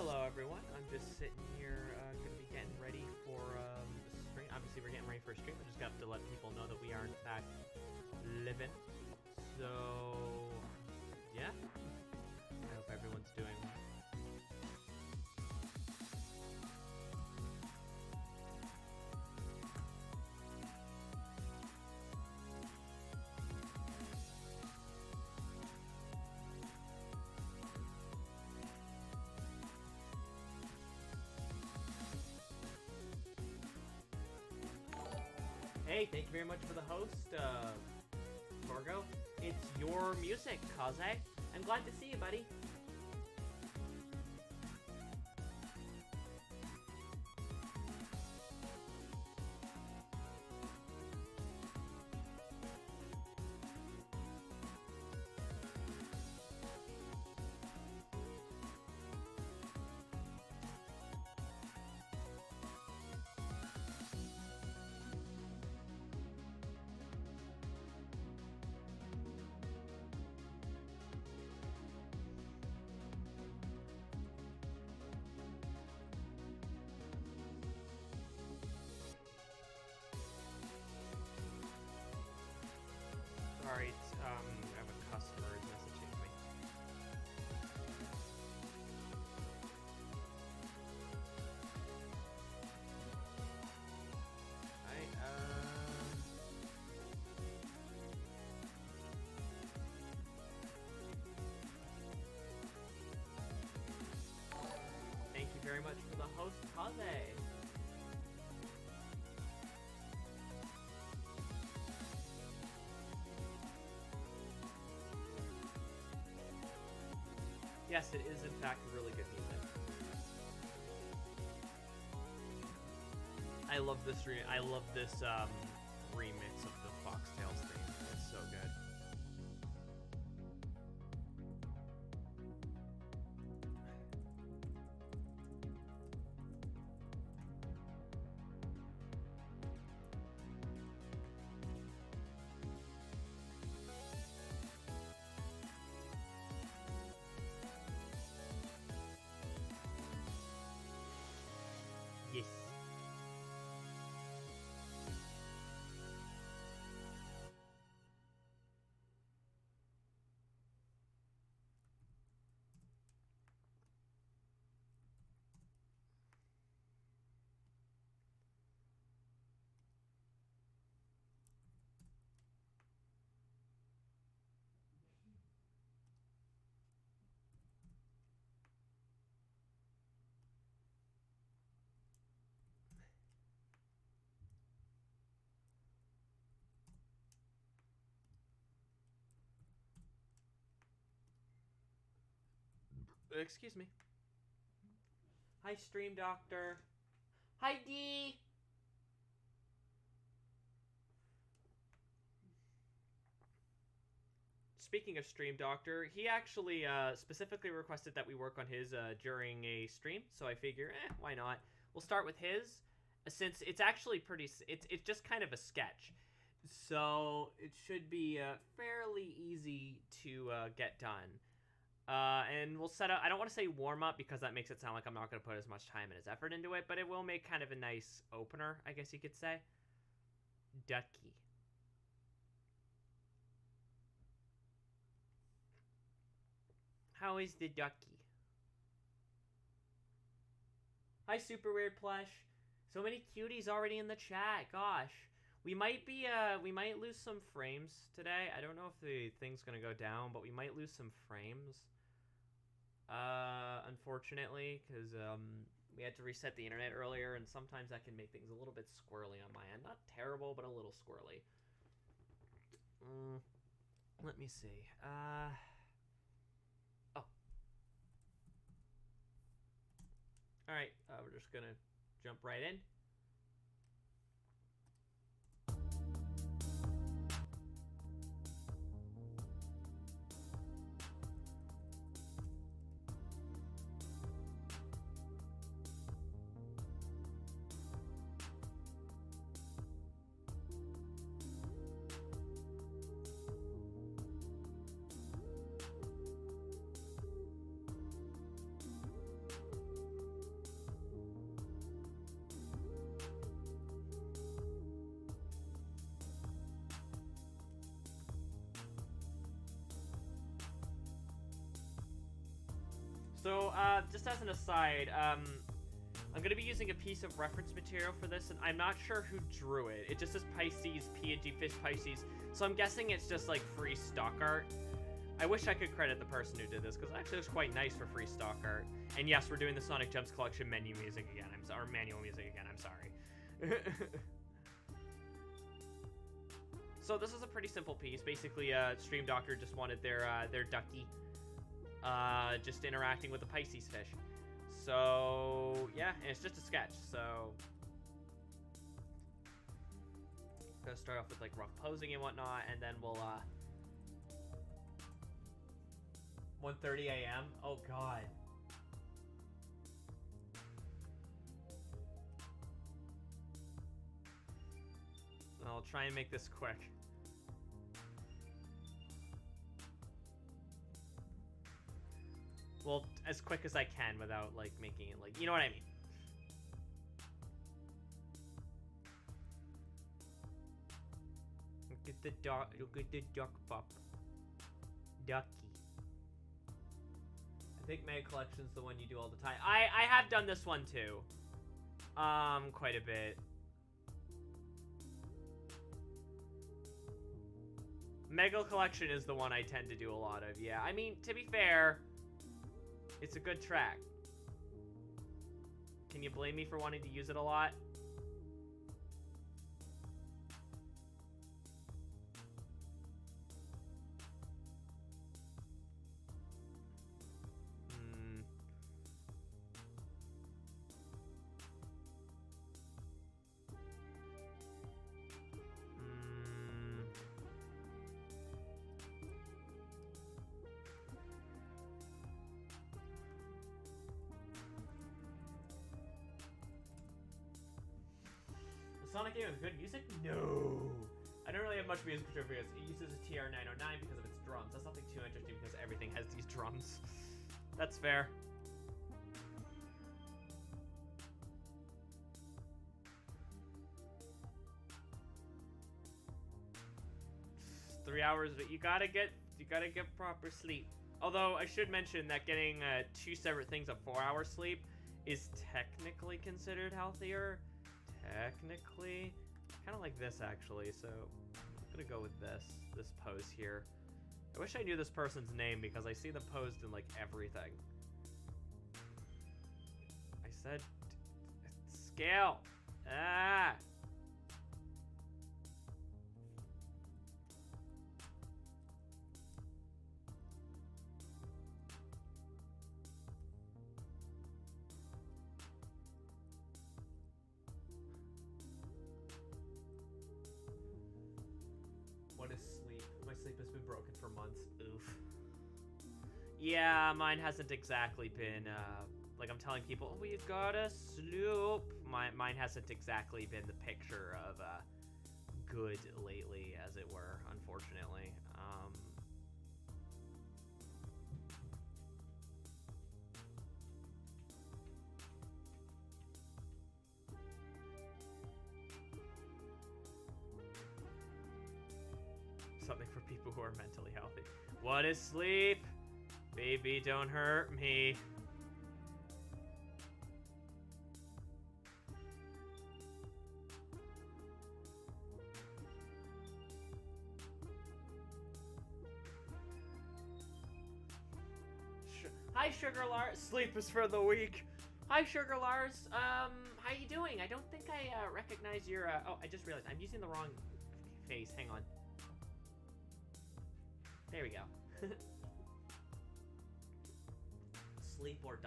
Hello everyone, I'm just sitting here going to be getting ready for the stream. Obviously we're getting ready for a stream. I just got to let people know that we are in fact living. So yeah, I hope everyone's doing well. Hey, thank you very much for the host, Torgo. It's your music, Kaze. I'm glad to see you, buddy. Sorry, I have a customer who's messaging me. Thank you very much for the host, Kaze. Yes, it is in fact really good music. I love this remix of the Foxtails theme. It's so good. Yes. Excuse me. Hi, Stream Doctor. Hi, D. Speaking of Stream Doctor, he actually specifically requested that we work on his during a stream, so I figure, why not? We'll start with his, since it's actually pretty. It's just kind of a sketch, so it should be fairly easy to get done. And we'll set up, I don't want to say warm up because that makes it sound like I'm not going to put as much time and as effort into it, but it will make kind of a nice opener, I guess you could say. Ducky. How is the ducky? Hi, Super Weird Plush. So many cuties already in the chat. Gosh. We might lose some frames today. I don't know if the thing's going to go down, but we might lose some frames. Unfortunately, because we had to reset the internet earlier, and sometimes that can make things a little bit squirrely on my end. Not terrible, but a little squirrely. Let me see. Oh. Alright, we're just gonna jump right in. So, just as an aside, I'm gonna be using a piece of reference material for this, and I'm not sure who drew it. It just says Pisces, PNG Fish Pisces, so I'm guessing it's just, like, free stock art. I wish I could credit the person who did this, because it actually looks quite nice for free stock art. And yes, we're doing the Sonic Jumps Collection menu music again, or manual music again, I'm sorry. So this is a pretty simple piece. Basically, Stream Doctor just wanted their ducky, just interacting with the Pisces fish. So, yeah, and it's just a sketch, so... Gonna start off with, like, rough posing and whatnot, and then we'll, 1:30 a.m.? Oh, God. I'll try and make this quick. Well, as quick as I can without, like, making it, like, you know what I mean. Look at the duck pup. Ducky. I think Mega Collection's the one you do all the time. I have done this one too. Quite a bit. Mega Collection is the one I tend to do a lot of, yeah. I mean, to be fair, it's a good track. Can you blame me for wanting to use it a lot? Sonic game with good music? No! I don't really have much music for it. It uses a TR-909 because of its drums. That's nothing too interesting because everything has these drums. That's fair. It's 3 hours, but you gotta get proper sleep. Although I should mention that getting 2 separate things of 4 hours sleep is technically considered healthier. Technically, kind of like this actually, so I'm gonna go with this pose here. I wish I knew this person's name because I see them posed in like everything. I said scale. Ah. What is sleep? My sleep has been broken for months. Oof. Yeah, mine hasn't exactly been, like I'm telling people, oh, we gotta sloop. Mine hasn't exactly been the picture of, good lately, as it were, unfortunately. Something for people who are mentally healthy. What is sleep? Baby, don't hurt me. Hi, Sugar Lars. Sleep is for the weak. Hi, Sugar Lars. How you doing? I don't think I recognize your. Oh, I just realized I'm using the wrong face. Hang on. There we go. Sleep or ...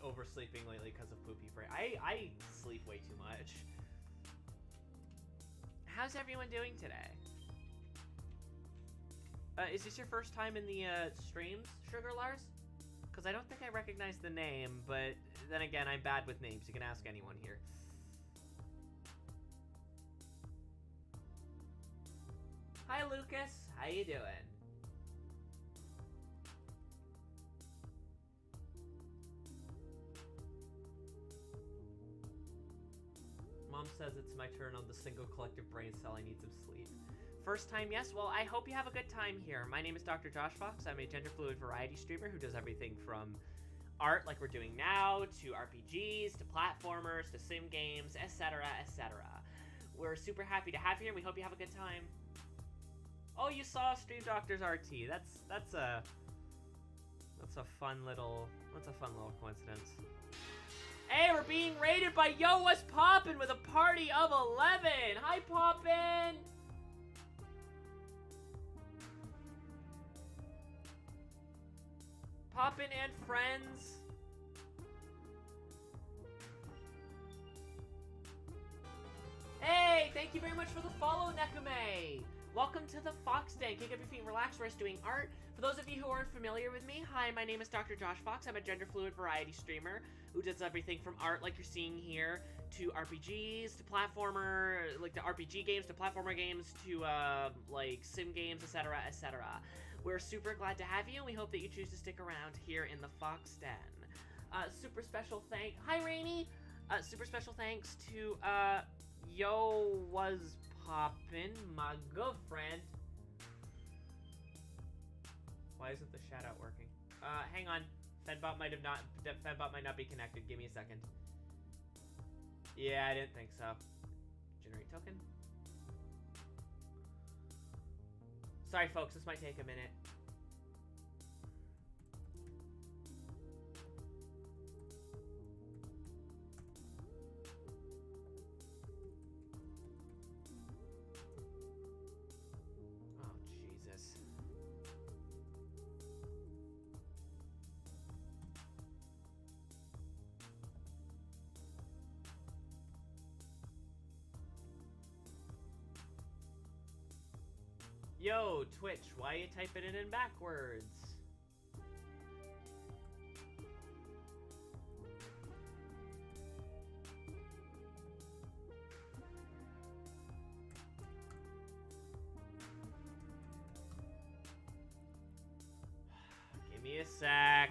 Oversleeping lately because of poopy brain. I sleep way too much. How's everyone doing today? Is this your first time in the streams, Sugar Lars? Because I don't think I recognize the name, but then again, I'm bad with names. You can ask anyone here. Hi, Lucas. How you doing? Mom says it's my turn on the single collective brain cell. I need some sleep. First time, yes? Well, I hope you have a good time here. My name is Dr. Josh Fox. I'm a gender fluid variety streamer who does everything from art like we're doing now, to RPGs, to platformers, to sim games, etc., etc. We're super happy to have you here, and we hope you have a good time. Oh, you saw Stream Doctor's RT. That's a fun little coincidence. Hey, we're being raided by Yo What's Poppin' with a party of 11. Hi, Poppin'. Poppin' and friends. Hey, thank you very much for the follow, Nekume. Welcome to the Fox Den. Kick up your feet and relax. We're doing art. For those of you who aren't familiar with me, hi, my name is Dr. Josh Fox. I'm a gender fluid variety streamer who does everything from art like you're seeing here to RPGs, to platformer, like the RPG games, to platformer games, to like sim games, etc., etc. We're super glad to have you, and we hope that you choose to stick around here in the Fox Den. Super special thank. Hi, Rainy. Super special thanks to Yo Was Poppin', my good friend. Why isn't the shout out working? Hang on. Fedbot might not be connected. Give me a second. Yeah, I didn't think so. Generate token. Sorry, folks. This might take a minute. Yo, Twitch, why you typing it in backwards? Give me a sec.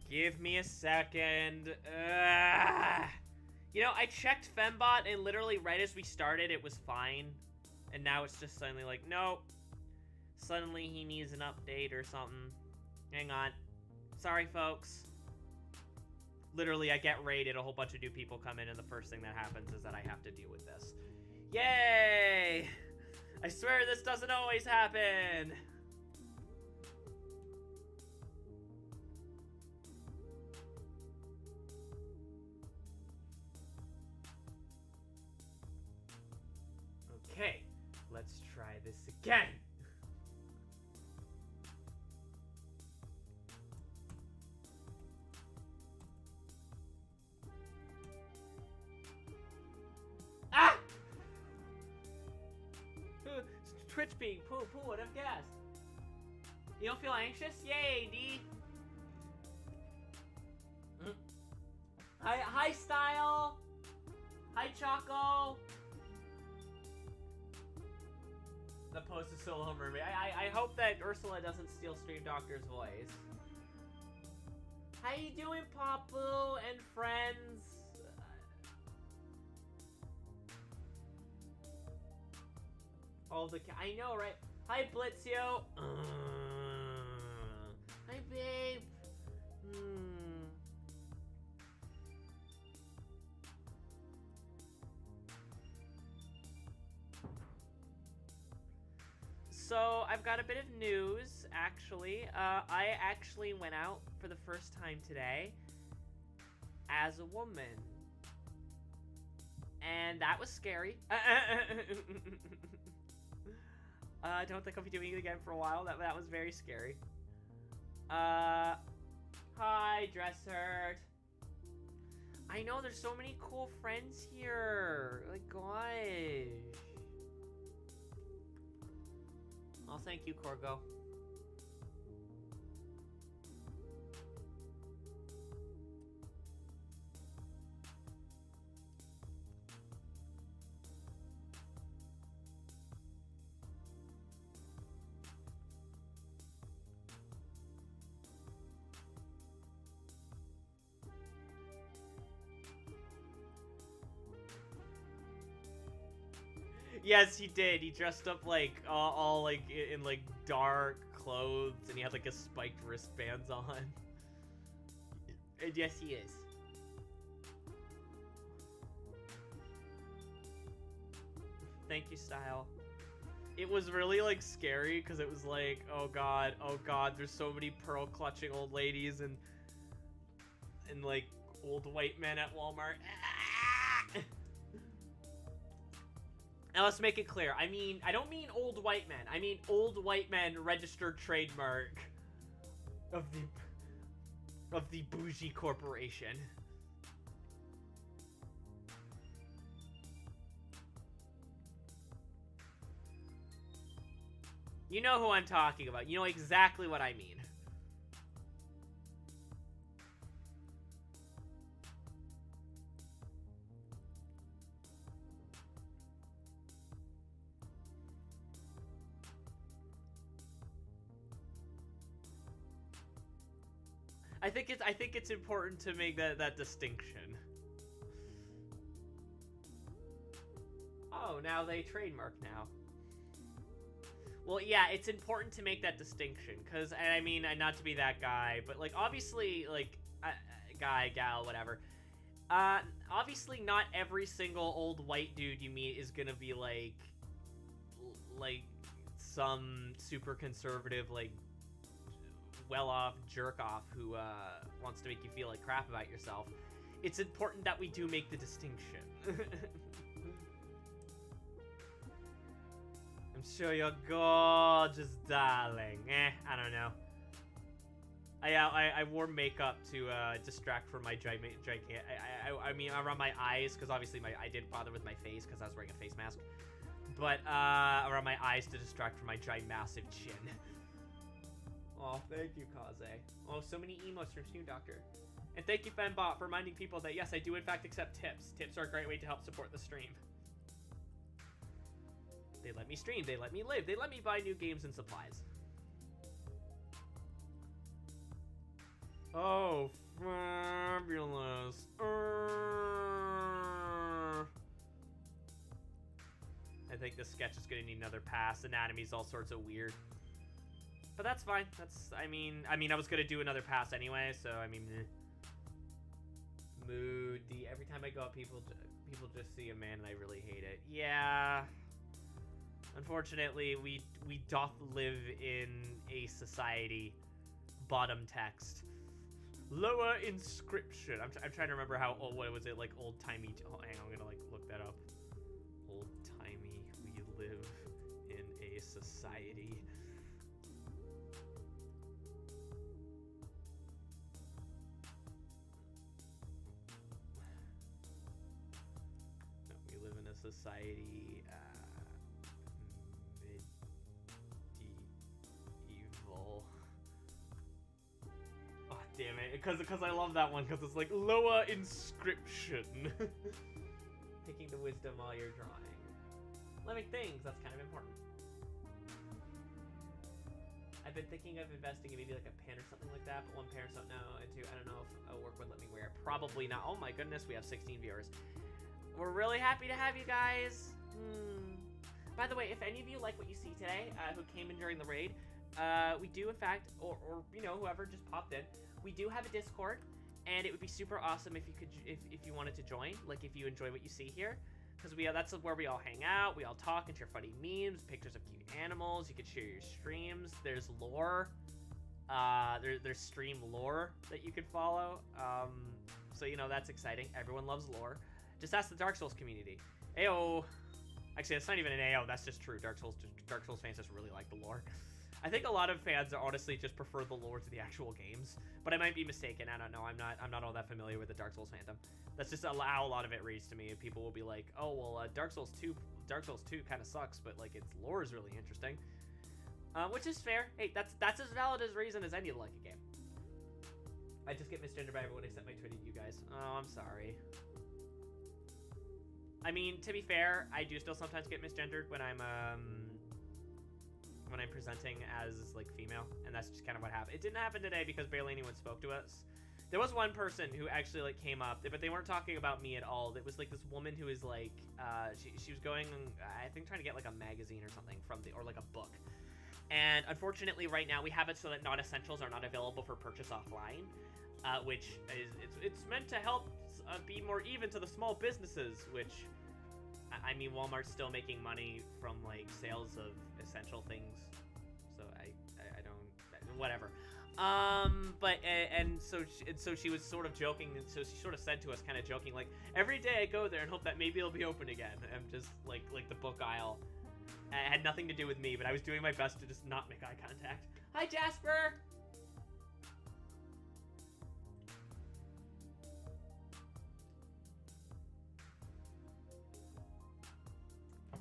Give me a second. You know, I checked Fembot, and literally right as we started, it was fine. And now it's just suddenly like, nope. Suddenly he needs an update or something. Hang on. Sorry, folks. Literally, I get raided, a whole bunch of new people come in, and the first thing that happens is that I have to deal with this. Yay! I swear this doesn't always happen! Okay, let's try this again. Ah! Twitch being poo, would have guessed. You don't feel anxious? Yay, D. Hi, Style. Hi, Choco. The post is solo mermaid. I hope that Ursula doesn't steal Stream Doctor's voice. How you doing, Papu and friends? All the I know, right? Hi, Blitzio. Hi, babe. So, I've got a bit of news, actually. I actually went out for the first time today as a woman. And that was scary. I don't think I'll be doing it again for a while. That was very scary. Hi, dress hurt. I know, there's so many cool friends here. Like, gosh. Oh, thank you, Corgo. Yes, he did. He dressed up like all like in like dark clothes, and he had like a spiked wristbands on. And yes, he is. Thank you, Style. It was really like scary because it was like, oh god, there's so many pearl clutching old ladies and like old white men at Walmart. Now let's make it clear. I don't mean old white men. I mean old white men registered trademark of the bougie corporation. You know who I'm talking about. You know exactly what I mean. I think it's important to make that distinction. Oh, now they trademark now. Well, yeah, it's important to make that distinction, because, and I mean, not to be that guy, but, like, obviously, like, guy, gal, whatever, obviously not every single old white dude you meet is gonna be, like, some super conservative, like, well-off jerk-off who, wants to make you feel like crap about yourself. It's important that we do make the distinction. I'm sure you're gorgeous, darling. I don't know. I wore makeup to distract from my I mean around my eyes, because obviously I didn't bother with my face because I was wearing a face mask, but around my eyes to distract from my massive chin. Oh, thank you, Kaze. Oh, so many emotes from Snoop Doctor. And thank you, Fembot, for reminding people that yes, I do in fact accept tips. Tips are a great way to help support the stream. They let me stream, they let me live, they let me buy new games and supplies. Oh, fabulous. I think this sketch is gonna need another pass. Anatomy's all sorts of weird. But that's fine. I mean, I was gonna do another pass anyway, so I mean, moody. Every time I go up, people just see a man and I really hate it. Yeah. Unfortunately, we doth live in a society. Bottom text. Lower inscription. I'm trying to remember how old. What was it, like old timey? Oh, hang on, I'm gonna like look that up. Old timey. We live in a society. No, we live in a society. Medieval. Oh, damn it. Because I love that one, because it's like, lower inscription. Picking the wisdom while you're drawing. Living things, that's kind of important. I've been thinking of investing in maybe like a pin or something like that, but one, parents don't know, and two, I don't know if a work would let me wear it. Probably not. Oh my goodness, we have 16 viewers. We're really happy to have you guys. By the way, if any of you like what you see today, who came in during the raid, we do in fact, or you know, whoever just popped in, we do have a Discord, and it would be super awesome if you could, if you wanted to join, like if you enjoy what you see here, because that's where we all hang out, we all talk and share funny memes, pictures of cute animals. You could share your streams. There's lore. There's stream lore that you could follow. So you know that's exciting. Everyone loves lore. Just ask the Dark Souls community. Ayo. Actually, that's not even an AO. That's just true. Dark Souls fans just really like the lore. I think a lot of fans honestly just prefer the lore to the actual games, but I might be mistaken. I don't know. I'm not all that familiar with the Dark Souls fandom. That's just how a lot of it reads to me. People will be like, "Oh, well, Dark Souls 2 kind of sucks, but like its lore is really interesting." Which is fair. Hey, that's as valid as reason as any to like a game. I just get misgendered by everyone except my Twitter, you guys. Oh, I'm sorry. I mean, to be fair, I do still sometimes get misgendered when I'm presenting as like female, and that's just kind of what happened. It didn't happen today because barely anyone spoke to us. There was one person who actually like came up, but they weren't talking about me at all. It was like this woman who was like, she was going, I think, trying to get like a magazine or something or like a book. And unfortunately, right now we have it so that non-essentials are not available for purchase offline, which is it's meant to help be more even to the small businesses. Which, I mean, Walmart's still making money from like sales of essential things, so I don't, whatever. So she was sort of joking, and so she sort of said to us, kind of joking, like, every day I go there and hope that maybe it'll be open again. I'm just like the book aisle. It had nothing to do with me, but I was doing my best to just not make eye contact. Hi, Jasper!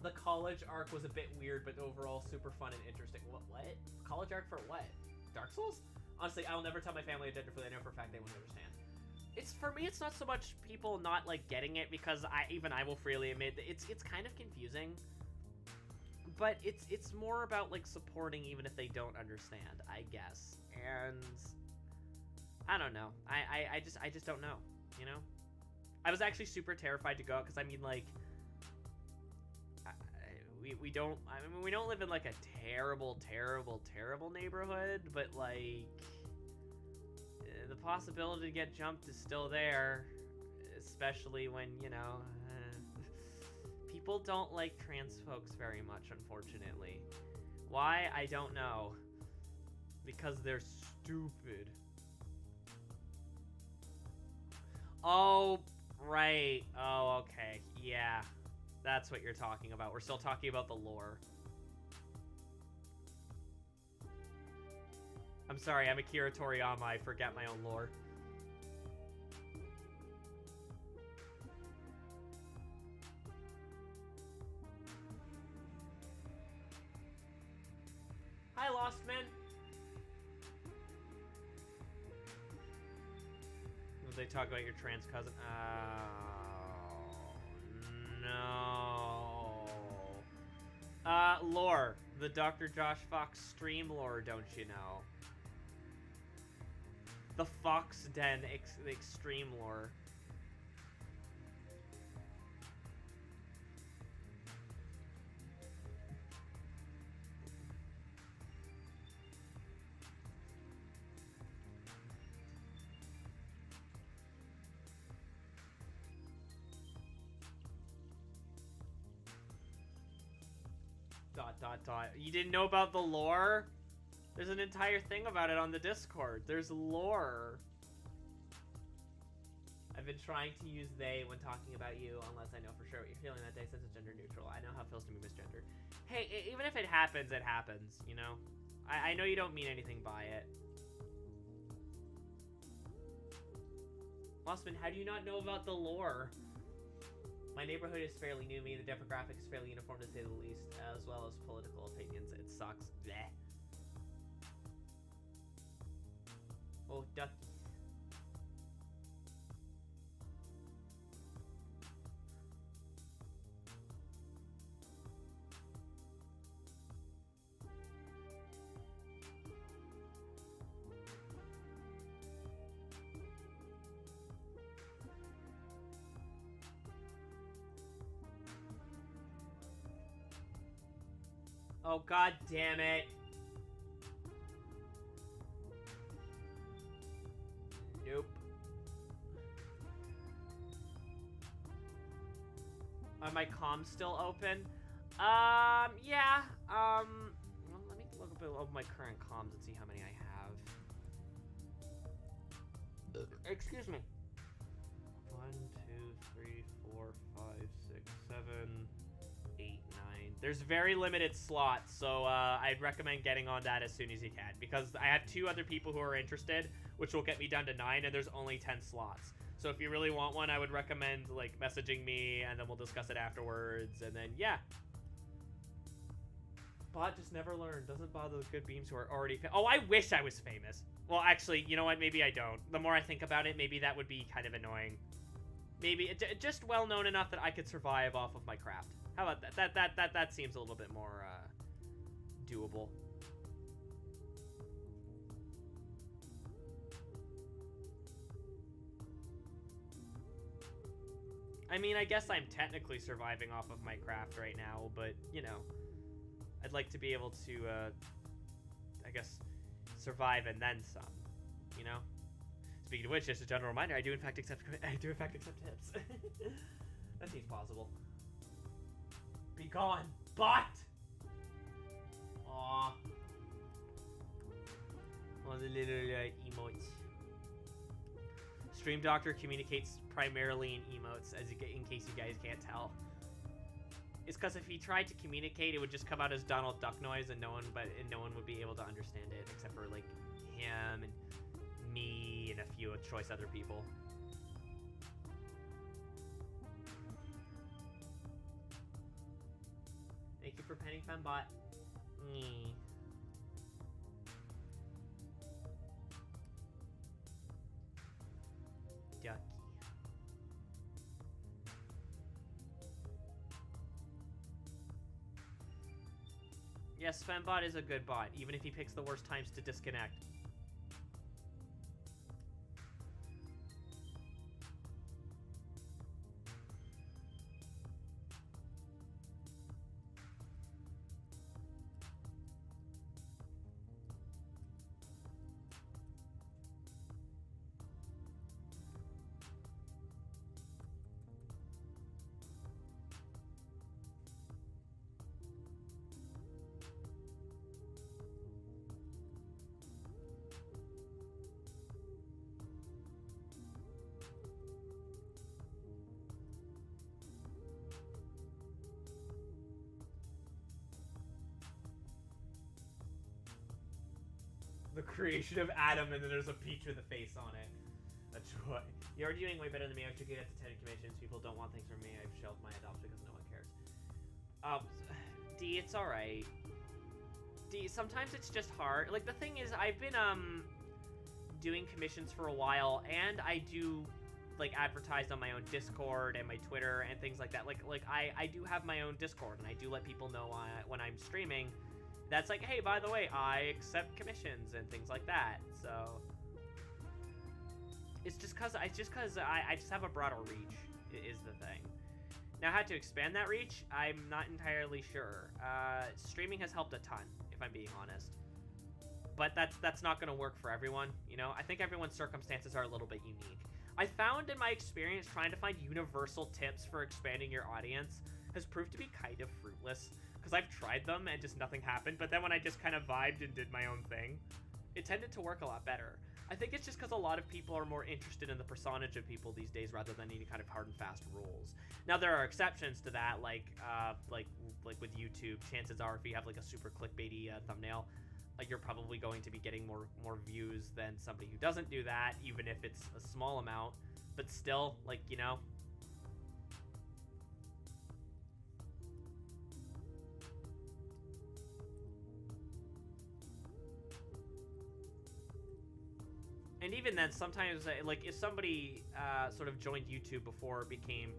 The college arc was a bit weird, but overall super fun and interesting. What? College arc for what? Dark Souls? Honestly, I'll never tell my family a gender for I know for a fact they won't understand. It's, for me, it's not so much people not, like, getting it, because I will freely admit that it's kind of confusing. But it's more about, like, supporting even if they don't understand, I guess. And I don't know. I just don't know, you know? I was actually super terrified to go out, because, I mean, like, we don't live in, like, a terrible neighborhood, but, like, the possibility to get jumped is still there, especially when, you know, people don't like trans folks very much, unfortunately. Why? I don't know. Because they're stupid. Oh, right. Oh, okay. Yeah. That's what you're talking about. We're still talking about the lore. I'm sorry, I'm Akira Toriyama. I forget my own lore. Hi, Lost Men. Will they talk about your trans cousin? No. Lore. The Dr. Josh Fox stream lore, don't you know? The Fox Den the extreme lore. ... You didn't know about the lore? There's an entire thing about it on the Discord. There's lore. I've been trying to use they when talking about you, unless I know for sure what you're feeling that day since it's gender neutral. I know how it feels to be misgendered. Hey, even if it happens, you know? I know you don't mean anything by it. Mossman, how do you not know about the lore? My neighborhood is fairly new. The demographic is fairly uniform to say the least, as well as political opinions. It sucks. Bleh. Oh, ducky. Oh, god damn it. Nope. Are my comms still open? Yeah. Well, let me look up of my current comms and see how many I have. Excuse me. 1, 2, 3, 4, 5, 6, 7, 8, 9, There's very limited slots, so I'd recommend getting on that as soon as you can, because I have 2 other people who are interested, which will get me down to 9, and there's only 10 slots. So if you really want one, I would recommend, like, messaging me, and then we'll discuss it afterwards, and then, yeah. Bot just never learned. Doesn't bother with good beams who are already oh, I wish I was famous. Well, actually, you know what? Maybe I don't. The more I think about it, maybe that would be kind of annoying. Maybe just well known enough that I could survive off of my craft. How about that? That seems a little bit more doable. I mean, I guess I'm technically surviving off of my craft right now, but you know, I'd like to be able to, I guess, survive and then some. You know. Speaking of which, just a general reminder, I do in fact accept tips. That seems possible. Be gone, bot! Aww. All the little emotes. Stream Doctor communicates primarily in emotes, in case you guys can't tell. It's because if he tried to communicate, it would just come out as Donald Duck noise, and no one would be able to understand it, except for like him and me and a few choice other people. Thank you for penning Fembot. Ducky. Yes, Fembot is a good bot, even if he picks the worst times to disconnect. The creation of Adam, and then there's a peach with a face on it. A joy. You're doing way better than me. I've took it at the 10 conventions. People don't want things from me. I've shelved my adopts because no one cares. D, it's alright. D, sometimes it's just hard. Like, the thing is, I've been, doing commissions for a while, and I do, like, advertise on my own Discord and my Twitter and things like that. Like I do have my own Discord, and I do let people know when I'm streaming. That's like, hey, by the way, I accept commissions and things like that. So it's just because I just have a broader reach is the thing. Now, how to expand that reach, I'm not entirely sure. Streaming has helped a ton, if I'm being honest. But that's not going to work for everyone, you know? I think everyone's circumstances are a little bit unique. I found in my experience trying to find universal tips for expanding your audience has proved to be kind of fruitless. Because I've tried them and just nothing happened, but then when I just kind of vibed and did my own thing, it tended to work a lot better. I think it's just because a lot of people are more interested in the personage of people these days rather than any kind of hard and fast rules. Now, there are exceptions to that, like with YouTube. Chances are if you have like a super clickbaity thumbnail, you're probably going to be getting more views than somebody who doesn't do that, even if it's a small amount. But still, like, you know, and even then, sometimes, like, if somebody sort of joined YouTube before it became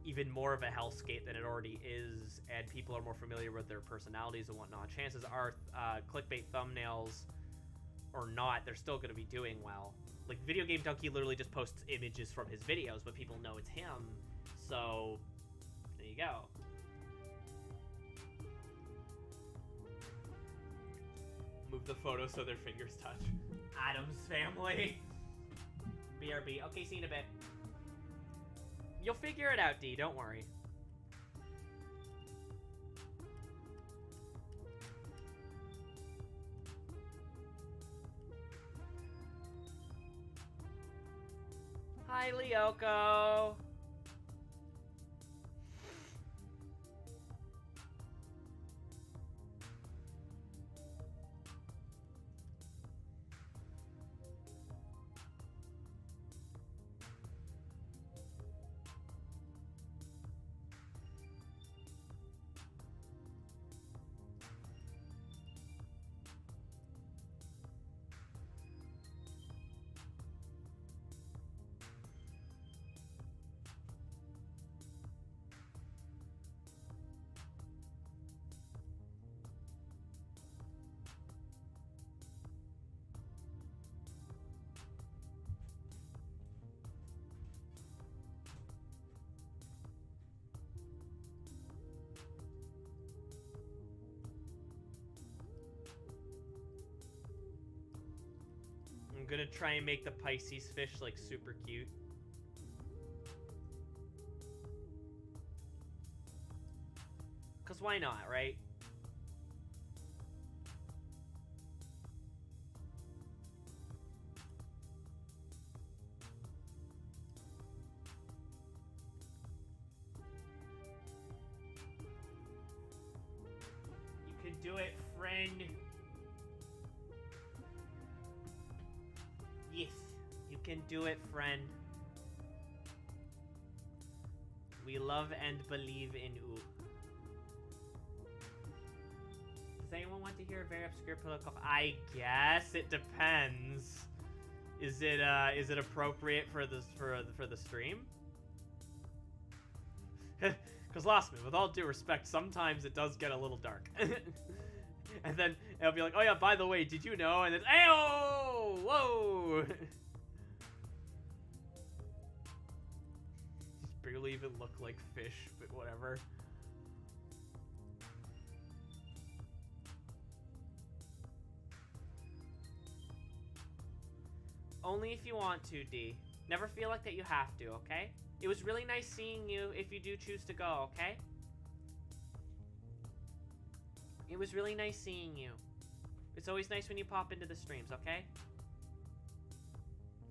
even more of a hellscape than it already is, and people are more familiar with their personalities and whatnot, chances are clickbait thumbnails or not, they're still going to be doing well. Like, Video Game Donkey literally just posts images from his videos, but people know it's him, so there you go. Move the photo so their fingers touch. Adam's family. BRB. Okay, see you in a bit. You'll figure it out, D. Don't worry. Hi, Lyoko. I'm gonna try and make the Pisces fish, like, super cute. Because why not, right? You can do it, friend. Yes, you can do it, friend. We love and believe in you. Does anyone want to hear a very obscure political? I guess it depends. Is it appropriate for the stream? Because Lost Me, with all due respect, sometimes it does get a little dark. And then it'll be like, oh yeah, by the way, did you know? And then, ayo, whoa. These barely even look like fish, but whatever. Only if you want to, D. Never feel like that you have to, okay? It was really nice seeing you if you do choose to go, okay? It was really nice seeing you. It's always nice when you pop into the streams, okay?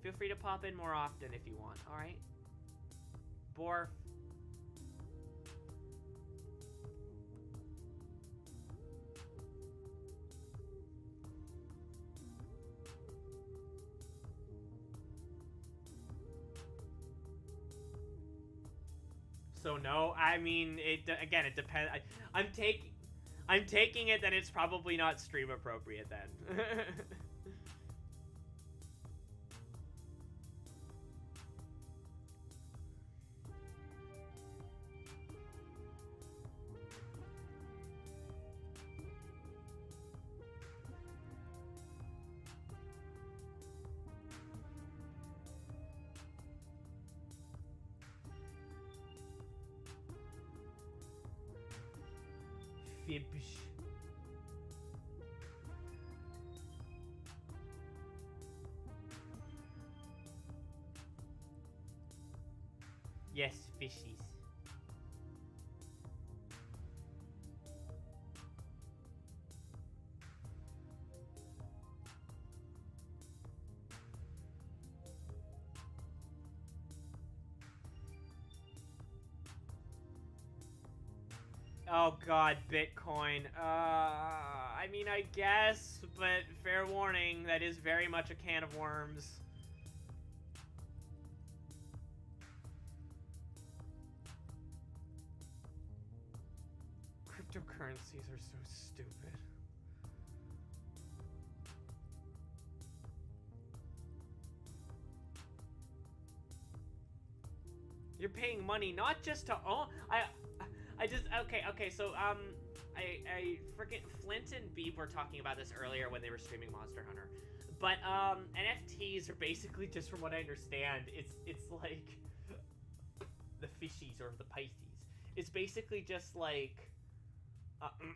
Feel free to pop in more often if you want, alright? Borf. So no, I mean, again, it depends. I'm taking it that it's probably not stream appropriate then. Fibs. Yes, fishies. Oh god, Bitcoin. I mean, I guess, but fair warning, that is very much a can of worms. Cryptocurrencies are so stupid. You're paying money not just to own. Okay, so I freaking Flint and Beeb were talking about this earlier when they were streaming Monster Hunter. But NFTs are basically, just from what I understand, it's like the fishies or the Pisces. It's basically just like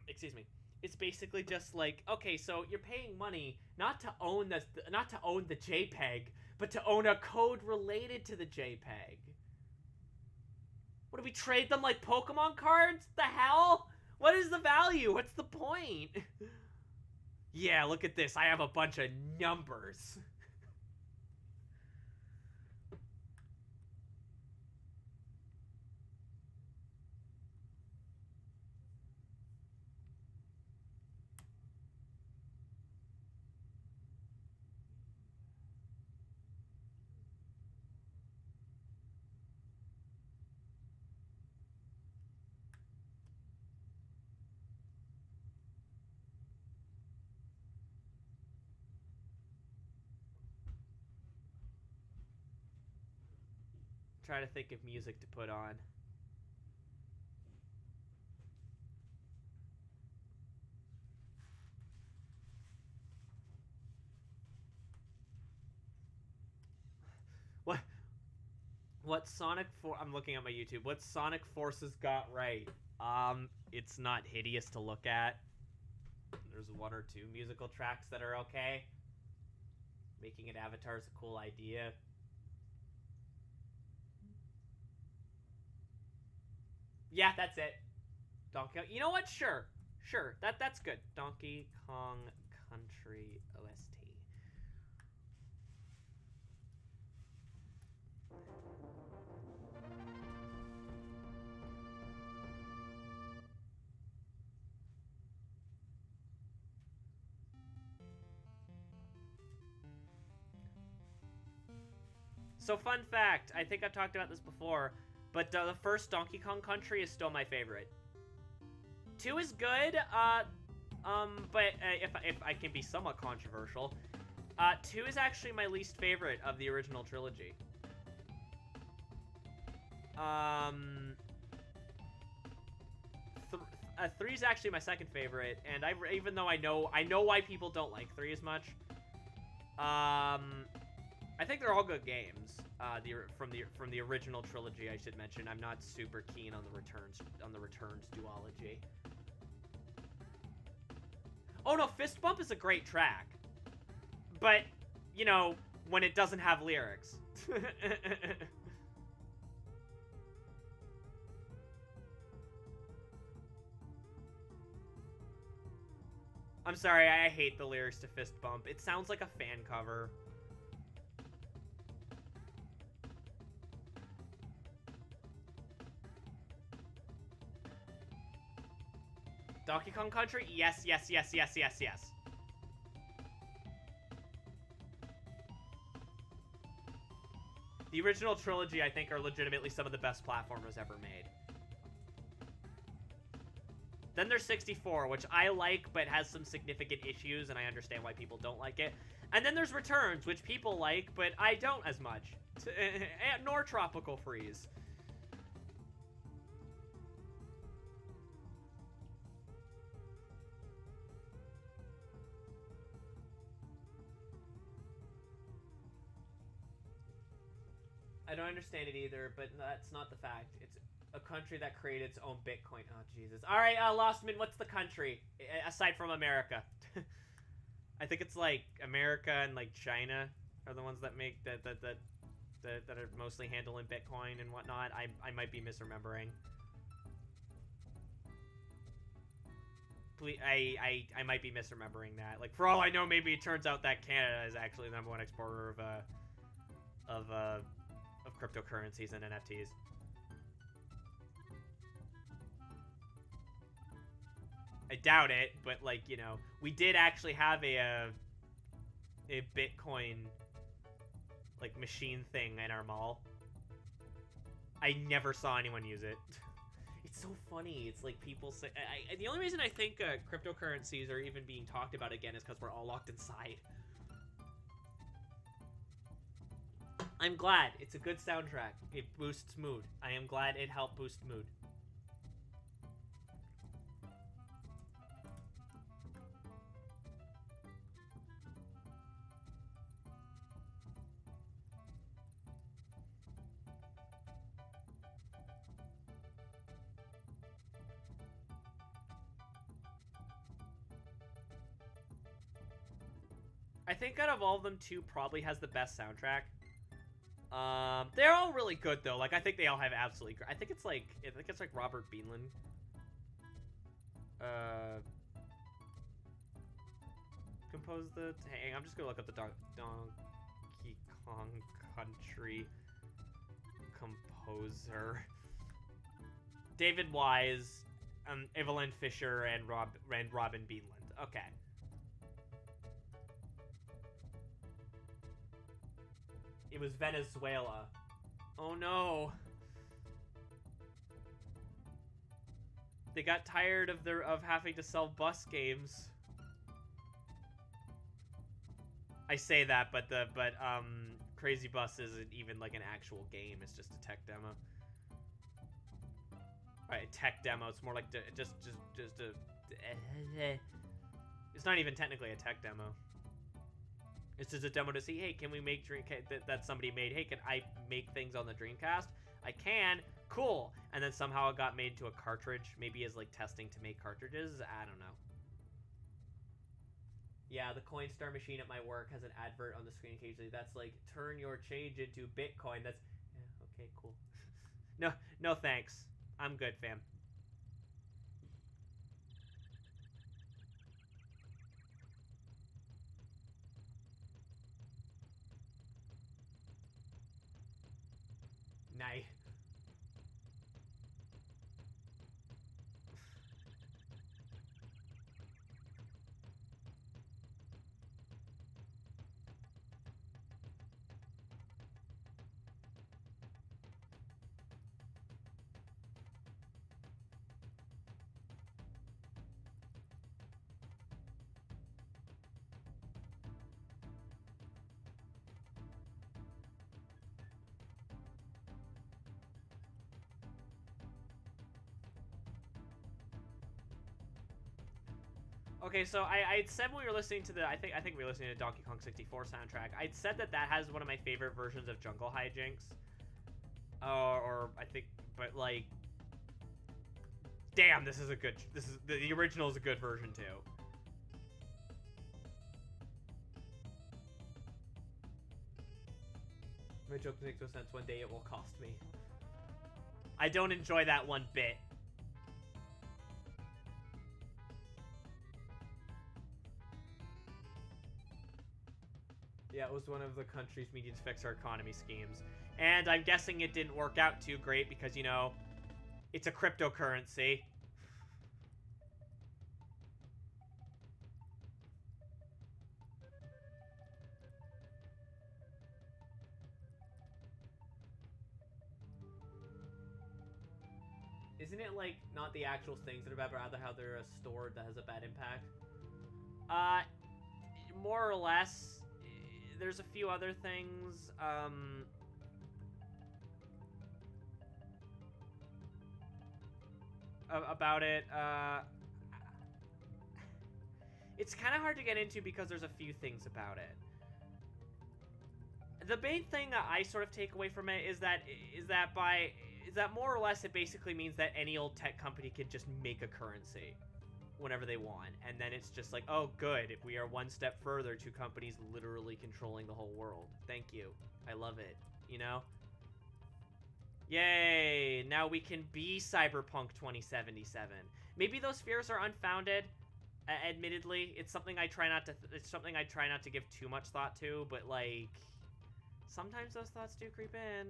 excuse me. It's basically just like, okay, so you're paying money not to own the JPEG, but to own a code related to the JPEG. What, do we trade them like Pokemon cards? The hell? What is the value? What's the point? Yeah, look at this. I have a bunch of numbers. Try to think of music to put on. What Sonic I'm looking at my YouTube. What Sonic Forces got right? It's not hideous to look at. There's one or two musical tracks that are okay. Making an avatar is a cool idea. Yeah, that's it. Donkey Kong. You know what? Sure. Sure. That's good. Donkey Kong Country OST. So fun fact, I think I've talked about this before, but the first Donkey Kong Country is still my favorite. 2 is good, but if I can be somewhat controversial, 2 is actually my least favorite of the original trilogy. 3 is actually my second favorite, and even though I know why people don't like 3 as much, I think they're all good games. From the original trilogy, I should mention. I'm not super keen on the Returns duology. Oh no, Fist Bump is a great track, but you know, when it doesn't have lyrics. I'm sorry, I hate the lyrics to Fist Bump. It sounds like a fan cover. Donkey Kong Country? Yes, yes, yes, yes, yes, yes. The original trilogy, I think, are legitimately some of the best platformers ever made. Then there's 64, which I like, but has some significant issues, and I understand why people don't like it. And then there's Returns, which people like, but I don't as much. Nor Tropical Freeze. I don't understand it either, but that's not the fact. It's a country that created its own Bitcoin. Oh, Jesus. All right, Lostman, what's the country? Aside from America. I think it's like America and like China are the ones that make that are mostly handling Bitcoin and whatnot. I might be misremembering. Please, I might be misremembering that. Like, for all I know, maybe it turns out that Canada is actually the #1 exporter of cryptocurrencies and NFTs. I doubt it, but like, you know, we did actually have a Bitcoin like machine thing in our mall. I never saw anyone use it. It's so funny. It's like people say. The only reason I think cryptocurrencies are even being talked about again is because we're all locked inside. I'm glad. It's a good soundtrack. It boosts mood. I am glad it helped boost mood. I think out of all of them, 2 probably has the best soundtrack. They're all really good though. Like, I think they all have absolutely great. I think it's like Robert Beanland. Composed the. Hang, I'm just gonna look up the Donkey Kong Country composer. David Wise, Evelyn Fisher, and Robin Beanland. Okay. It was Venezuela. Oh no. They got tired of having to sell bus games. I say that, but Crazy Bus isn't even like an actual game. It's just a tech demo. Alright, a tech demo. It's more like just a. It's not even technically a tech demo. It's just a demo to see, hey, can we make that somebody made? Hey, can I make things on the Dreamcast? I can. Cool. And then somehow it got made into a cartridge, maybe as like testing to make cartridges. I don't know. Yeah, the Coinstar machine at my work has an advert on the screen occasionally. That's like, turn your change into Bitcoin. That's, yeah, okay, cool. No, no thanks. I'm good, fam. Nice. Okay, so I'd said when we were listening to the I think we were listening to Donkey Kong 64 soundtrack. I'd said that has one of my favorite versions of Jungle Hijinks. Or I think, but like, damn, this is the original is a good version too. My joke makes no sense. One day it will cost me. I don't enjoy that one bit. Yeah, it was one of the countries we need to fix our economy schemes. And I'm guessing it didn't work out too great because, you know, it's a cryptocurrency. Isn't it, like, not the actual things that are bad, but rather how they're stored that has a bad impact? More or less. There's a few other things, about it. It's kind of hard to get into because there's a few things about it. The main thing that I sort of take away from it is that more or less it basically means that any old tech company can just make a currency whenever they want, and then it's just like, oh good, we are one step further to companies literally controlling the whole world. Thank you. I love it, you know? Yay! Now we can be Cyberpunk 2077. Maybe those fears are unfounded. Admittedly, it's something I try not to give too much thought to, but like sometimes those thoughts do creep in.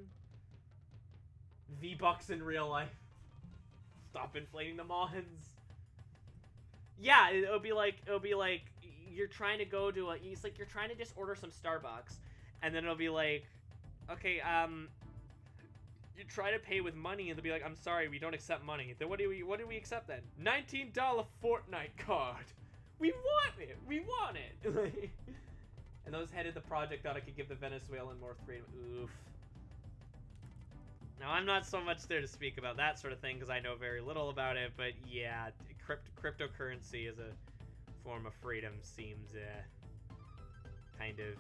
V-Bucks in real life. Stop inflating the mons. Yeah, it'll be like you're trying to go to it's like you're trying to just order some Starbucks, and then it'll be like, okay, you try to pay with money, and they'll be like, I'm sorry, we don't accept money. Then what do we accept then? $19 Fortnite card. We want it. We want it. And those headed the project thought I could give the Venezuelan more freedom. Oof. Now, I'm not so much there to speak about that sort of thing because I know very little about it, but yeah, cryptocurrency as a form of freedom seems kind of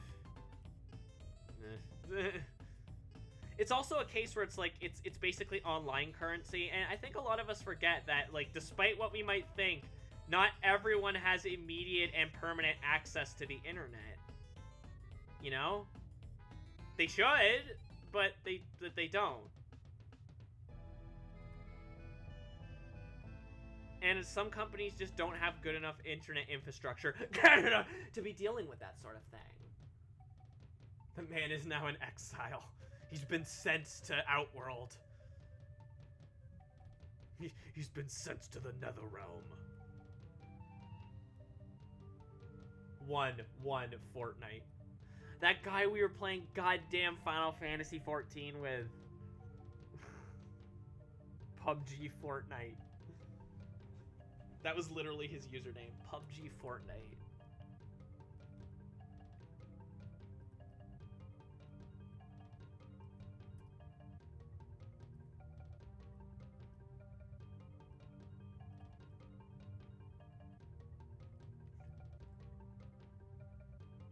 It's also a case where it's like it's basically online currency, and I think a lot of us forget that, like, despite what we might think, not everyone has immediate and permanent access to the internet. You know? They should, but they don't. And some companies just don't have good enough internet infrastructure to be dealing with that sort of thing. The man is now in exile. He's been sent to Outworld. He's been sent to the Netherrealm. One Fortnite. That guy we were playing goddamn Final Fantasy 14 with. PUBG Fortnite. That was literally his username. PUBG Fortnite.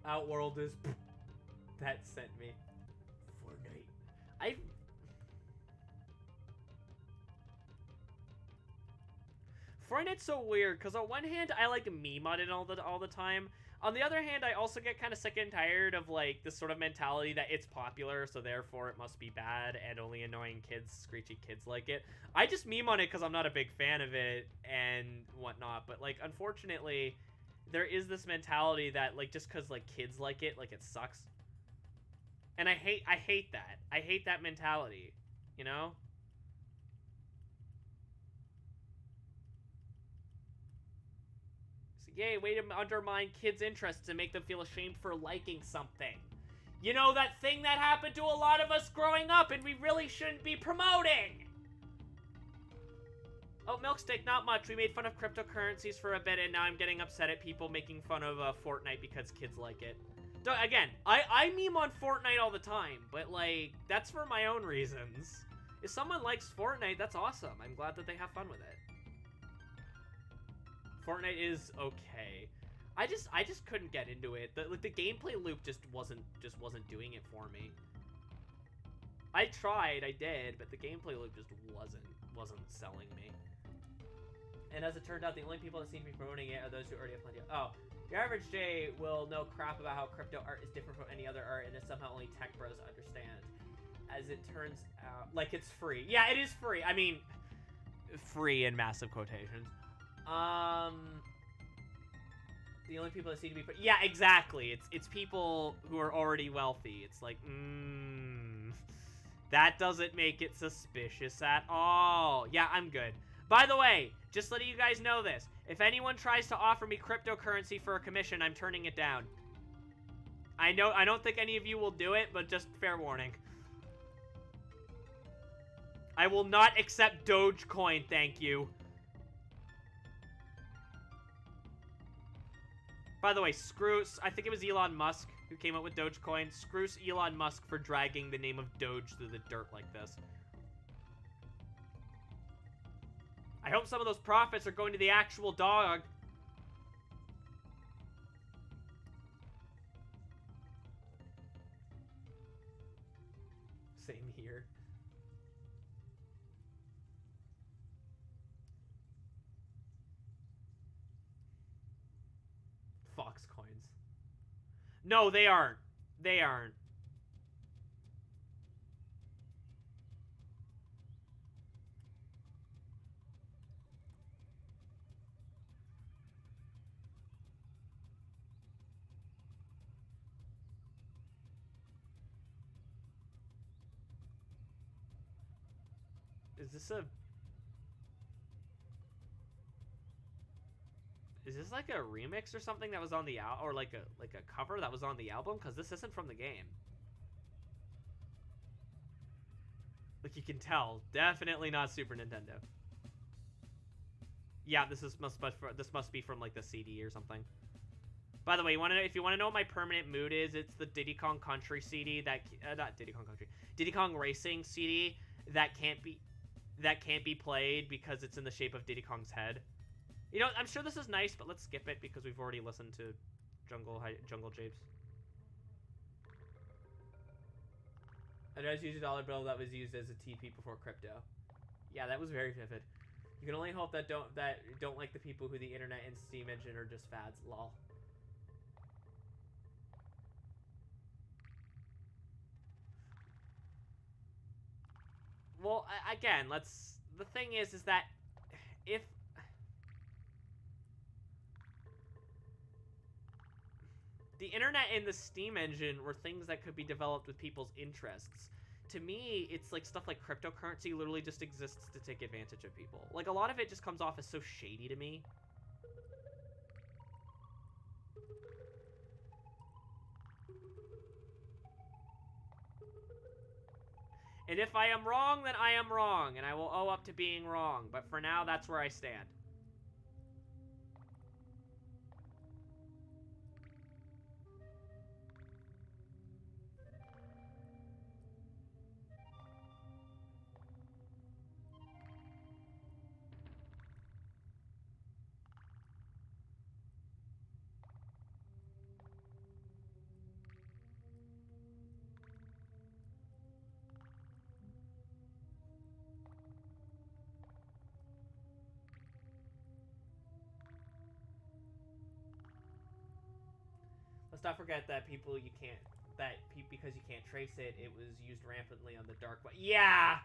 Outworld is... That sent me. Fortnite. Fortnite's so weird, because on one hand, I like meme on it all the time. On the other hand, I also get kind of sick and tired of, like, this sort of mentality that it's popular, so therefore it must be bad, and only annoying kids, screechy kids like it. I just meme on it because I'm not a big fan of it and whatnot, but, like, unfortunately, there is this mentality that, like, just because, like, kids like it sucks. And I hate that. I hate that mentality, you know? Yay, way to undermine kids' interests and make them feel ashamed for liking something. You know, that thing that happened to a lot of us growing up and we really shouldn't be promoting! Oh, Milksteak, not much. We made fun of cryptocurrencies for a bit and now I'm getting upset at people making fun of Fortnite because kids like it. Again, I meme on Fortnite all the time, but, like, that's for my own reasons. If someone likes Fortnite, that's awesome. I'm glad that they have fun with it. Fortnite is okay. I just couldn't get into it. The gameplay loop just wasn't doing it for me. I tried, I did, but the gameplay loop just wasn't selling me. And as it turned out, the only people that seem to be promoting it are those who already have plenty of... Oh, your average J will know crap about how crypto art is different from any other art, and it's somehow only tech bros understand. As it turns out, like, it's free. Yeah, it is free. I mean, free in massive quotations. The only people that seem to be... Yeah, exactly. It's people who are already wealthy. It's like, that doesn't make it suspicious at all. Yeah, I'm good. By the way, just letting you guys know this. If anyone tries to offer me cryptocurrency for a commission, I'm turning it down. I don't think any of you will do it, but just fair warning. I will not accept Dogecoin, thank you. By the way, I think it was Elon Musk who came up with Dogecoin. Screw Elon Musk for dragging the name of Doge through the dirt like this. I hope some of those profits are going to the actual dog. Same here. Fox coins. No, they aren't. They aren't. Is this like a remix or something that was on the or like a cover that was on the album? Because this isn't from the game. Like, you can tell, definitely not Super Nintendo. Yeah, this must be from like the CD or something. By the way, if you want to know what my permanent mood is, it's the Diddy Kong Country CD that not Diddy Kong Country, Diddy Kong Racing CD that can't be played because it's in the shape of Diddy Kong's head. You know, I'm sure this is nice, but let's skip it because we've already listened to Jungle Japes. I just used a dollar bill that was used as a TP before crypto. Yeah, that was very vivid. You can only hope that don't like the people who the internet and Steam engine are just fads. Lol. Well, again, the thing is that if the internet and the Steam engine were things that could be developed with people's interests, to me, it's like stuff like cryptocurrency literally just exists to take advantage of people. Like, a lot of it just comes off as so shady to me. And if I am wrong, then I am wrong, and I will owe up to being wrong. But for now, that's where I stand. Let's not forget that because you can't trace it, it was used rampantly on the dark web. Yeah!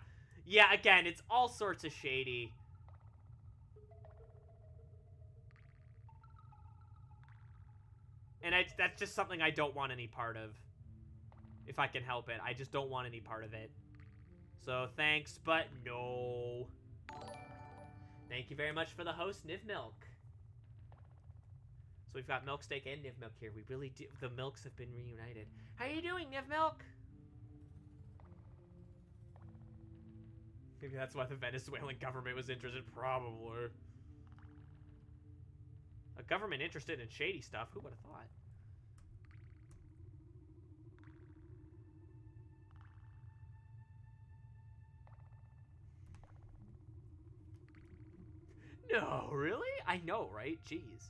Yeah, again, it's all sorts of shady. And that's just something I don't want any part of. If I can help it. I just don't want any part of it. So, thanks, but no. Thank you very much for the host, Niv Milk. So we've got Milk Steak and Niv Milk here. We really do. The Milks have been reunited. How are you doing, Niv Milk? Maybe that's why the Venezuelan government was interested. Probably. A government interested in shady stuff. Who would have thought? No, really? I know, right? Jeez.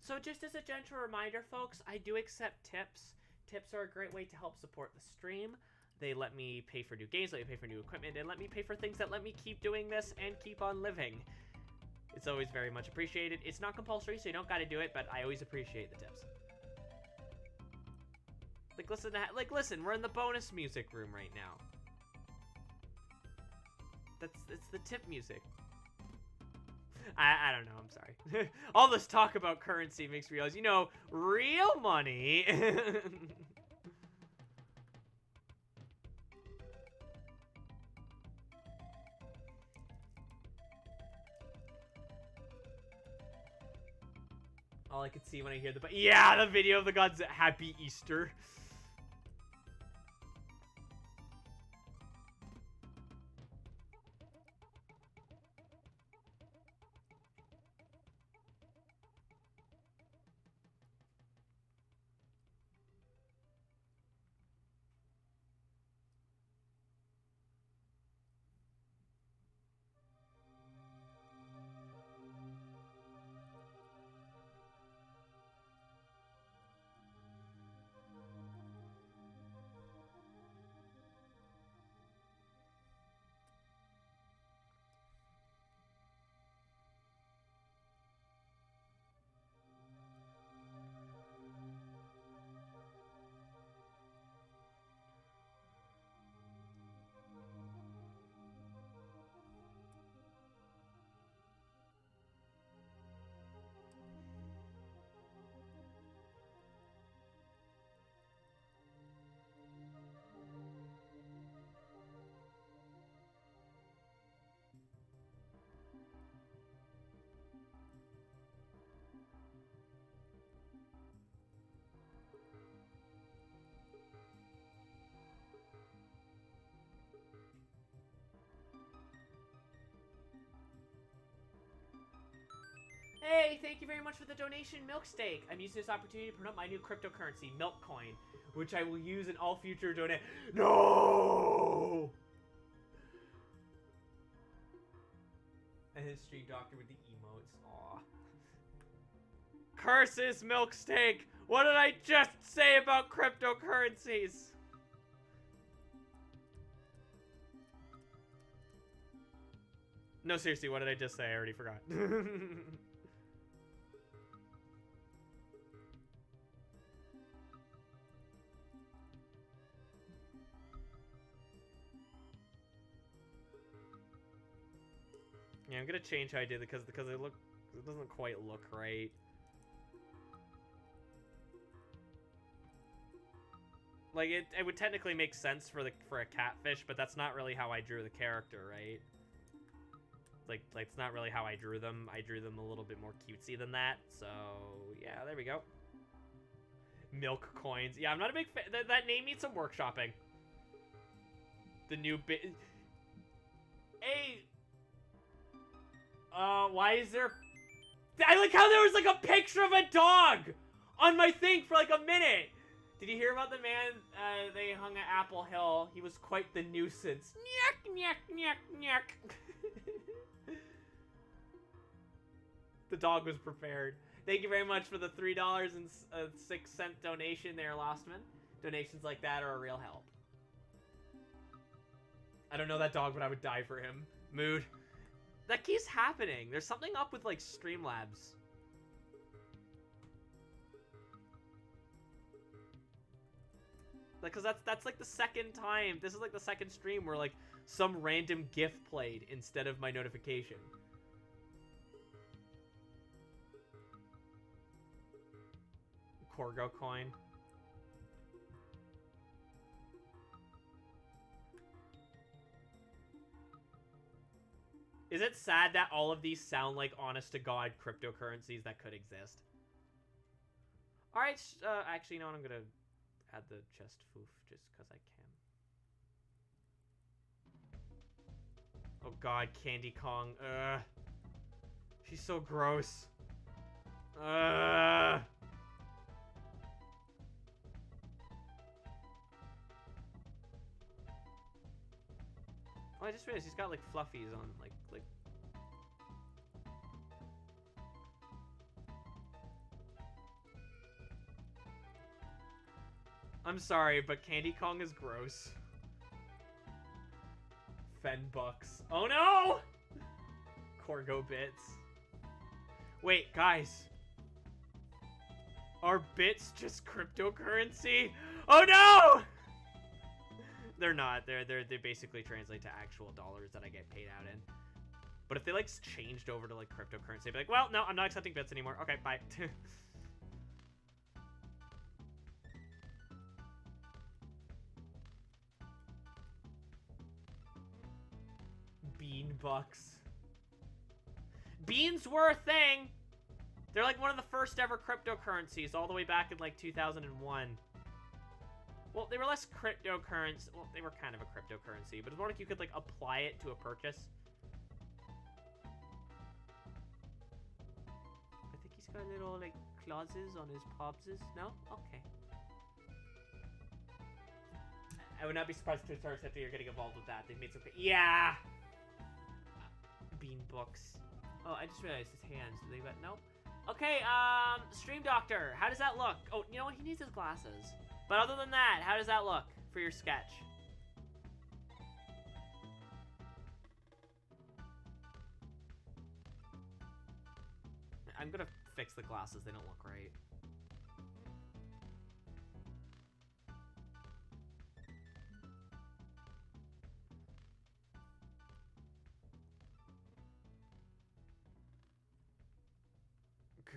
So just as a gentle reminder, folks, I do accept tips. Tips are a great way to help support the stream. They let me pay for new games, let me pay for new equipment, and let me pay for things that let me keep doing this and keep on living. It's always very much appreciated. It's not compulsory, so you don't gotta do it, but I always appreciate the tips. Listen, we're in the bonus music room right now. It's the tip music. I don't know, I'm sorry. All this talk about currency makes me realize, real money. All I could see when I hear the video of the gods. Happy Easter. Hey, thank you very much for the donation, Milksteak. I'm using this opportunity to promote my new cryptocurrency, Milkcoin, which I will use in all future No! And his stream doctor with the emotes. Aw. Curses, Milksteak! What did I just say about cryptocurrencies? No, seriously, what did I just say? I already forgot. Yeah, I'm gonna change how I did it because it doesn't quite look right. Like it would technically make sense for a catfish, but that's not really how I drew the character, right? Like it's not really how I drew them. I drew them a little bit more cutesy than that. So yeah, there we go. Milk coins. Yeah, I'm not a big fan. That name needs some workshopping. The new bit. Hey. Why is there... I like how there was like a picture of a dog on my thing for like a minute. Did you hear about the man they hung at Apple Hill? He was quite the nuisance. Nyek, nyek, nyek, nyek. The dog was prepared. Thank you very much for the $3.06 donation there, Lostman. Donations like that are a real help. I don't know that dog, but I would die for him. Mood. That keeps happening. There's something up with, like, Streamlabs. Like, cause that's like the second time. This is like the second stream where, like, some random GIF played instead of my notification. Corgo coin. Is it sad that all of these sound like honest-to-God cryptocurrencies that could exist? Alright, actually, you know what? I'm gonna add the chest foof just because I can. Oh god, Candy Kong. She's so gross. Oh, I just realized he's got, like, fluffies on, like... I'm sorry, but Candy Kong is gross. Fen bucks. Oh no! Corgo bits. Wait, guys. Are bits just cryptocurrency? Oh no! They're not. They basically translate to actual dollars that I get paid out in. But if they like changed over to like cryptocurrency, I'd be like, well, no, I'm not accepting bits anymore. Okay, bye. Bean bucks. Beans were a thing. They're like one of the first ever cryptocurrencies, all the way back in like 2001. Well, they were less cryptocurrency. Well, they were kind of a cryptocurrency, but it's more like you could like apply it to a purchase. I think he's got little like clauses on his pobses. No? Okay. I would not be surprised if Twitch after you're getting involved with that. They've made some. Yeah. Bean books. Oh, I just realized his hands. They got nope. Okay. Stream Doctor. How does that look? Oh, you know what? He needs his glasses. But other than that, how does that look for your sketch? I'm gonna fix the glasses. They don't look right.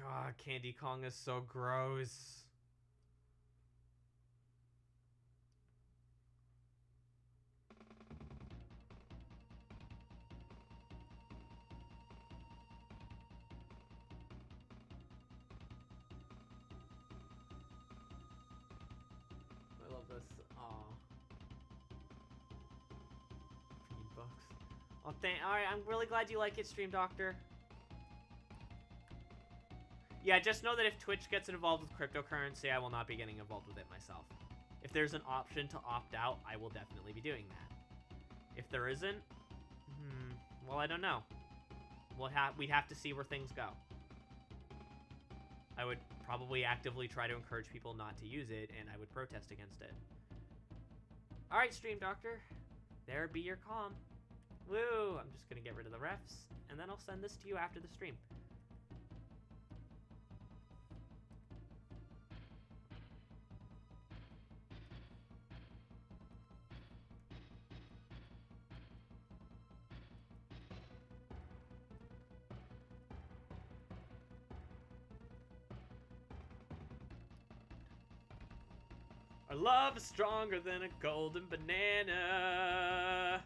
God, Candy Kong is so gross. I love this. Aw. $3. Oh, alright, I'm really glad you like it, Stream Doctor. Yeah, just know that if Twitch gets involved with cryptocurrency, I will not be getting involved with it myself. If there's an option to opt out, I will definitely be doing that. If there isn't, well, I don't know. We'd have to see where things go. I would probably actively try to encourage people not to use it, and I would protest against it. Alright, Stream Doctor. There be your comm. Woo! I'm just gonna get rid of the refs, and then I'll send this to you after the stream. Our love is stronger than a golden banana.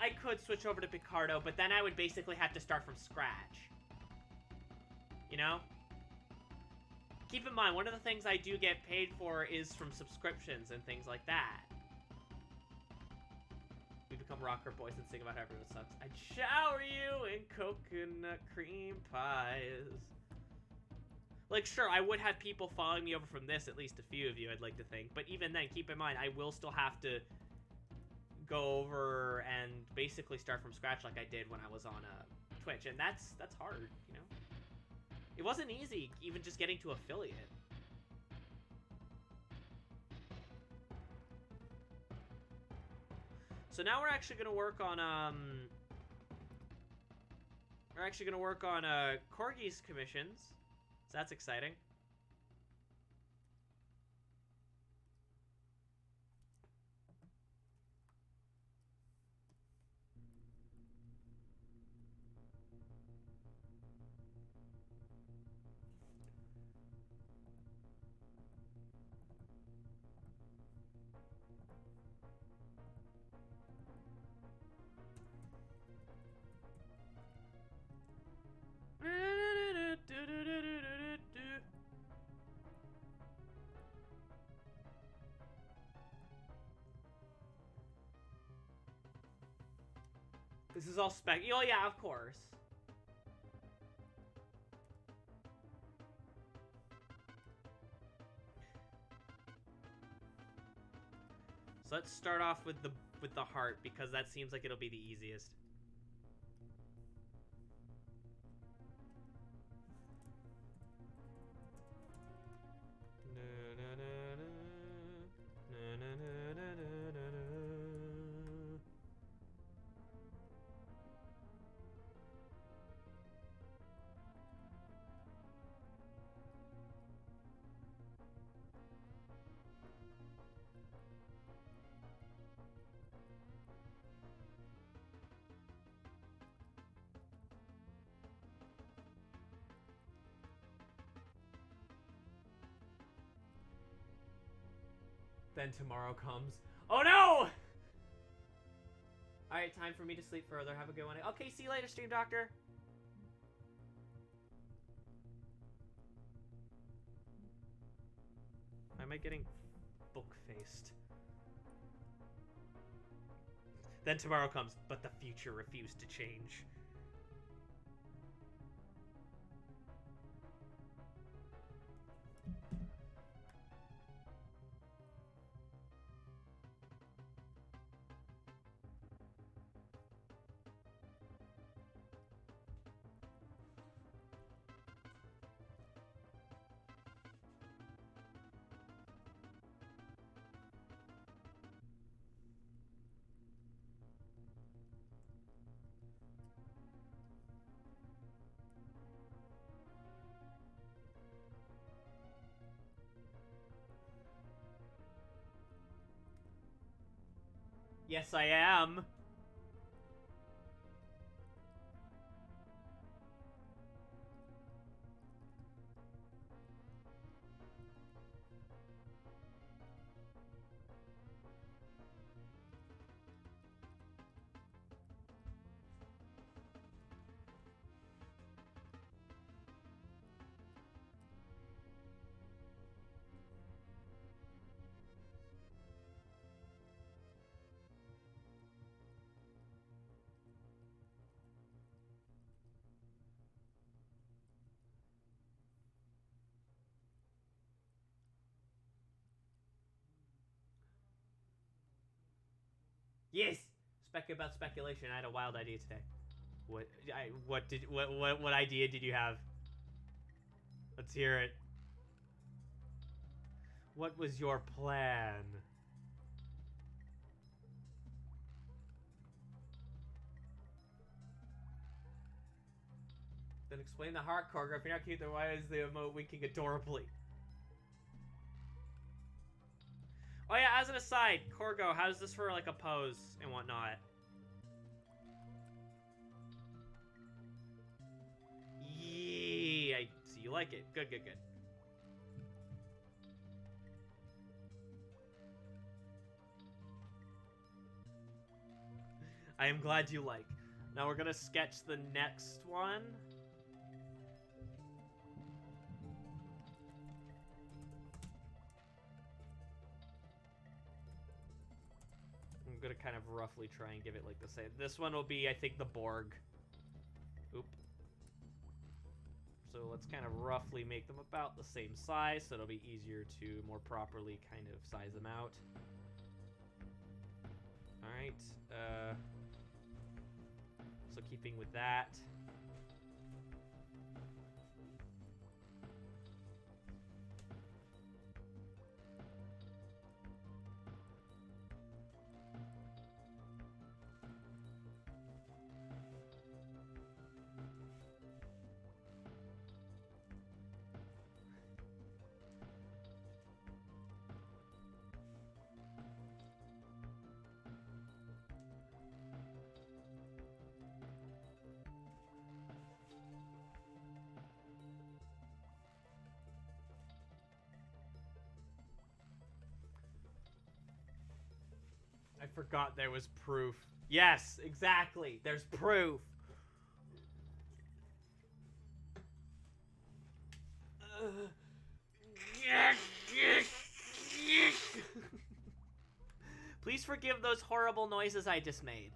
I could switch over to Picardo, but then I would basically have to start from scratch. You know? Keep in mind, one of the things I do get paid for is from subscriptions and things like that. We become rocker boys and sing about how everyone sucks. I'd shower you in coconut cream pies. Like, sure, I would have people following me over from this, at least a few of you, I'd like to think. But even then, keep in mind, I will still have to go over and basically start from scratch like I did when I was on Twitch. And that's hard, you know? It wasn't easy, even just getting to affiliate. So now we're actually going to work on, Corgi's commissions. So that's exciting. This is all spec. Oh yeah, of course. So let's start off with the heart, because that seems like it'll be the easiest. Then tomorrow comes. Oh no! Alright, time for me to sleep further. Have a good one. Okay, see you later, Stream Doctor. Why am I getting book-faced? Then tomorrow comes, but the future refused to change. Yes, I am. Yes! Spec about speculation. I had a wild idea today. What idea did you have? Let's hear it. What was your plan? Then explain the heart, Korga. If you're not cute, then why is the emote winking adorably? Oh yeah, as an aside, Korgo, how's this for like a pose and whatnot? Yeah, I see you like it. Good, good, good. I am glad you like. Now we're gonna sketch the next one. I'm gonna kind of roughly try and give it like the same. This one will be, I think, the Borg. Oop. So let's kind of roughly make them about the same size, so it'll be easier to more properly kind of size them out. Alright, so keeping with that. I forgot there was proof. Yes, exactly. There's proof. Please forgive those horrible noises I just made.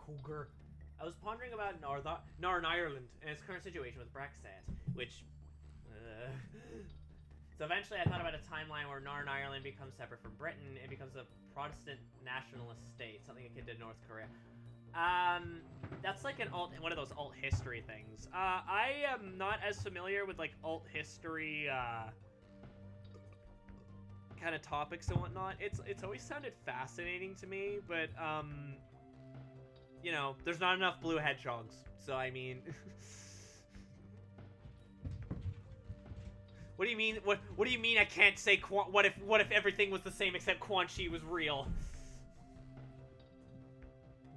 Cougar. I was pondering about Northern Ireland and its current situation with Brexit, which... So eventually I thought about a timeline where Northern Ireland becomes separate from Britain and becomes a Protestant nationalist state, something akin to North Korea. That's like one of those alt history things. I am not as familiar with like alt history kind of topics and whatnot. It's always sounded fascinating to me, but you know, there's not enough blue hedgehogs, so I mean. What do you mean? What do you mean? I can't say what if everything was the same except Quan Chi was real?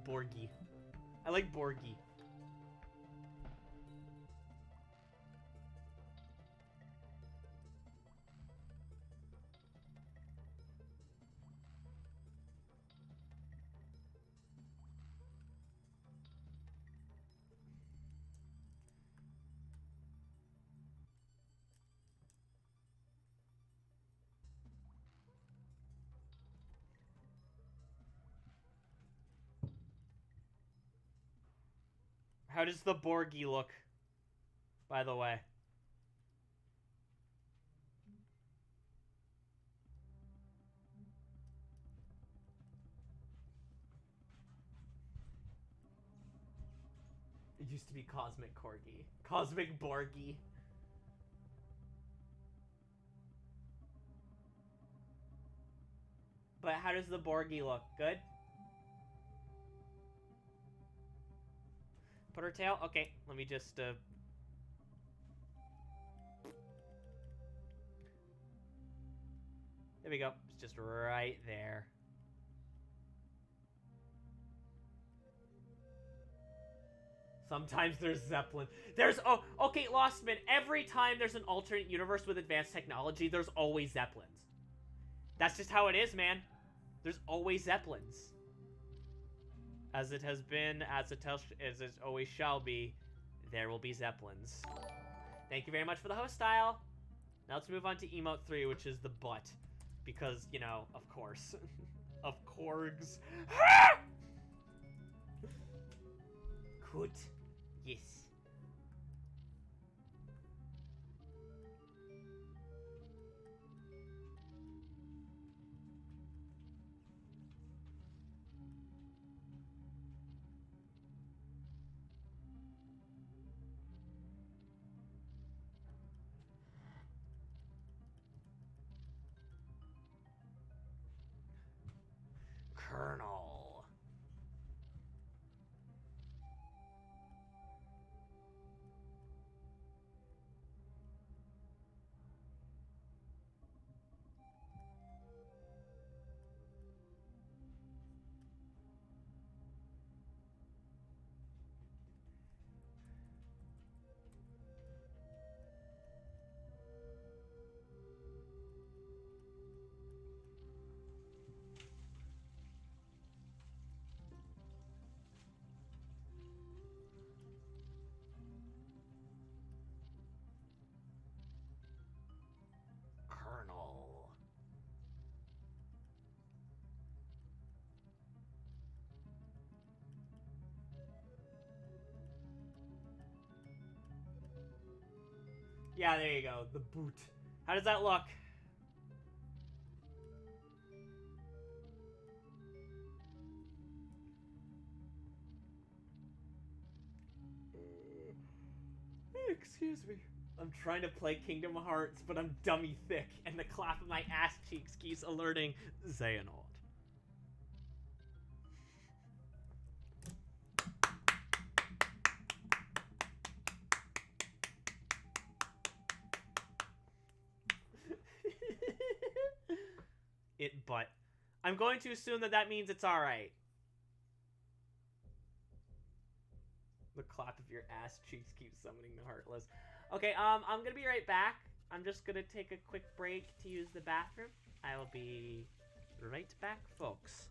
Borgie. I like Borgie. How does the Borgie look, by the way? It used to be Cosmic Corgi. Cosmic Borgie. But how does the Borgie look? Good? Put her tail? Okay, let me just, There we go. It's just right there. Sometimes there's Zeppelin. There's, oh, okay, Lostman, every time there's an alternate universe with advanced technology, there's always Zeppelins. That's just how it is, man. There's always Zeppelins. As it has been, as it always shall be, there will be Zeppelins. Thank you very much for the host style. Now let's move on to emote 3, which is the butt. Because, you know, of course. Of Korgs. Good. Yes. Colonel. Colonel. Yeah, there you go. The boot. How does that look? Excuse me. I'm trying to play Kingdom Hearts, but I'm dummy thick, and the clap of my ass cheeks keeps alerting Xehanort. But I'm going to assume that means it's alright. The clap of your ass cheeks keeps summoning the Heartless. Okay, I'm gonna be right back. I'm just gonna take a quick break to use the bathroom. I will be right back, folks.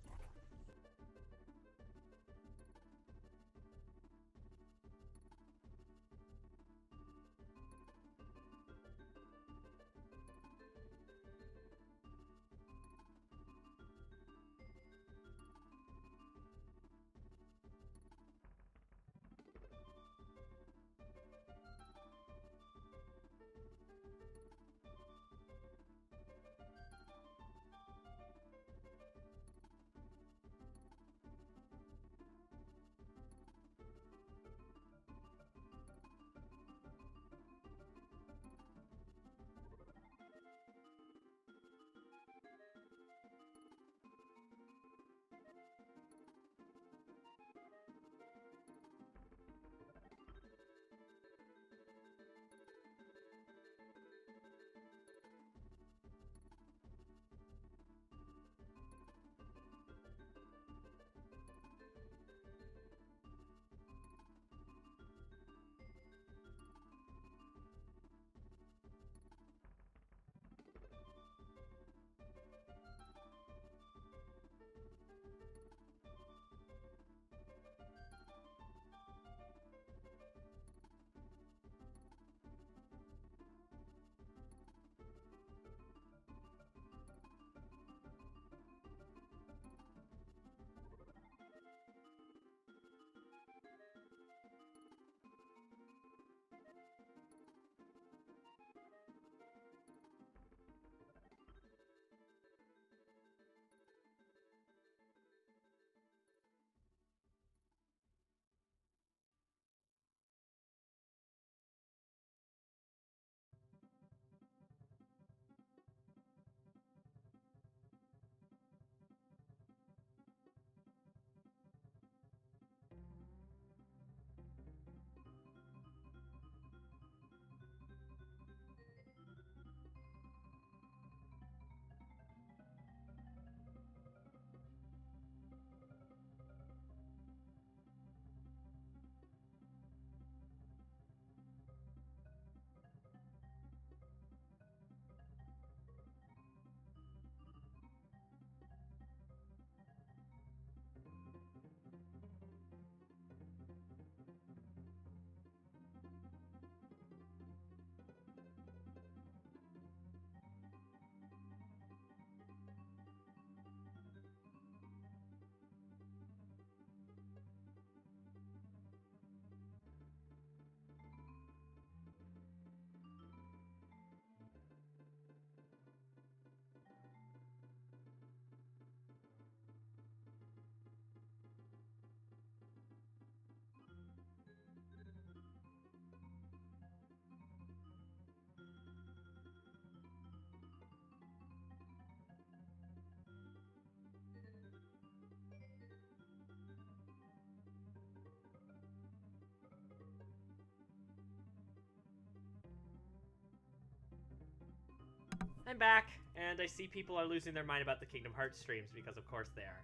I'm back, and I see people are losing their mind about the Kingdom Hearts streams, because of course they are.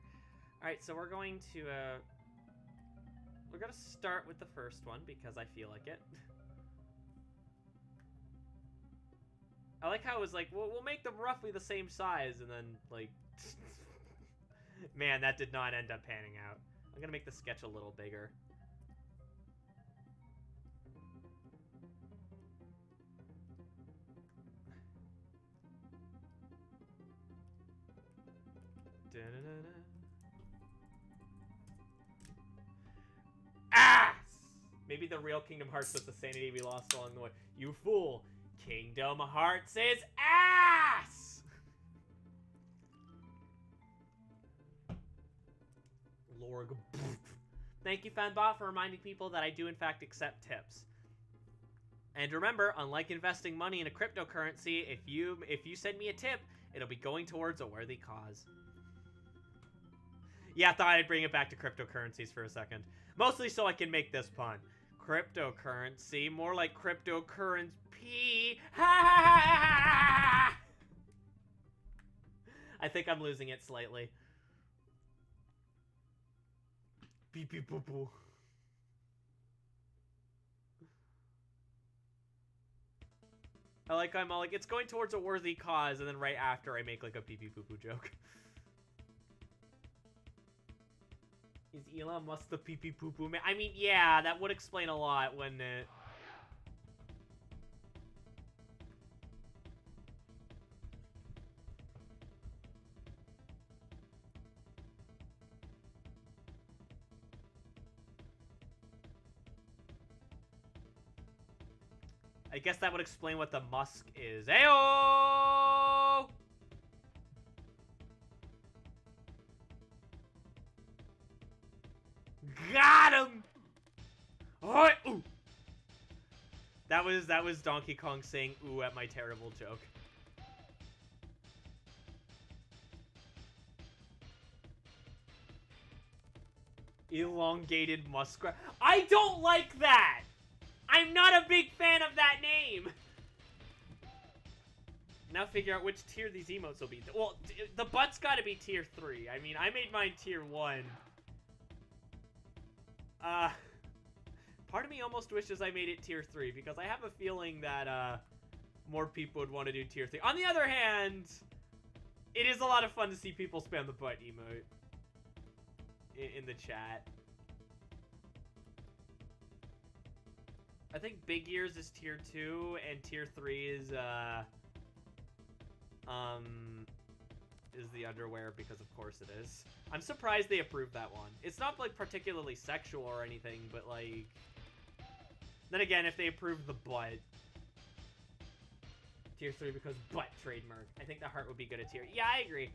Alright, so we're going to start with the first one, because I feel like it. I like how it was like, we'll make them roughly the same size, and then, like... Man, that did not end up panning out. I'm gonna make the sketch a little bigger. Ass! Maybe the real Kingdom Hearts was the sanity we lost along the way. You fool! Kingdom Hearts is ass! Lorg. Thank you, Fanbot, for reminding people that I do in fact accept tips. And remember, unlike investing money in a cryptocurrency, if you send me a tip, it'll be going towards a worthy cause. Yeah, I thought I'd bring it back to cryptocurrencies for a second. Mostly so I can make this pun. Cryptocurrency, more like cryptocurrency. Ha! I think I'm losing it slightly. Beep beep boo boo. I'm all like, it's going towards a worthy cause, and then right after I make like a pee pee poo poo joke. Is Elon Musk the pee pee poo poo man? I mean, yeah, that would explain a lot, wouldn't it? I guess that would explain what the Musk is. Ayo! Got him! Oh, ooh. That was Donkey Kong saying ooh at my terrible joke. Elongated muskrat. I don't like that! I'm not a big fan of that name! Now figure out which tier these emotes will be. Well, the butt's gotta be tier 3. I mean, I made mine tier 1. Part of me almost wishes I made it tier 3, because I have a feeling that, more people would want to do tier 3. On the other hand, it is a lot of fun to see people spam the butt emote in the chat. I think Big Ears is tier 2, and tier 3 is the underwear, because of course it is. I'm surprised they approved that one. It's not, like, particularly sexual or anything, but, like... Then again, if they approve the butt... Tier 3 because butt trademark. I think the heart would be good at tier... Yeah, I agree.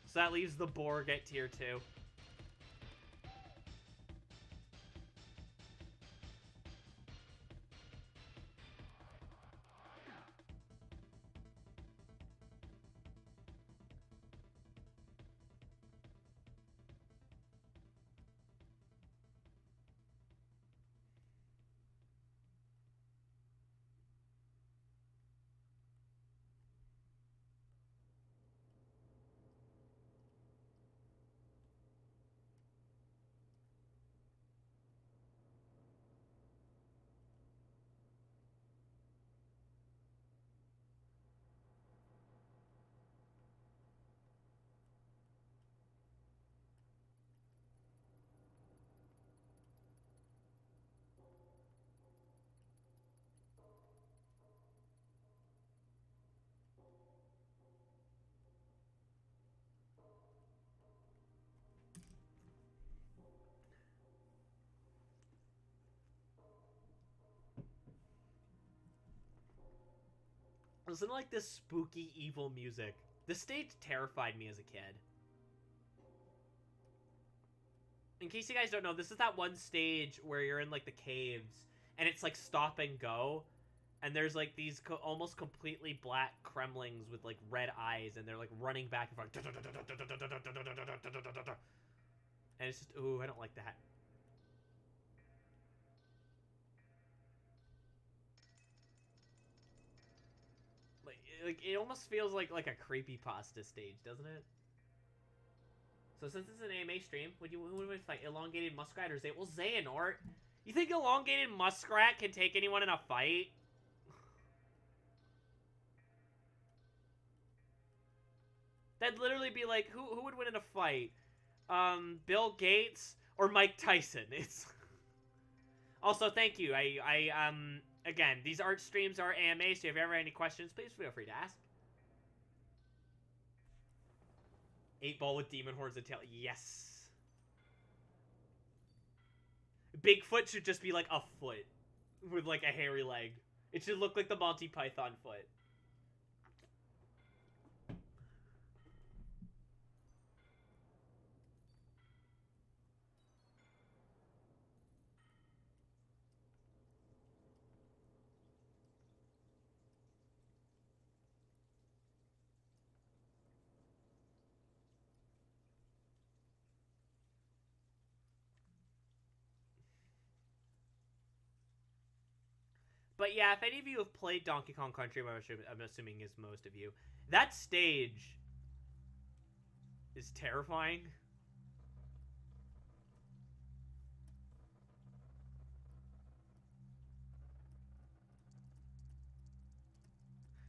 So that leaves the Borg at tier 2. Listen to, like, this spooky, evil music. This stage terrified me as a kid. In case you guys don't know, this is that one stage where you're in, like, the caves, and it's, like, stop and go, and there's, like, these almost completely black Kremlings with, like, red eyes, and they're, like, running back and forth. And it's just, ooh, I don't like that. it almost feels like a creepypasta stage, doesn't it? So since it's an AMA stream, who would we fight? Elongated Muskrat or Zay? Well, Xehanort. You think Elongated Muskrat can take anyone in a fight? That'd literally be like, who would win in a fight? Bill Gates or Mike Tyson? It's also, thank you. Again, these art streams are AMA, so if you ever have any questions, please feel free to ask. 8-ball with demon horns and tail. Yes. Bigfoot should just be like a foot with like a hairy leg. It should look like the Monty Python foot. But yeah, if any of you have played Donkey Kong Country, I'm assuming is most of you, that stage is terrifying.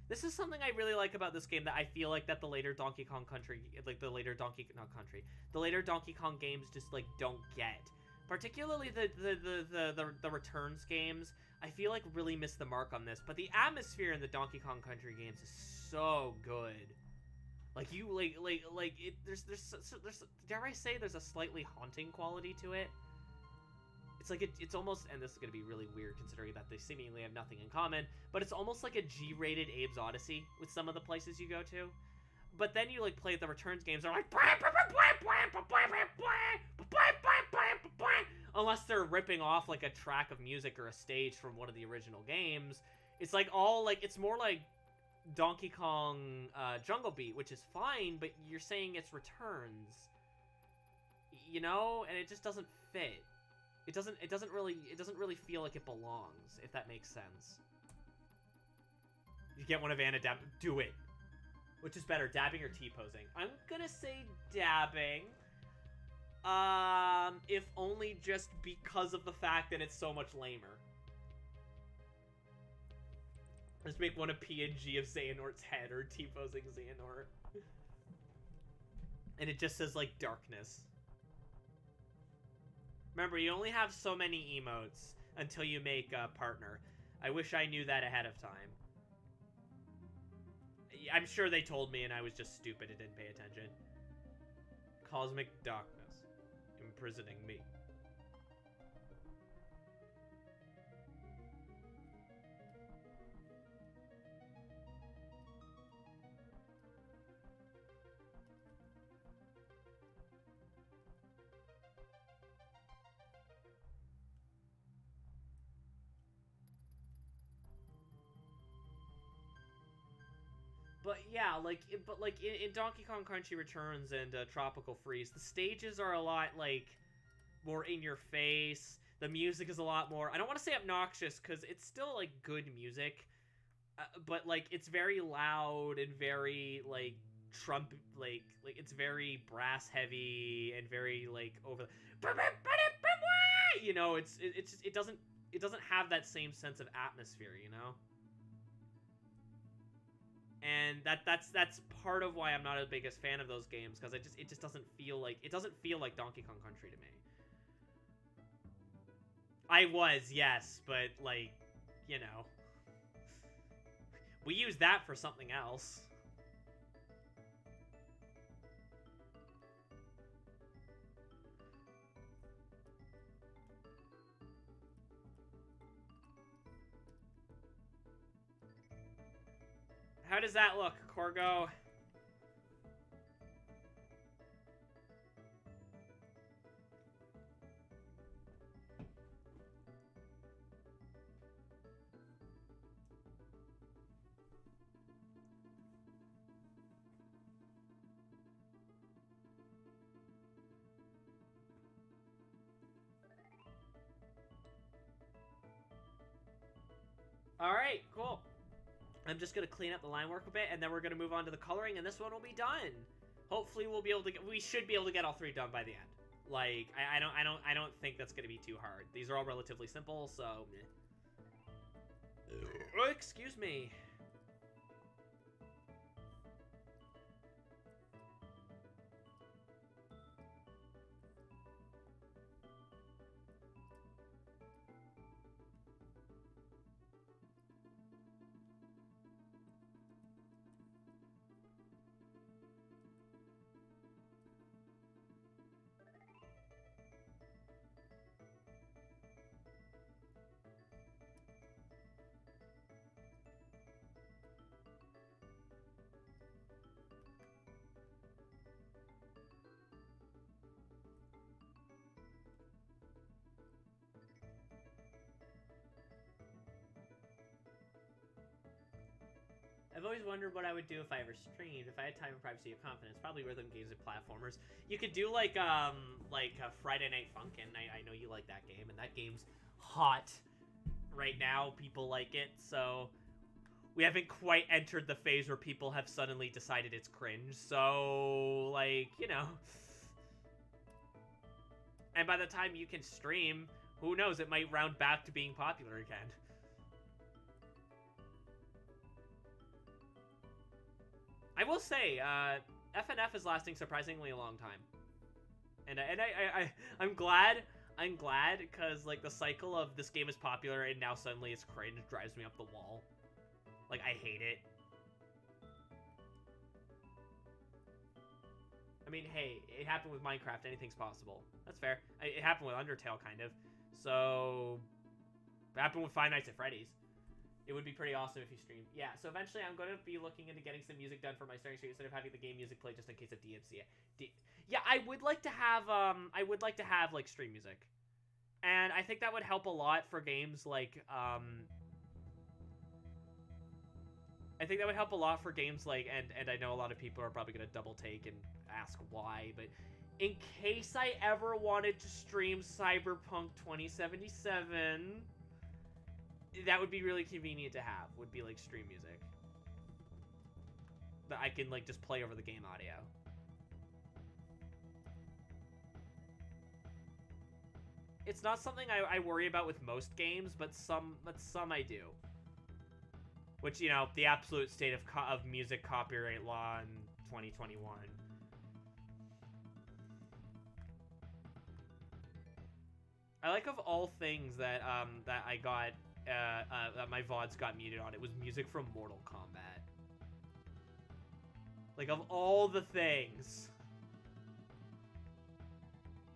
This is something I really like about this game that I feel like that the later Donkey Kong Country, the later Donkey Kong games just like don't get. Particularly the Returns games, I feel like really miss the mark on this. But the atmosphere in the Donkey Kong Country games is so good. Like you there's dare I say there's a slightly haunting quality to it. It's like it's almost, and this is gonna be really weird considering that they seemingly have nothing in common, but it's almost like a G-rated Abe's Odyssey with some of the places you go to. But then you like play the Returns games, they're like unless they're ripping off like a track of music or a stage from one of the original games. It's like all like it's more like Donkey Kong Jungle Beat, which is fine, but you're saying it's Returns, you know, and it just doesn't fit. It doesn't really feel like it belongs, if that makes sense. You get one of Anna dab. Do it. Which is better, dabbing or T-posing? I'm gonna say dabbing. If only just because of the fact that it's so much lamer. Let's make one a PNG of Xehanort's head or T-posing Xehanort. And it just says, like, darkness. Remember, you only have so many emotes until you make a partner. I wish I knew that ahead of time. I'm sure they told me and I was just stupid and didn't pay attention. Cosmic darkness, imprisoning me. But yeah, in Donkey Kong Country Returns and Tropical Freeze, the stages are a lot like more in your face. The music is a lot more, I don't want to say obnoxious because it's still like good music, but like it's very loud and very like Trump like it's very brass heavy and very like over the, you know, it doesn't have that same sense of atmosphere, you know. And that's part of why I'm not the biggest fan of those games, because it just doesn't feel like Donkey Kong Country to me. I was, yes, but like, you know, we use that for something else. How does that look, Corgo? All right, cool. I'm just gonna clean up the line work a bit, and then we're gonna move on to the coloring, and this one will be done. Hopefully, we'll be able to we should be able to get all 3 done by the end. Like, I don't think that's gonna be too hard. These are all relatively simple, so. Oh, excuse me. I've always wondered what I would do if I ever streamed. If I had time and privacy or confidence, probably rhythm games and platformers. You could do like a Friday Night Funkin'. I know you like that game, and that game's hot right now. People like it, so we haven't quite entered the phase where people have suddenly decided it's cringe. So, like, you know. And by the time you can stream, who knows? It might round back to being popular again. I will say, FNF is lasting surprisingly a long time, and I'm glad. I'm glad because like the cycle of this game is popular and now suddenly it's cringe drives me up the wall. Like, I hate it. I mean, hey, it happened with Minecraft. Anything's possible. That's fair. It happened with Undertale, kind of. So, it happened with Five Nights at Freddy's. It would be pretty awesome if you streamed. Yeah, so eventually I'm going to be looking into getting some music done for my starting stream instead of having the game music play just in case of DMCA. Yeah, I would like to have like stream music. And I think that would help a lot for games like I think that would help a lot for games like and I know a lot of people are probably going to double take and ask why, but in case I ever wanted to stream Cyberpunk 2077, that would be really convenient to have, would be like stream music that I can like just play over the game audio. It's not something I worry about with most games, but some I do. Which, you know, the absolute state of music copyright law in 2021. I like of all things that that I got that my VODs got muted on, it was music from Mortal Kombat. Like, of all the things.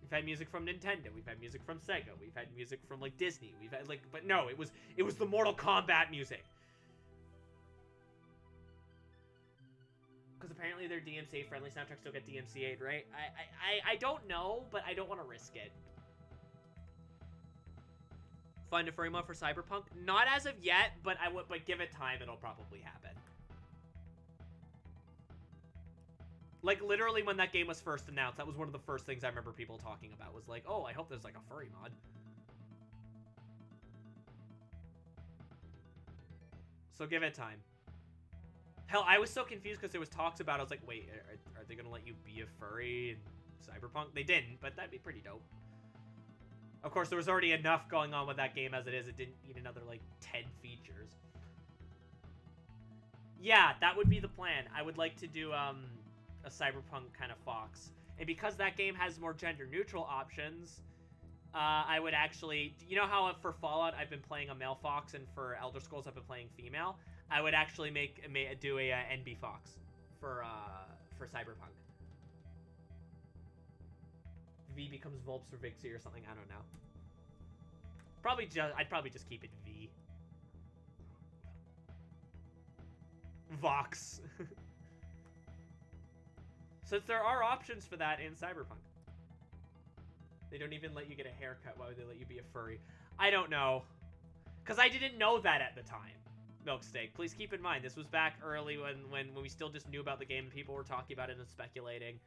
We've had music from Nintendo, we've had music from Sega, we've had music from, like, Disney, we've had, like, but no, it was the Mortal Kombat music. Because apparently their DMCA-friendly soundtracks still get DMCA'd, right? I don't know, but I don't want to risk it. Find a furry mod for Cyberpunk? Not as of yet, but but give it time, it'll probably happen. Like, literally when that game was first announced, that was one of the first things I remember people talking about, was like, oh, I hope there's like a furry mod. So give it time. Hell, I was so confused because there was talks about it. I was like, wait, are they gonna let you be a furry in Cyberpunk? They didn't, but that'd be pretty dope. Of course, there was already enough going on with that game as it is. It didn't need another, like, 10 features. Yeah, that would be the plan. I would like to do, a Cyberpunk kind of Fox. And because that game has more gender-neutral options, I would actually... You know how for Fallout I've been playing a male Fox, and for Elder Scrolls I've been playing female? I would actually do a NB Fox for Cyberpunk. V becomes Volps or Vixie or something, I don't know. I'd probably just keep it V. Vox. Since there are options for that in Cyberpunk. They don't even let you get a haircut. Why would they let you be a furry? I don't know. Because I didn't know that at the time. Milksteak, please keep in mind, this was back early when we still just knew about the game and people were talking about it and speculating.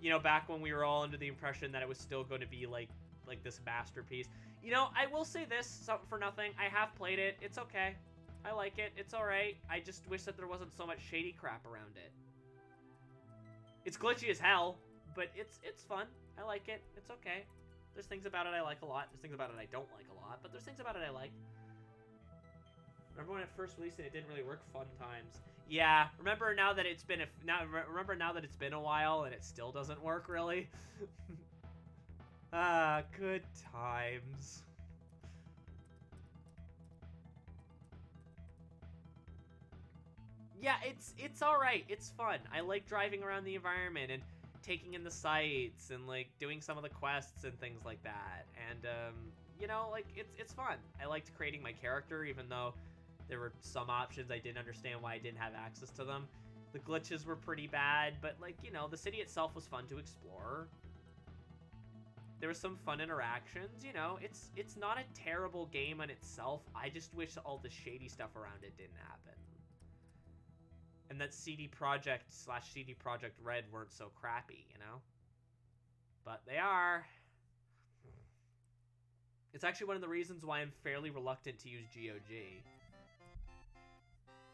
You know, back when we were all under the impression that it was still going to be like this masterpiece. You know, I will say this, something for nothing. I have played it. It's okay. I like it. It's alright. I just wish that there wasn't so much shady crap around it. It's glitchy as hell, but it's fun. I like it. It's okay. There's things about it I like a lot. There's things about it I don't like a lot, but there's things about it I like. Remember when it first released and it didn't really work? Fun times. Yeah, remember now that it's been a while and it still doesn't work really? Ah, good times. Yeah, it's all right. It's fun. I like driving around the environment and taking in the sights and like doing some of the quests and things like that. And you know, like it's fun. I liked creating my character, even though there were some options I didn't understand why I didn't have access to them. The glitches were pretty bad, but like, you know, the city itself was fun to explore. There was some fun interactions, you know. It's not a terrible game on itself. I just wish all the shady stuff around it didn't happen. And that CD Projekt / CD Projekt Red weren't so crappy, you know? But they are. It's actually one of the reasons why I'm fairly reluctant to use GOG.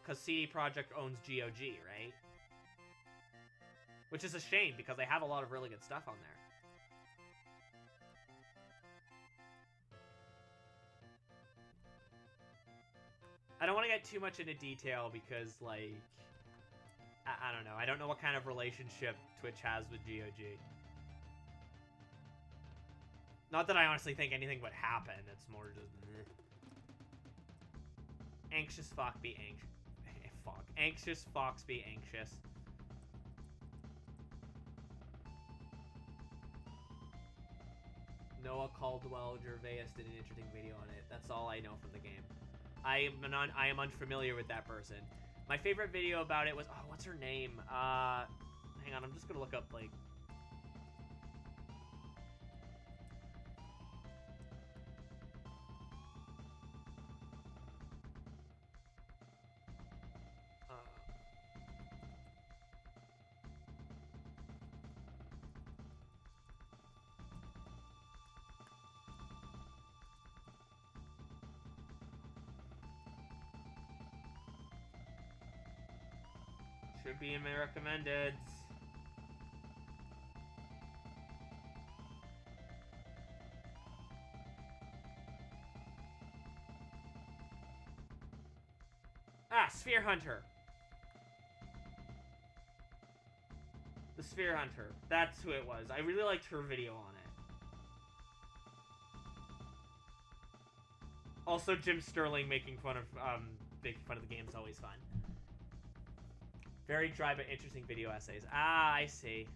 Because CD Projekt owns GOG, right? Which is a shame, because they have a lot of really good stuff on there. I don't want to get too much into detail because, like, I don't know. I don't know what kind of relationship Twitch has with GOG. Not that I honestly think anything would happen. It's more just... Anxious fuck be anxious. Fuck. Anxious fox be anxious. Noah Caldwell Gervais did an interesting video on it. That's all I know from the game. I am unfamiliar with that person. My favorite video about it was... Oh, what's her name? Hang on, I'm just gonna look up, like... Should be in my recommendeds. Ah, Sphere Hunter. The Sphere Hunter. That's who it was. I really liked her video on it. Also, Jim Sterling making fun of the game is always fun. Very dry but interesting video essays. Ah, I see.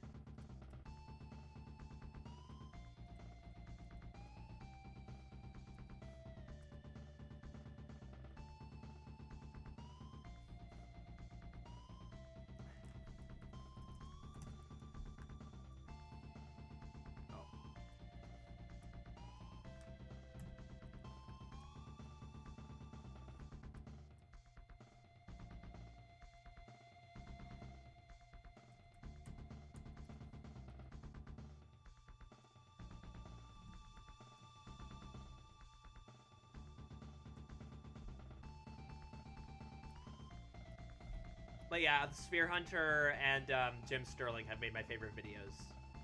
But yeah, the Sphere Hunter and Jim Sterling have made my favorite videos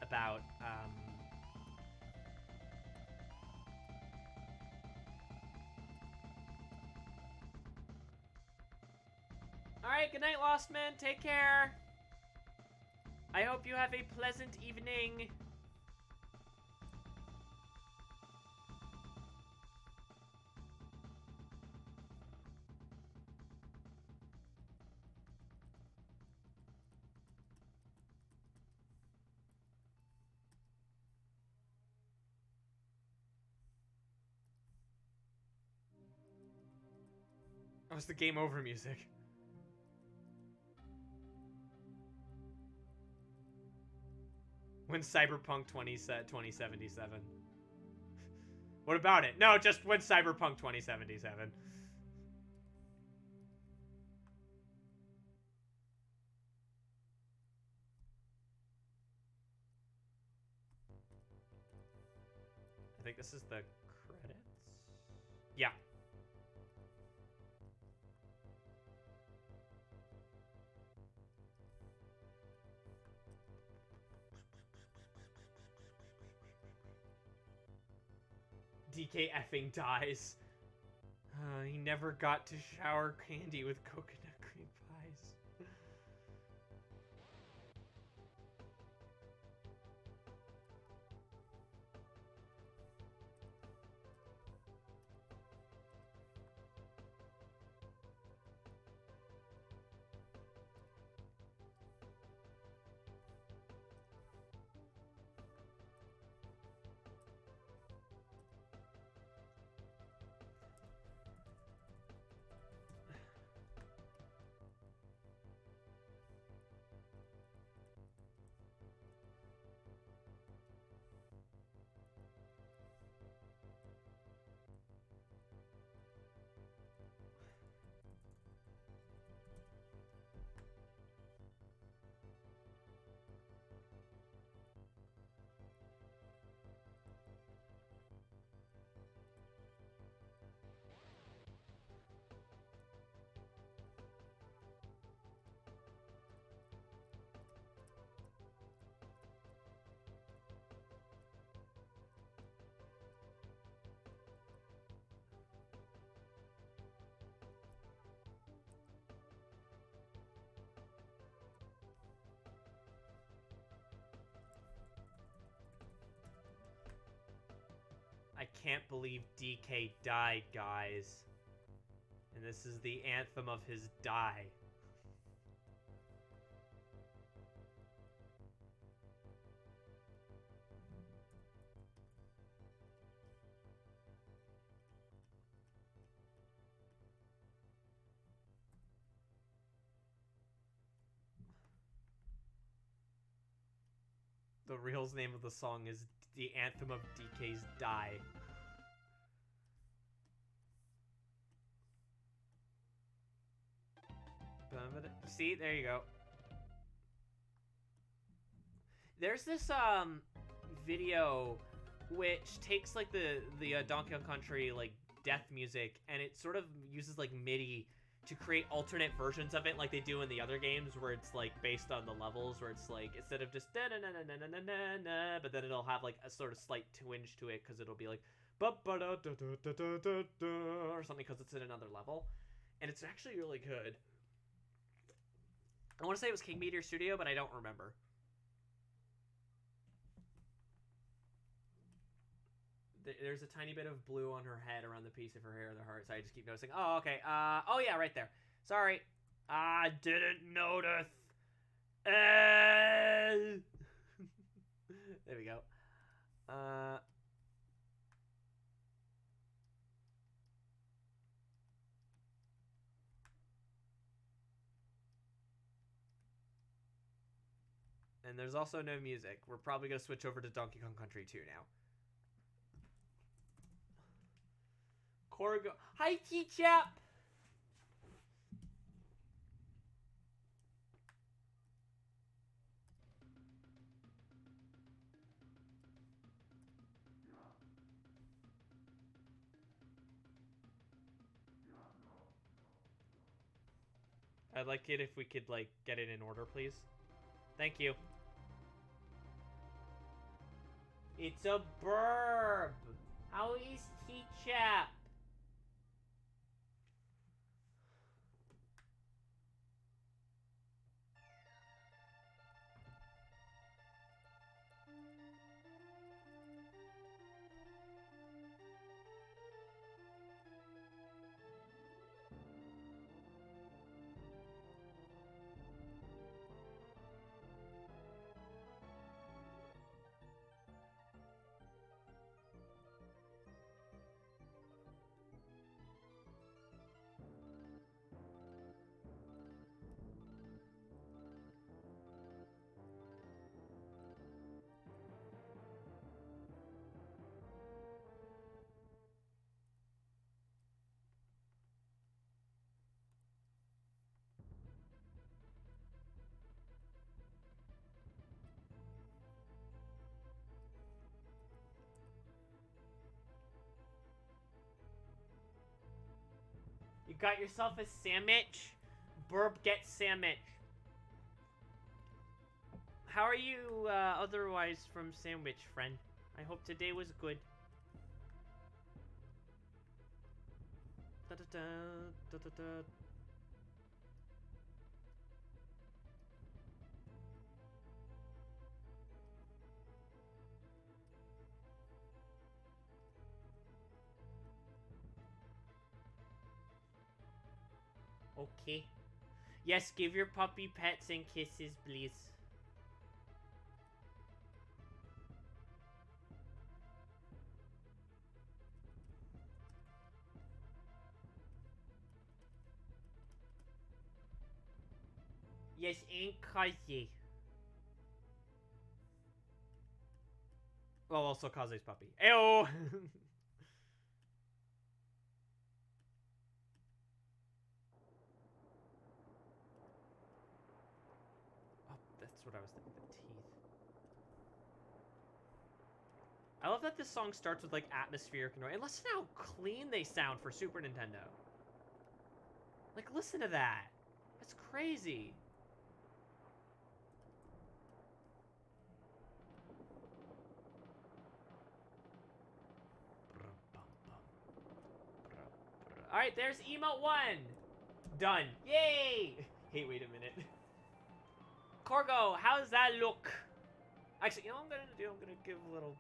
about Alright, good night, Lost Men. Take care. I hope you have a pleasant evening. That was the game over music. When Cyberpunk 2077. What about it? No, just when Cyberpunk 2077. I think this is the credits. DK effing dies. He never got to shower Candy with coconut cream pies. I can't believe DK died, guys. And this is the anthem of his die. The real name of the song is the anthem of DK's die. See, there you go. There's this video which takes like the Donkey Kong Country like death music, and it sort of uses like MIDI to create alternate versions of it like they do in the other games, where it's like based on the levels, where it's like instead of just da na na na na na na na, but then it'll have like a sort of slight twinge to it because it'll be like ba ba da da da da da da da or something because it's in another level, and it's actually really good. I want to say it was King Meteor Studio, but I don't remember. There's a tiny bit of blue on her head around the piece of her hair, the heart, so I just keep noticing. Oh, okay. Oh yeah, right there. Sorry. I didn't notice. There we go. And there's also no music. We're probably going to switch over to Donkey Kong Country 2 now. Corgo. Hi, T-Chap! I'd like it if we could, like, get it in order, please. Thank you. It's a burb! How is T-Chap? You got yourself a sandwich? Burp, get sandwich. How are you otherwise from sandwich, friend? I hope today was good. Da, da, da, da, da, da. Okay. Yes, give your puppy pets and kisses, please. Yes, and Kaze. Well, also Kaze's puppy. Ew! Oh, that's what I was thinking. The teeth. I love that this song starts with, like, atmospheric noise. And listen how clean they sound for Super Nintendo. Like, listen to that. That's crazy. Alright, there's emote 1. Done. Yay! Hey, wait a minute. Corgo, how's that look? Actually, you know what I'm gonna do? I'm gonna give little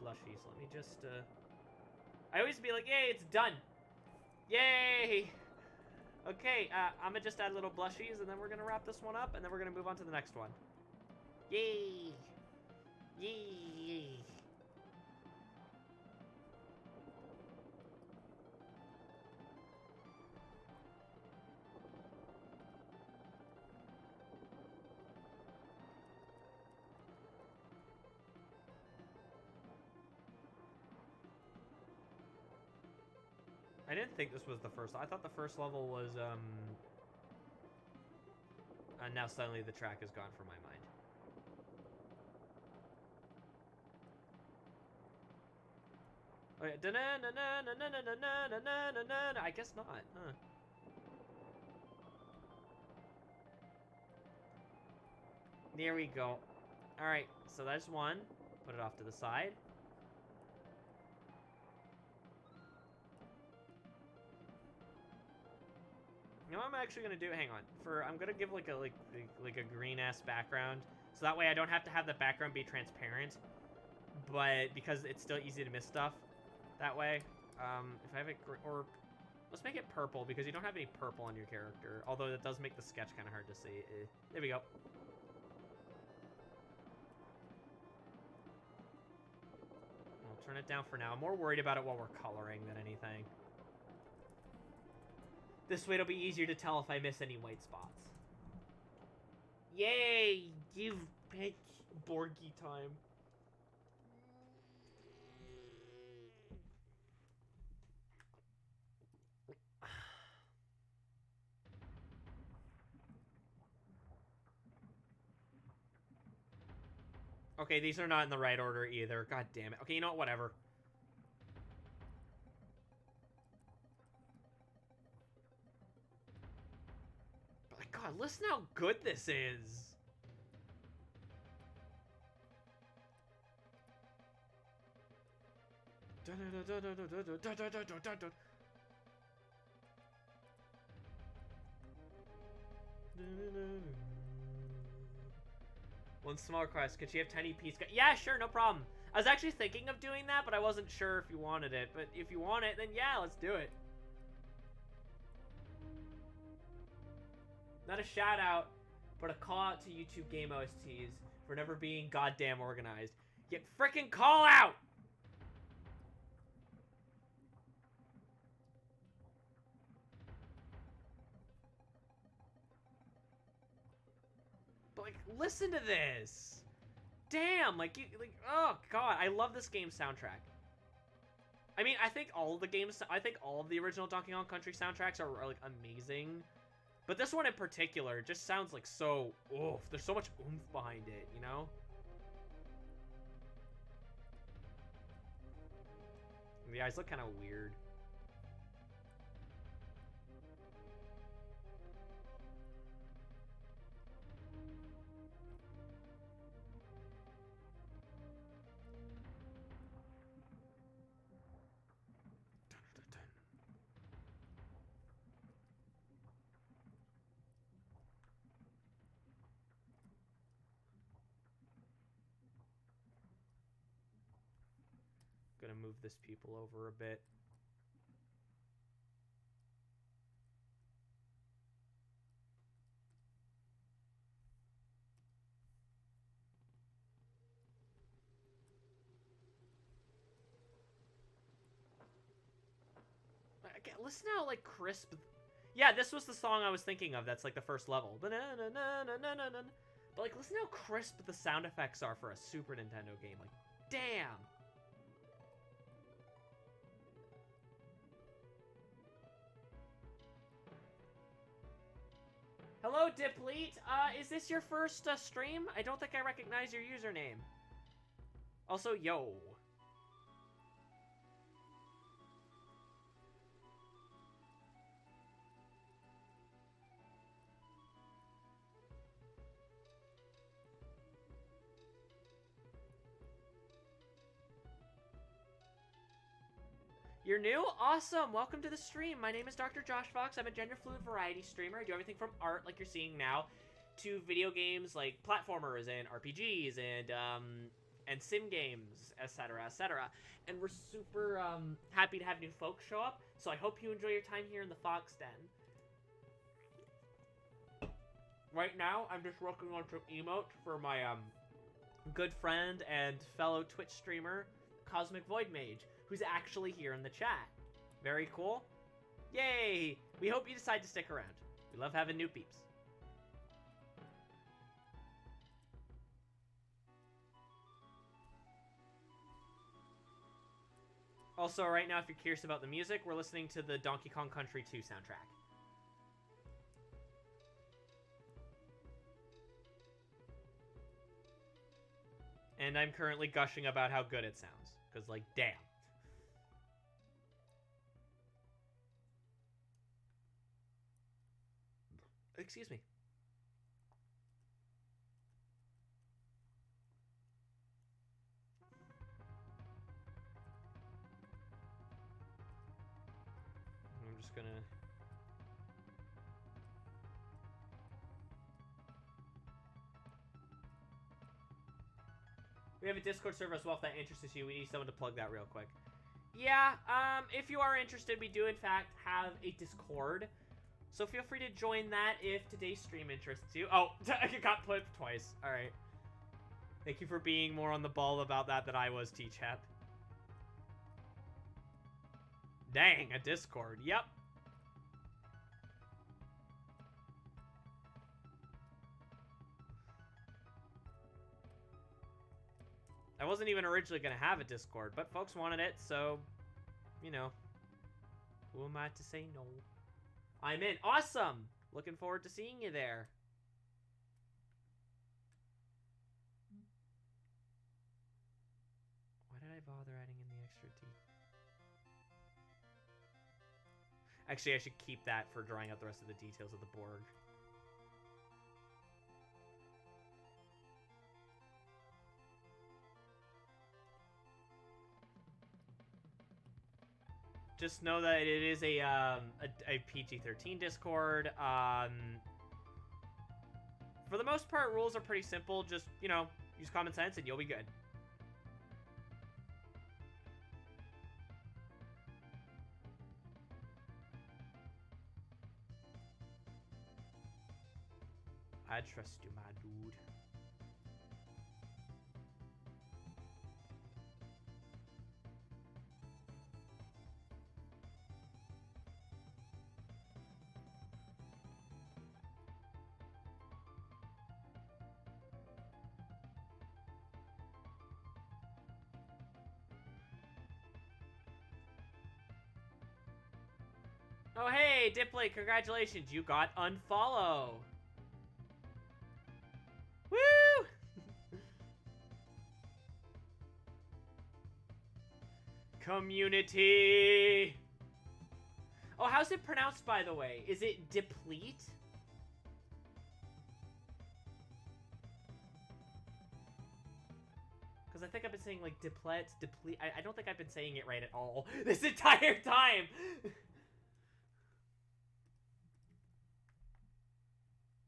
blushies. Let me just, I always be like, yay, it's done. Yay! Okay, I'm gonna just add little blushies, and then we're gonna wrap this one up, and then we're gonna move on to the next one. Yay! Yay! I didn't think this was the first. I thought the first level was, and now suddenly the track is gone from my mind. Okay, I guess not, huh? There we go. Alright, so there's one. Put it off to the side. You know what I'm actually gonna do? Hang on. I'm gonna give like a green ass background, so that way I don't have to have the background be transparent, but because it's still easy to miss stuff that way. If I have it, or let's make it purple because you don't have any purple on your character. Although that does make the sketch kind of hard to see. There we go. I'll turn it down for now. I'm more worried about it while we're coloring than anything. This way it'll be easier to tell if I miss any white spots. Yay! Give pet Borgie time. Okay, these are not in the right order either. God damn it. Okay, you know what? Whatever. But God, listen how good this is. One small request. Could she have tiny piece? Yeah, sure, no problem. I was actually thinking of doing that, but I wasn't sure if you wanted it. But if you want it, then yeah, let's do it. Not a shout out, but a call out to YouTube Game OSTs for never being goddamn organized. Get frickin' call out! But like, listen to this. Damn, like, oh god, I love this game's soundtrack. I mean, I think all of the original Donkey Kong Country soundtracks are like amazing. But this one in particular just sounds like so oof. There's so much oomph behind it, you know? The eyes look kind of weird. gonna move this people over a bit. Listen how like crisp. Yeah, this was the song I was thinking of. That's like the first level. But like, listen how crisp the sound effects are for a Super Nintendo game. Like, damn. Hello, Diplete. Is this your first stream? I don't think I recognize your username. Also, yo. You're new? Awesome! Welcome to the stream. My name is Dr. Josh Fox. I'm a gender fluid variety streamer. I do everything from art, like you're seeing now, to video games like platformers and RPGs and sim games, etc., etc. And we're super happy to have new folks show up. So I hope you enjoy your time here in the Fox Den. Right now, I'm just working on some emotes for my good friend and fellow Twitch streamer, Cosmic Void Mage, who's actually here in the chat. Very cool. Yay! We hope you decide to stick around. We love having new peeps. Also, right now, if you're curious about the music, we're listening to the Donkey Kong Country 2 soundtrack. And I'm currently gushing about how good it sounds. Because, like, damn. Excuse me. I'm just gonna... We have a Discord server as well if that interests you. We need someone to plug that real quick. Yeah, if you are interested, we do in fact have a Discord. So feel free to join that if today's stream interests you. Oh, I got put twice. Alright. Thank you for being more on the ball about that than I was, T-Chap. Dang, a Discord. Yep. I wasn't even originally going to have a Discord, but folks wanted it, so, you know. Who am I to say no? I'm in. Awesome! Looking forward to seeing you there. Why did I bother adding in the extra T? Actually, I should keep that for drawing out the rest of the details of the Borg. Just know that it is a PG-13 Discord. For the most part, rules are pretty simple. Just, you know, use common sense and you'll be good. I trust you, my dude. Oh, hey, Dipley, congratulations. You got unfollow. Woo! Community. Oh, how's it pronounced, by the way? Is it deplete? Because I think I've been saying, like, deplete. I don't think I've been saying it right at all this entire time.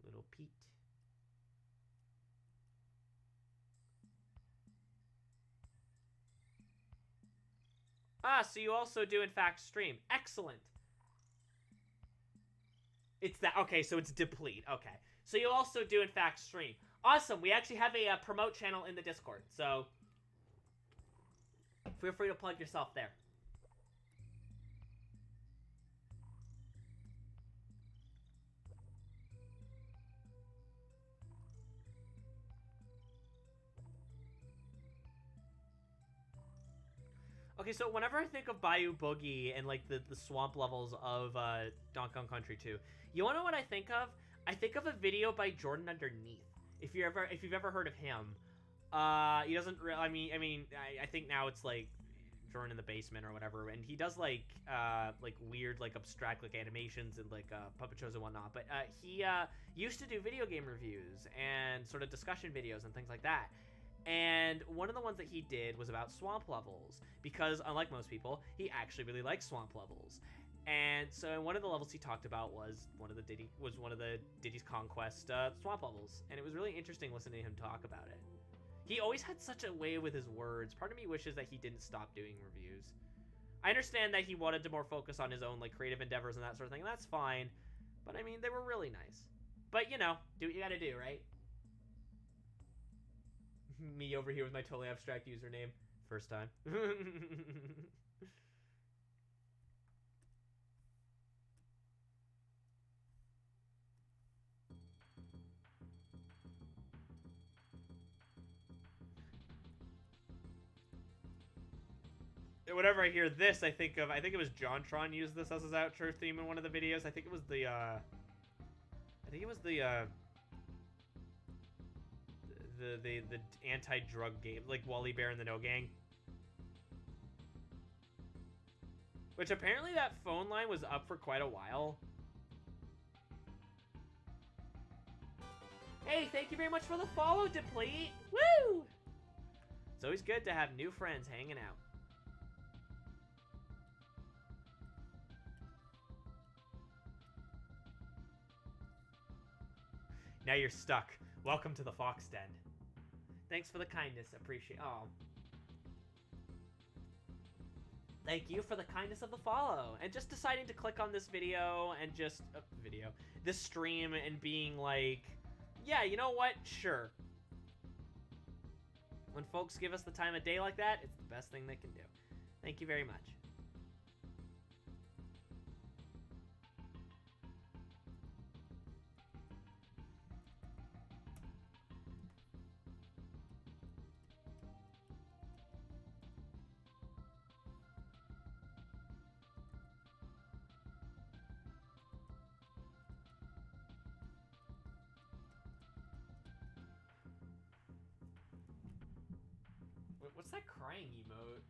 Little Pete. Ah, so you also do in fact stream. Excellent. It's that. Okay, so it's deplete. Okay. So you also do in fact stream. Awesome. We actually have a promote channel in the Discord. So feel free to plug yourself there. Okay, so whenever I think of Bayou Boogie and like the swamp levels of Donkey Kong Country 2, you wanna know what I think of? I think of a video by Jordan Underneath. If you've ever heard of him, he doesn't. I think now it's like Jordan in the basement or whatever, and he does like weird like abstract like animations and like puppet shows and whatnot. But he used to do video game reviews and sort of discussion videos and things like that. And one of the ones that he did was about swamp levels, because unlike most people, he actually really likes swamp levels. And so one of the levels he talked about was one of the Diddy's Conquest swamp levels, and it was really interesting listening to him talk about it. He always had such a way with his words. Part of me wishes that he didn't stop doing reviews. I understand that he wanted to more focus on his own like creative endeavors and that sort of thing, and that's fine. But I mean, they were really nice. But you know, do what you gotta do, right? Me over here with my totally abstract username. First time. Whenever I hear this, I think it was JonTron used this as his outro theme in one of the videos. I think it was the anti-drug game, like Wally Bear and the No Gang. Which apparently that phone line was up for quite a while. Hey, thank you very much for the follow, Deplete! Woo! It's always good to have new friends hanging out. Now you're stuck. Welcome to the Fox Den. Thanks for the kindness. Appreciate. Oh. Thank you for the kindness of the follow. And just deciding to click on this video and just... this stream and being like, yeah, you know what? Sure. When folks give us the time of day like that, it's the best thing they can do. Thank you very much. What's that crying emote?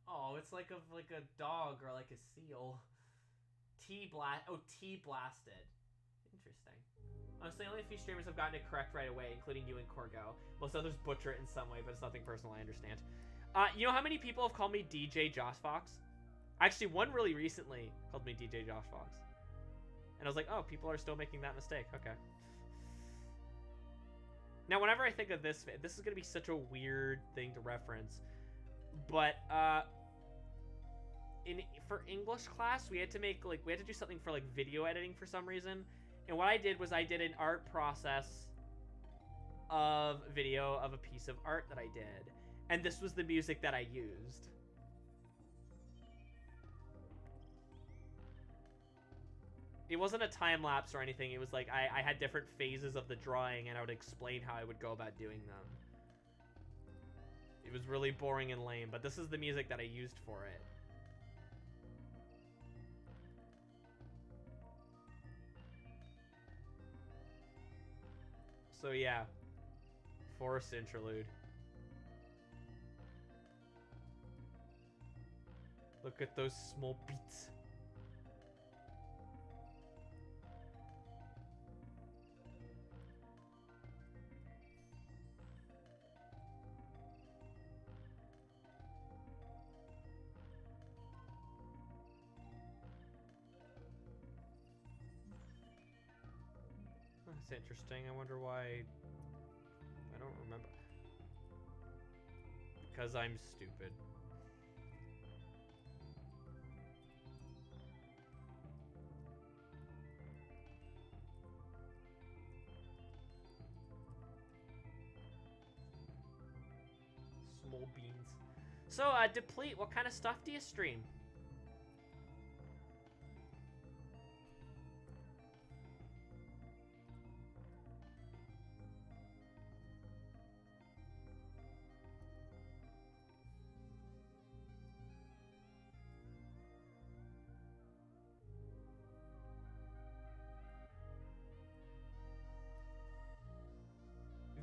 Oh, it's like a dog or like a seal. T blasted. Interesting. Honestly, only a few streamers have gotten it correct right away, including you and Corgo. Most others butcher it in some way, but it's nothing personal, I understand. You know how many people have called me DJ Josh Fox? Actually, one really recently called me DJ Josh Fox. And I was like, oh, people are still making that mistake. Okay. Now, whenever I think of this is going to be such a weird thing to reference. But, for English class, we had to do something for, like, video editing for some reason. And what I did was I did an art process of video of a piece of art that I did. And this was the music that I used. It wasn't a time lapse or anything. It was like I had different phases of the drawing and I would explain how I would go about doing them. It was really boring and lame, but this is the music that I used for it. So yeah, forest interlude. Look at those small beats. That's interesting. I wonder why. I don't remember. because I'm stupid. Small beans. So, Deplete, what kind of stuff do you stream?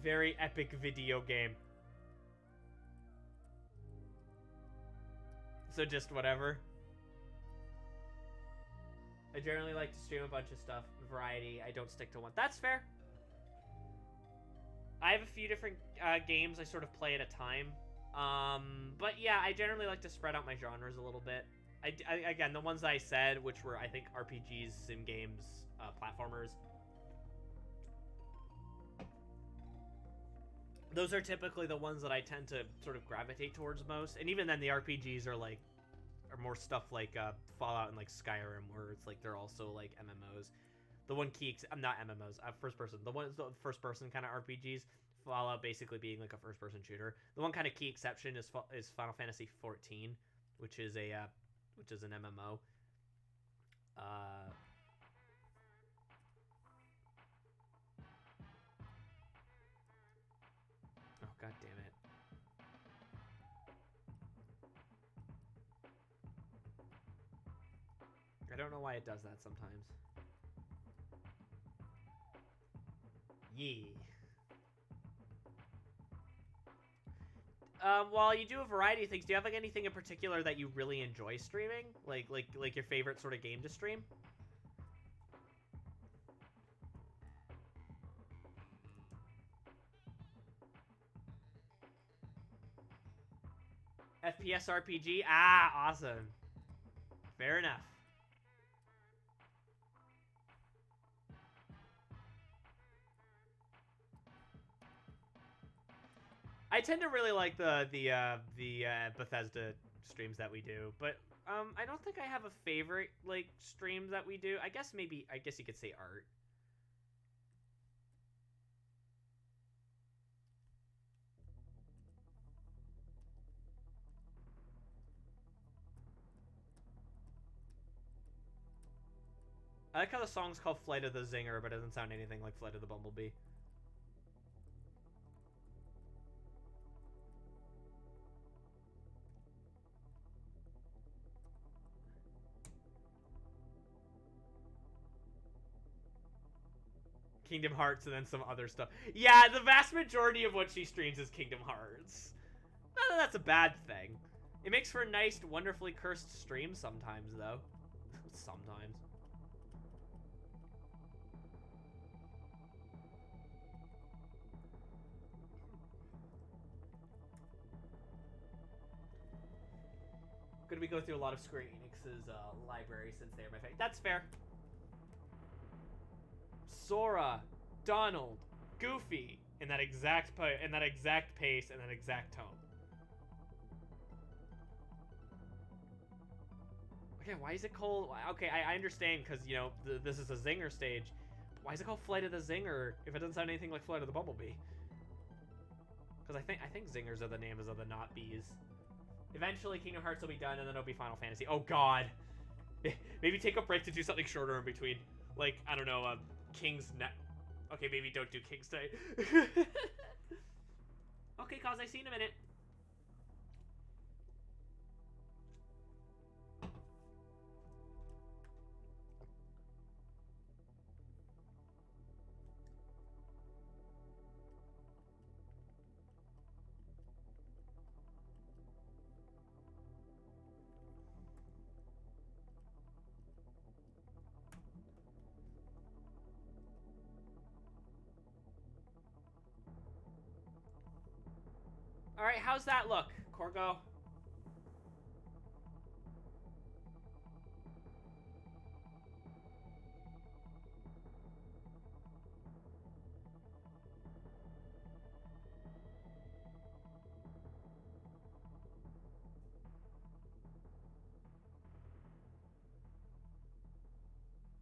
Very epic video game. So just whatever. I generally like to stream a bunch of stuff. Variety. I don't stick to one. That's fair. I have a few different games I sort of play at a time. But yeah, I generally like to spread out my genres a little bit. Again, the ones I said, which were, I think, RPGs, sim games, platformers. Those are typically the ones that I tend to sort of gravitate towards most. And even then, the RPGs are like, are more stuff like Fallout and like Skyrim, where it's like they're also like MMOs. The one key, I'm not MMOs, first person. The first person kind of RPGs. Fallout basically being like a first person shooter. The one kind of key exception is Final Fantasy 14, which is an MMO. Oh, god damn it. I don't know why it does that sometimes. Yeah. While you do a variety of things, do you have like anything in particular that you really enjoy streaming? Like your favorite sort of game to stream? FPS RPG? Ah, awesome. Fair enough. I tend to really like the Bethesda streams that we do, but I don't think I have a favorite like stream that we do. I guess you could say art. I like how the song's called Flight of the Zinger, but it doesn't sound anything like Flight of the Bumblebee. Kingdom Hearts and then some other stuff. Yeah, the vast majority of what she streams is Kingdom Hearts. Not that that's a bad thing. It makes for a nice, wonderfully cursed stream sometimes, though. Sometimes. Gonna be going through a lot of Square Enix's library since they are my favorite. That's fair. Sora, Donald, Goofy, in that exact pace and that exact tone. Okay, why is it called? Okay, I understand because you know this is a Zinger stage. But why is it called Flight of the Zinger if it doesn't sound anything like Flight of the Bumblebee? Because I think Zingers are the names of the not bees. Eventually, Kingdom Hearts will be done, and then it'll be Final Fantasy. Oh God! Maybe take a break to do something shorter in between, like I don't know, King's Net. Okay, maybe don't do King's Day. Okay, cause I see you in a minute. All right, how's that look, Corgo?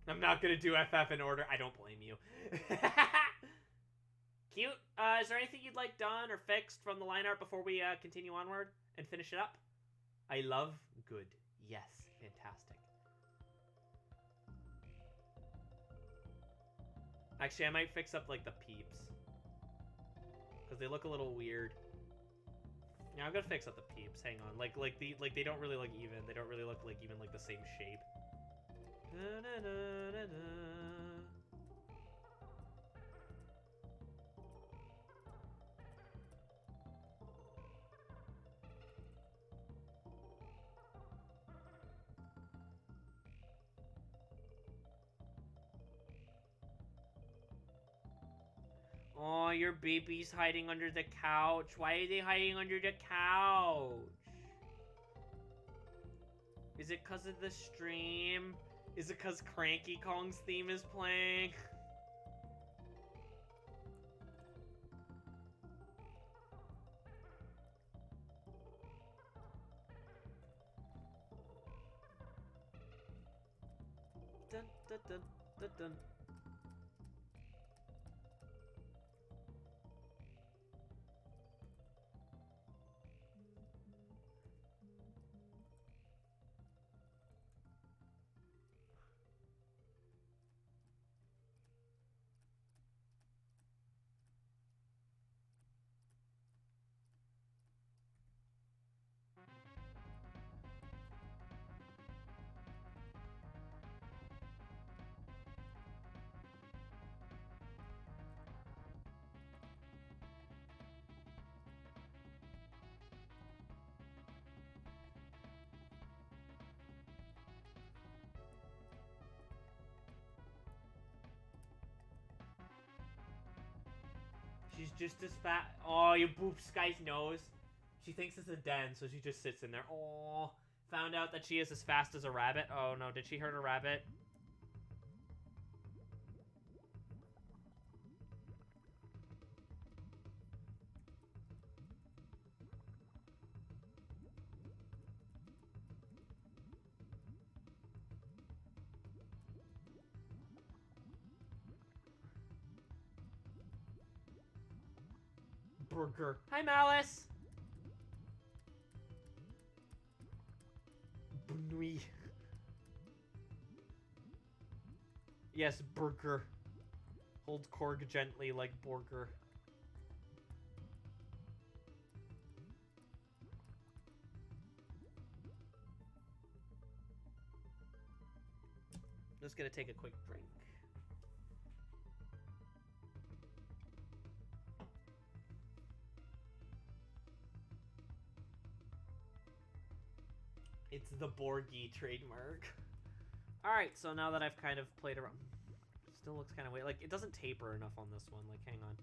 I'm not gonna do FF in order. I don't blame you. Cute. Is there anything you'd like done or fixed from the line art before we continue onward and finish it up? I love good. Yes, fantastic. Actually, I might fix up like the peeps because they look a little weird. Yeah, I'm gonna fix up the peeps. Hang on, like they don't really look even. They don't really look like even like the same shape. Da, da, da, da, da. Oh, your baby's hiding under the couch. Why are they hiding under the couch? Is it because of the stream? Is it because Cranky Kong's theme is playing? Dun, dun, dun, dun, dun. She's just as fat. Oh, you boop Sky's nose. She thinks it's a den, so she just sits in there. Oh, found out that she is as fast as a rabbit. Oh no, did she hurt a rabbit? Burger. Hi, Malice. Bunui. Yes, burger. Hold Korg gently like burger. Just gonna take a quick drink. It's the Borgie trademark. Alright, so now that I've kind of played around... Still looks kind of weird. Like, it doesn't taper enough on this one. Like, hang on.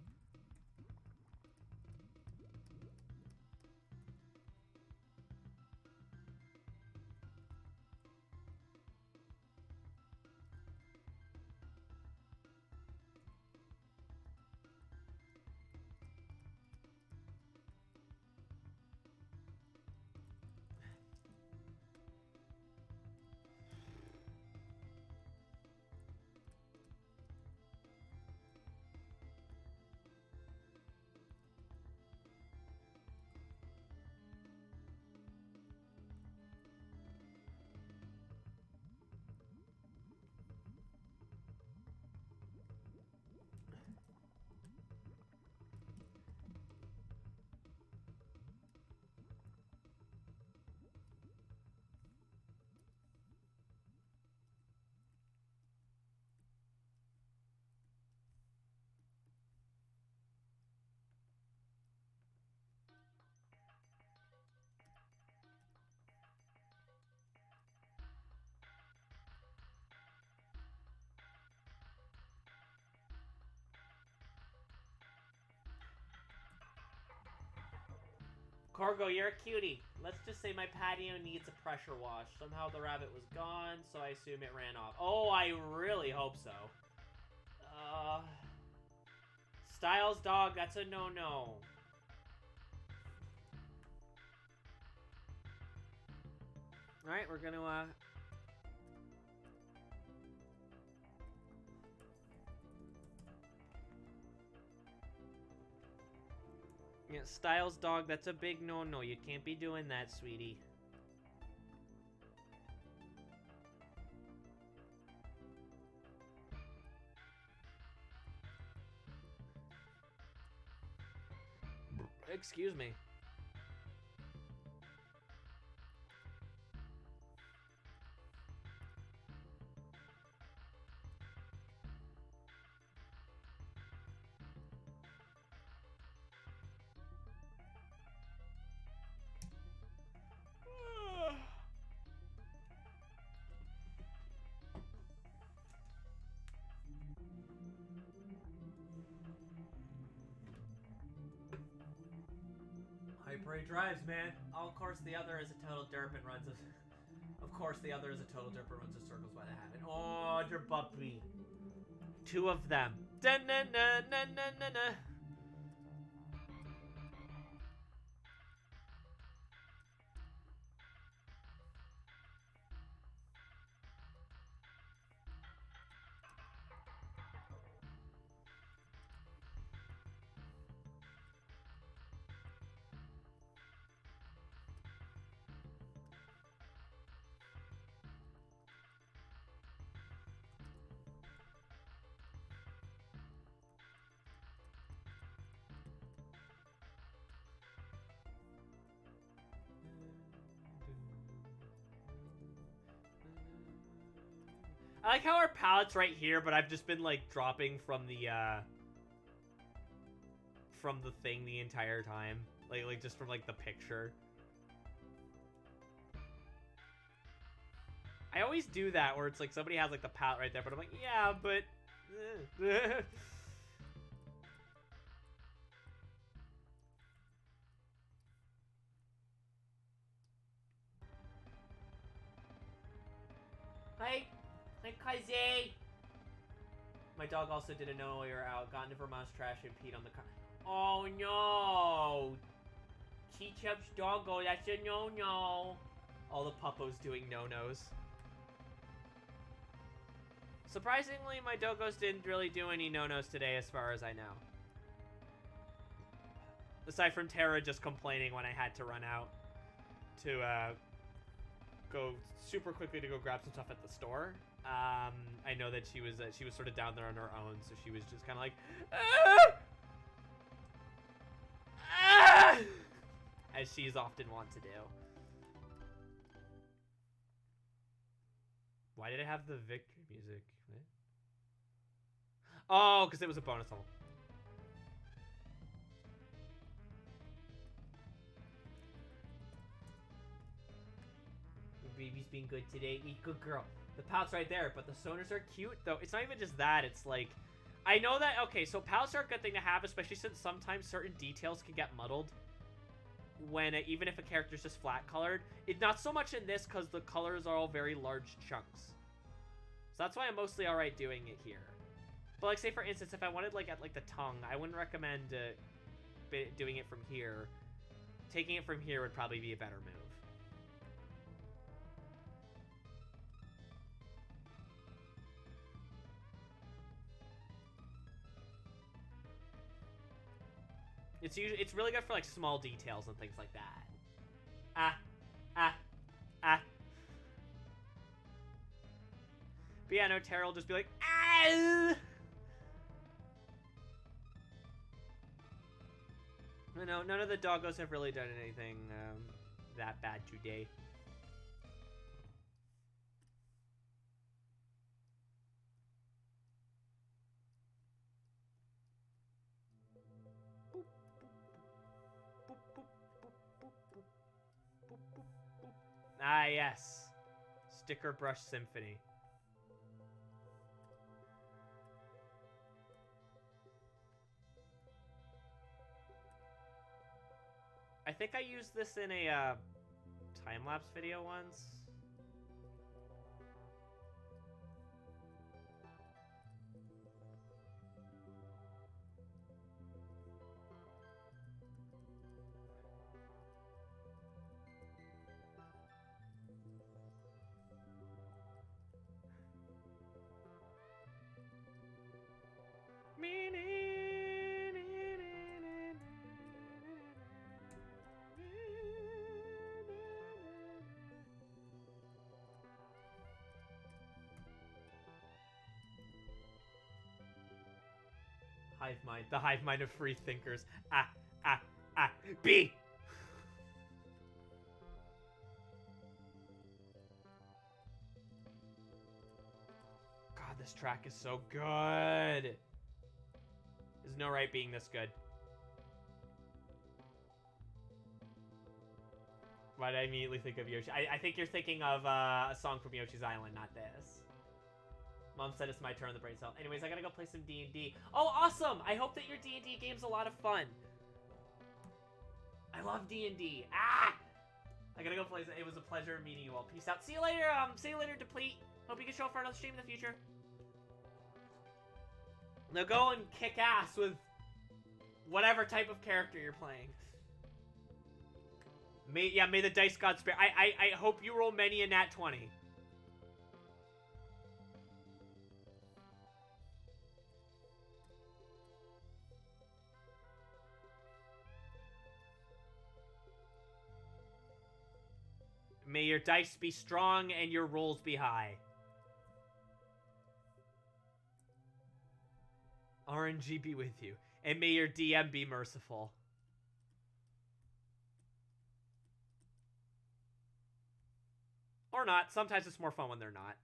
Corgo, you're a cutie. Let's just say my patio needs a pressure wash. Somehow the rabbit was gone, so I assume it ran off. Oh, I really hope so. Styles dog, that's a no-no. Alright, we're gonna, Yeah, Styles dog, that's a big no-no. You can't be doing that, sweetie. Excuse me. Hyper drives, man. Oh, of course, the other is a total derp and runs a... Of course, the other is a total derp and runs a circles by the habit. Oh, your puppy. Two of them. Da na na na na na na. I like how our palette's right here, but I've just been, like, dropping from the thing the entire time. Like just from, like, the picture. I always do that, where it's like somebody has, like, the palette right there, but I'm like, yeah, but... Hi! Hi, Kaze! My dog also didn't know we were out, got into Vermont's trash and peed on the car. Oh no! Cheechup's doggo, that's a no-no! All the puppos doing no-nos. Surprisingly, my doggos didn't really do any no-nos today as far as I know. Aside from Tara just complaining when I had to run out to go super quickly to go grab some stuff at the store. I know that she was sort of down there on her own, so she was just kind of like, ah! Ah! As she's often wont to do. Why did it have the victory music? What? Oh, because it was a bonus level. Your baby's being good today. Eat good girl. The pouts right there, but the sonars are cute, though. It's not even just that. It's like, I know that, okay, so pouts are a good thing to have, especially since sometimes certain details can get muddled when, even if a character's just flat colored. It's not so much in this, because the colors are all very large chunks. So that's why I'm mostly alright doing it here. But, like, say, for instance, if I wanted, like, at, like, the tongue, I wouldn't recommend doing it from here. Taking it from here would probably be a better move. It's really good for, like, small details and things like that. Ah. But yeah, no, Tara will just be like, ah! No, none of the doggos have really done anything that bad today. Ah, yes. Sticker Brush Symphony. I think I used this in a time-lapse video once. Hive mind. The hive mind of free thinkers. Ah, ah, ah. B! God, this track is so good. There's no right being this good. Why did I immediately think of Yoshi? I think you're thinking of a song from Yoshi's Island, not this. Mom said it's my turn on the brain cell. Anyways, I gotta go play some D&D. Oh, awesome! I hope that your D&D game's a lot of fun. I love D&D. Ah! I gotta go play. It was a pleasure meeting you all. Peace out. See you later. See you later, Deplete. Hope you can show up for another stream in the future. Now go and kick ass with whatever type of character you're playing. May the dice god spare. I hope you roll many a nat 20. May your dice be strong and your rolls be high. RNG be with you. And may your DM be merciful. Or not. Sometimes it's more fun when they're not.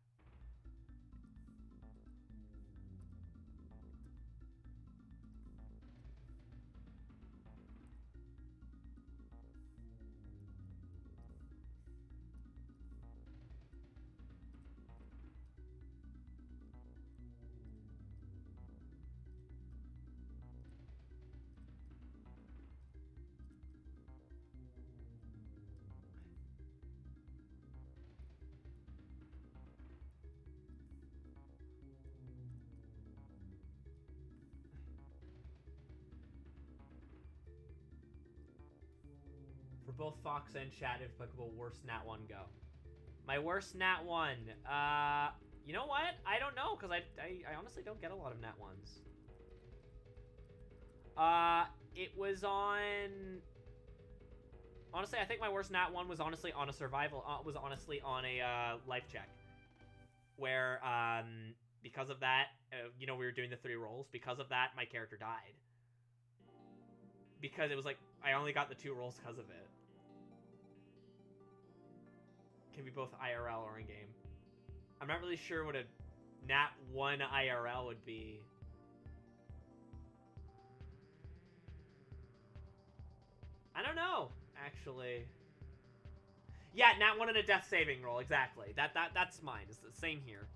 For both Fox and chat, if applicable, worst Nat 1 go. My worst Nat 1. You know what? I don't know, because I honestly don't get a lot of Nat 1s. It was on... Honestly, I think my worst Nat 1 was honestly on a survival... was honestly on a life check. Where, because of that, you know, we were doing the 3 rolls. Because of that, my character died. Because it was like, I only got the 2 rolls because of it. Can be both IRL or in-game. I'm not really sure what a Nat 1 IRL would be. I don't know, actually. Yeah, Nat 1 and a death saving roll, exactly. That's mine. It's the same here.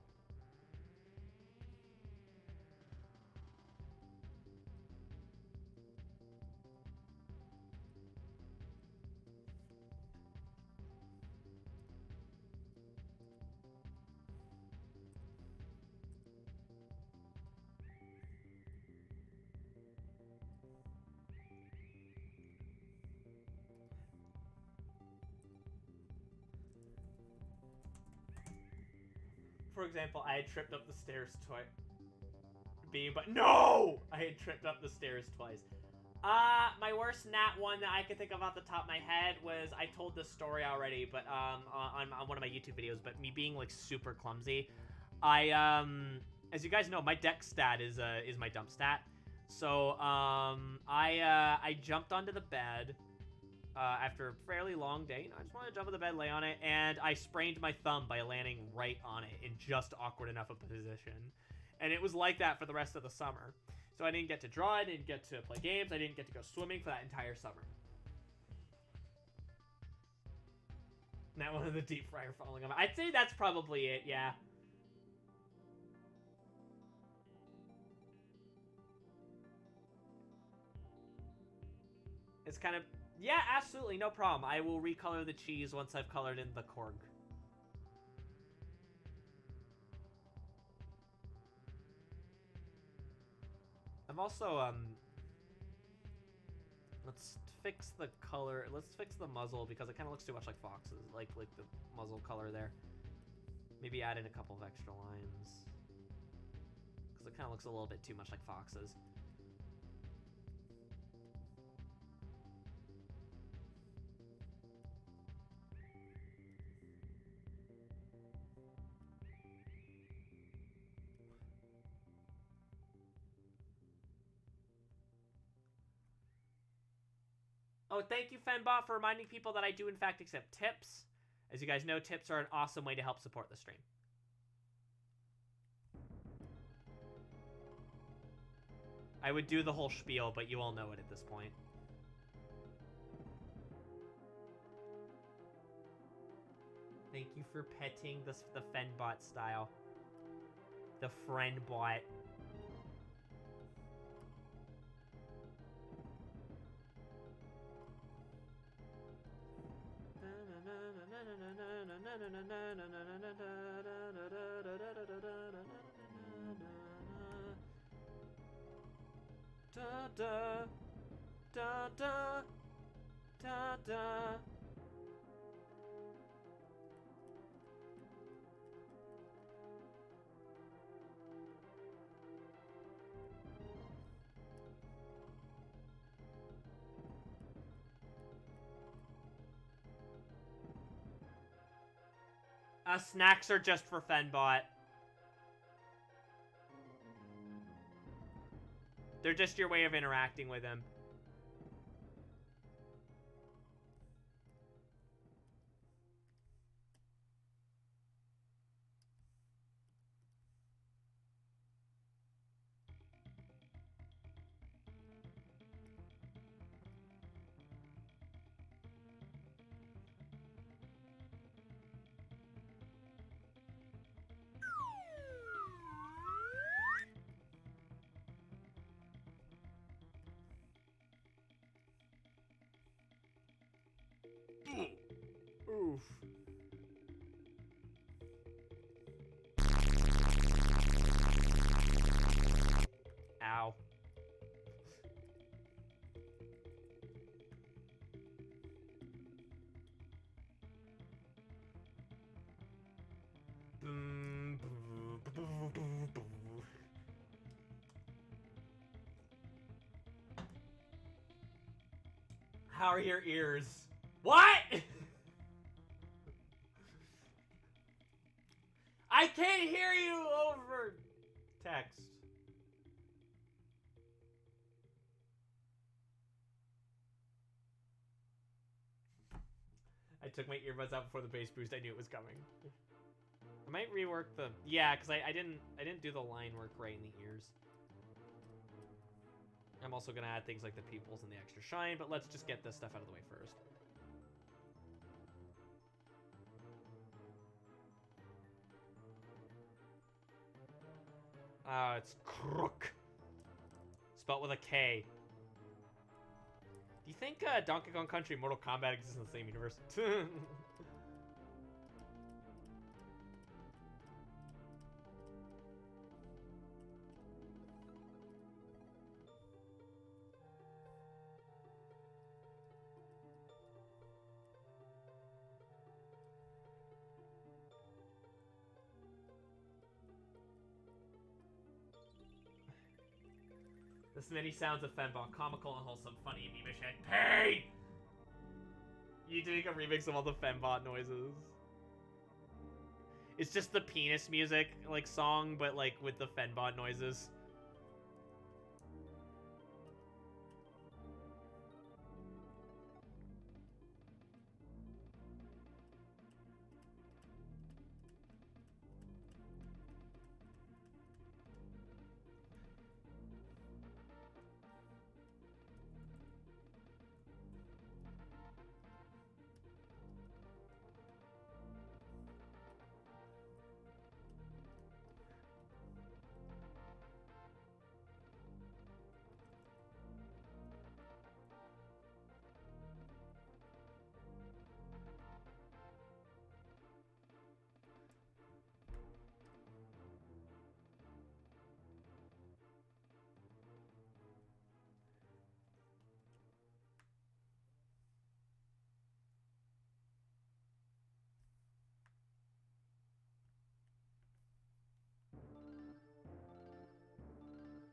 For example, I had tripped up the stairs twice. But no! I had tripped up the stairs twice. My worst Nat 1 that I could think of off the top of my head was, I told this story already, but on one of my YouTube videos, but me being like super clumsy. As you guys know, my dex stat is my dump stat. So I jumped onto the bed after a fairly long day. You know, I just wanted to jump on the bed, lay on it, and I sprained my thumb by landing right on it in just awkward enough a position. And it was like that for the rest of the summer. So I didn't get to draw, I didn't get to play games, I didn't get to go swimming for that entire summer. Not one of the deep fryer falling off. I'd say that's probably it, yeah. It's kind of... Yeah, absolutely, no problem. I will recolor the cheese once I've colored in the Korg. I'm also, let's fix the color. Let's fix the muzzle because it kind of looks too much like Fox's, like the muzzle color there. Maybe add in a couple of extra lines because it kind of looks a little bit too much like Fox's. Oh, thank you, Fenbot, for reminding people that I do, in fact, accept tips. As you guys know, tips are an awesome way to help support the stream. I would do the whole spiel, but you all know it at this point. Thank you for petting the Fenbot style. The Friendbot. Da da da da da da. Snacks are just for Fenbot. They're just your way of interacting with him. Oof. Ow. How are your ears? What? I can't hear you over text. I took my earbuds out before the bass boost. I knew it was coming. I might rework the... Yeah, because I didn't do the line work right in the ears. I'm also going to add things like the pupils and the extra shine, but let's just get this stuff out of the way first. It's Crook. Spelled with a K. Do you think Donkey Kong Country and Mortal Kombat exist in the same universe? The many sounds of Fenbot, comical and wholesome, funny, meme'ish, and pain! You doing a remix of all the Fenbot noises. It's just the penis music, like, song, but, like, with the Fenbot noises.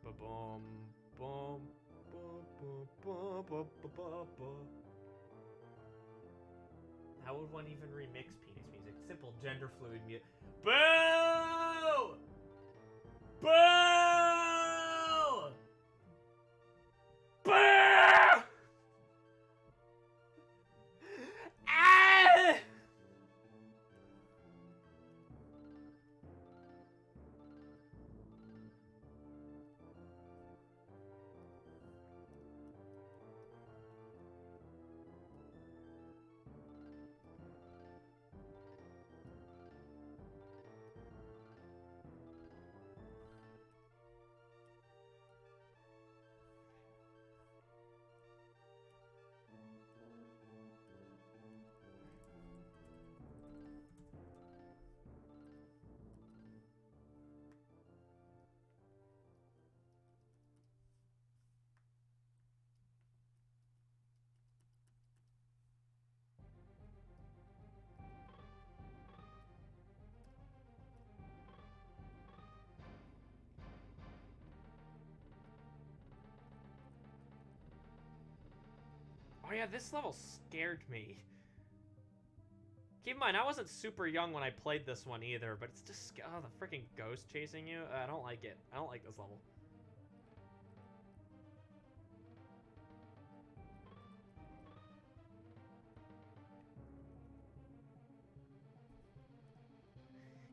Ba-boom, boom, ba-ba-ba-ba-ba-ba. How would one even remix penis music? Simple gender fluid music. Boo! Boo! Boo! Oh yeah, this level scared me. Keep in mind, I wasn't super young when I played this one either, but it's just, oh, the freaking ghost chasing you. I don't like it. I don't like this level.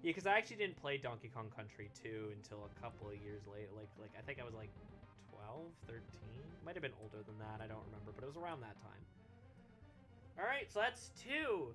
Yeah, because I actually didn't play Donkey Kong Country 2 until a couple of years later. Like I think I was like 12, 13? Might have been older than that, I don't remember, but it was around that time. Alright, so that's 2.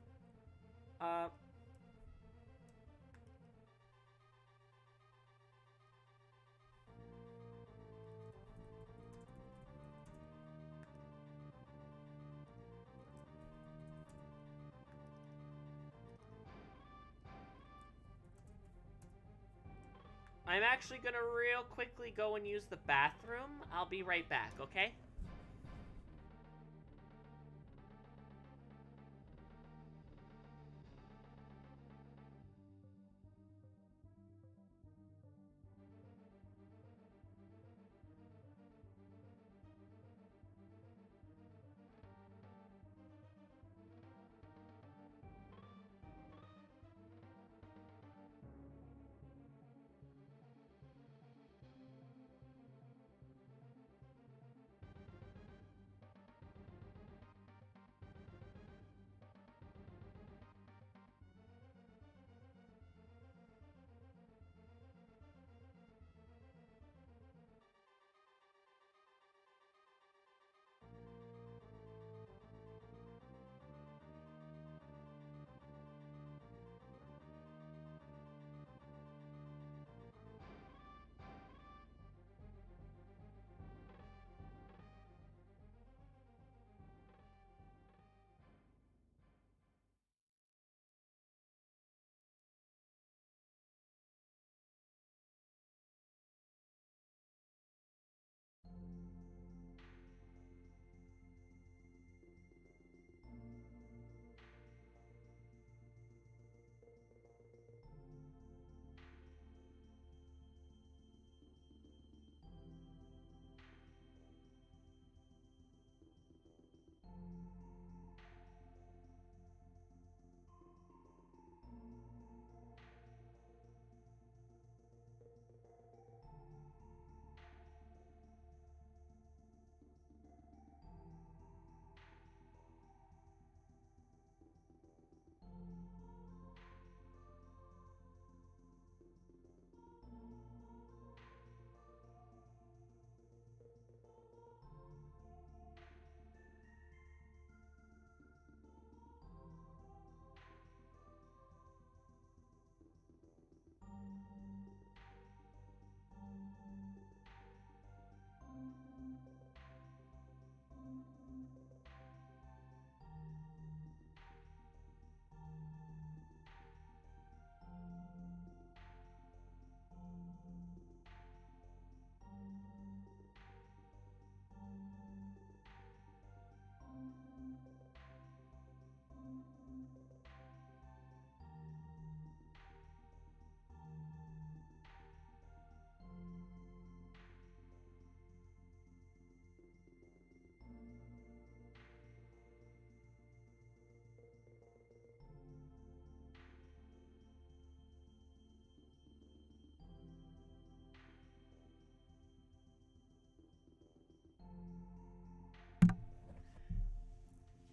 I'm actually gonna real quickly go and use the bathroom. I'll be right back, okay?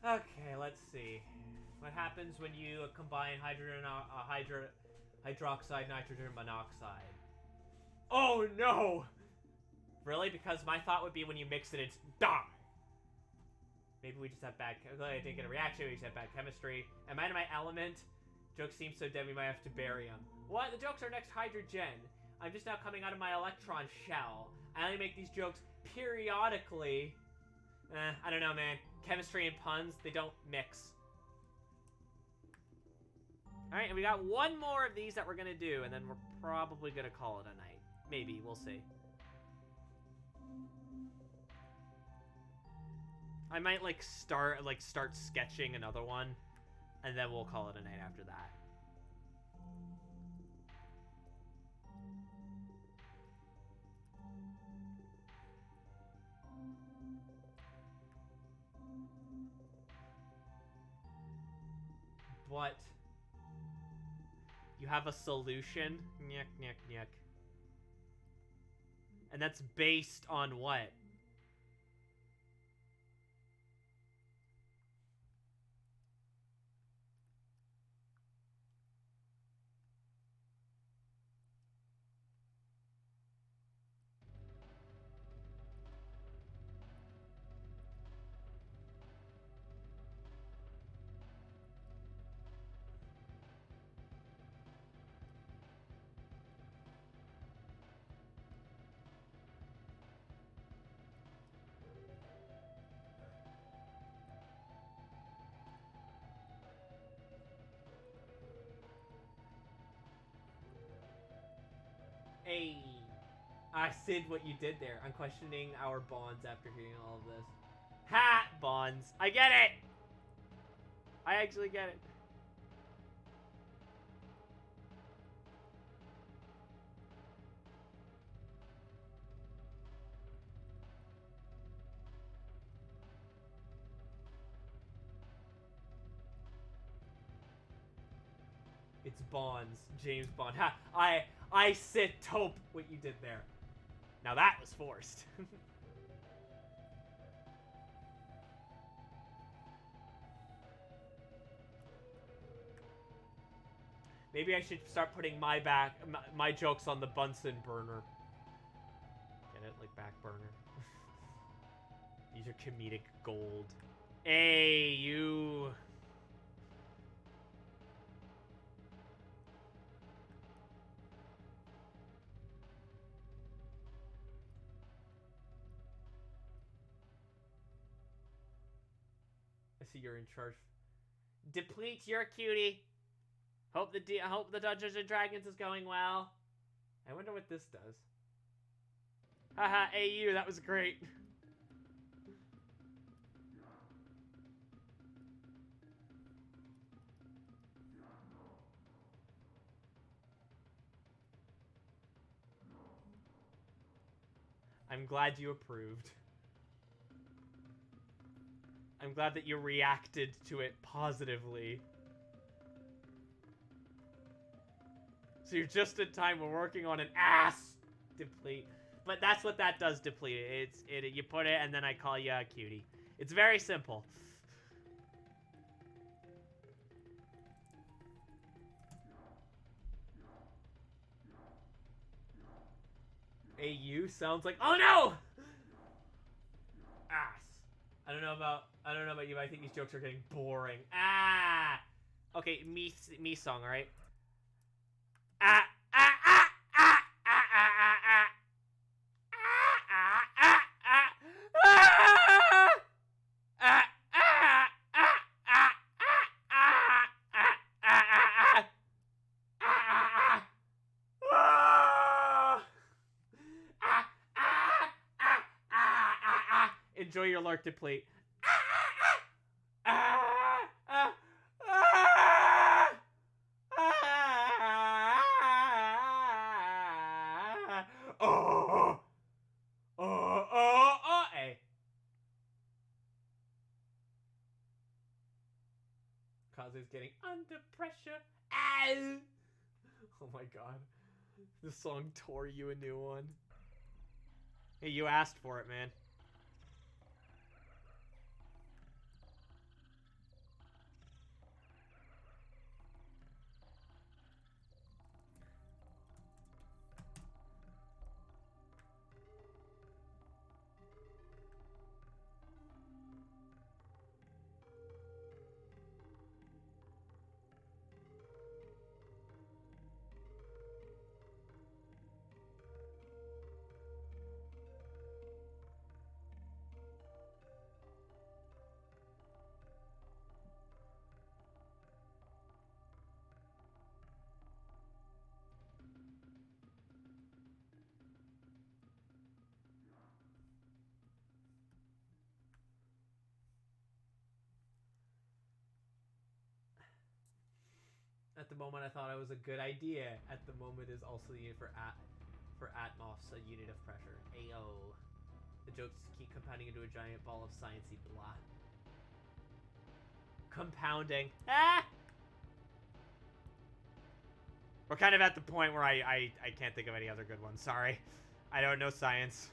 Okay, let's see. What happens when you combine hydroxide, nitrogen monoxide? Oh no! Really? Because my thought would be when you mix it, it's die. Maybe we just have bad. I didn't get a reaction. We just have bad chemistry. Am I in my element? Joke seems so dead we might have to bury him. What? The jokes are next hydrogen. I'm just now coming out of my electron shell. I only make these jokes periodically. I don't know, man. Chemistry and puns, they don't mix. Alright, and we got one more of these that we're gonna do, and then we're probably gonna call it a night. Maybe, we'll see. I might, start sketching another one, and then we'll call it a night after that. What? You have a solution? Nyek, nyek, nyek. And that's based on what? Hey, I said what you did there. I'm questioning our bonds after hearing all of this. Ha! Bonds. I get it! I actually get it. It's Bonds. James Bond. Ha! I said taupe what you did there. Now that was forced. Maybe I should start putting my jokes on the Bunsen burner. Get it? Like back burner. These are comedic gold. Hey, you. I see you're in charge. Deplete your cutie. Hope the Dungeons and Dragons is going well. I wonder what this does. Haha, AU, that was great. I'm glad you approved. I'm glad that you reacted to it positively. So you're just in time. We're working on an ass deplete. But that's what that does, deplete it. You put it and then I call you a cutie. It's very simple. AU sounds like, oh no! Ass. I don't know about you, but I think these jokes are getting boring. Ah! Okay, me song, alright? Ah, ah, ah, ah, ah, ah, ah, enjoy your lurk deplete. Hey. Kazu's getting under pressure. Ow! Oh my god. This song tore you a new one. Hey, you asked for it, man. At the moment, I thought it was a good idea. At the moment is also the unit for Atmos, a unit of pressure. Ayo. The jokes keep compounding into a giant ball of sciencey blah. Compounding. Ah! We're kind of at the point where I can't think of any other good ones. Sorry. I don't know science.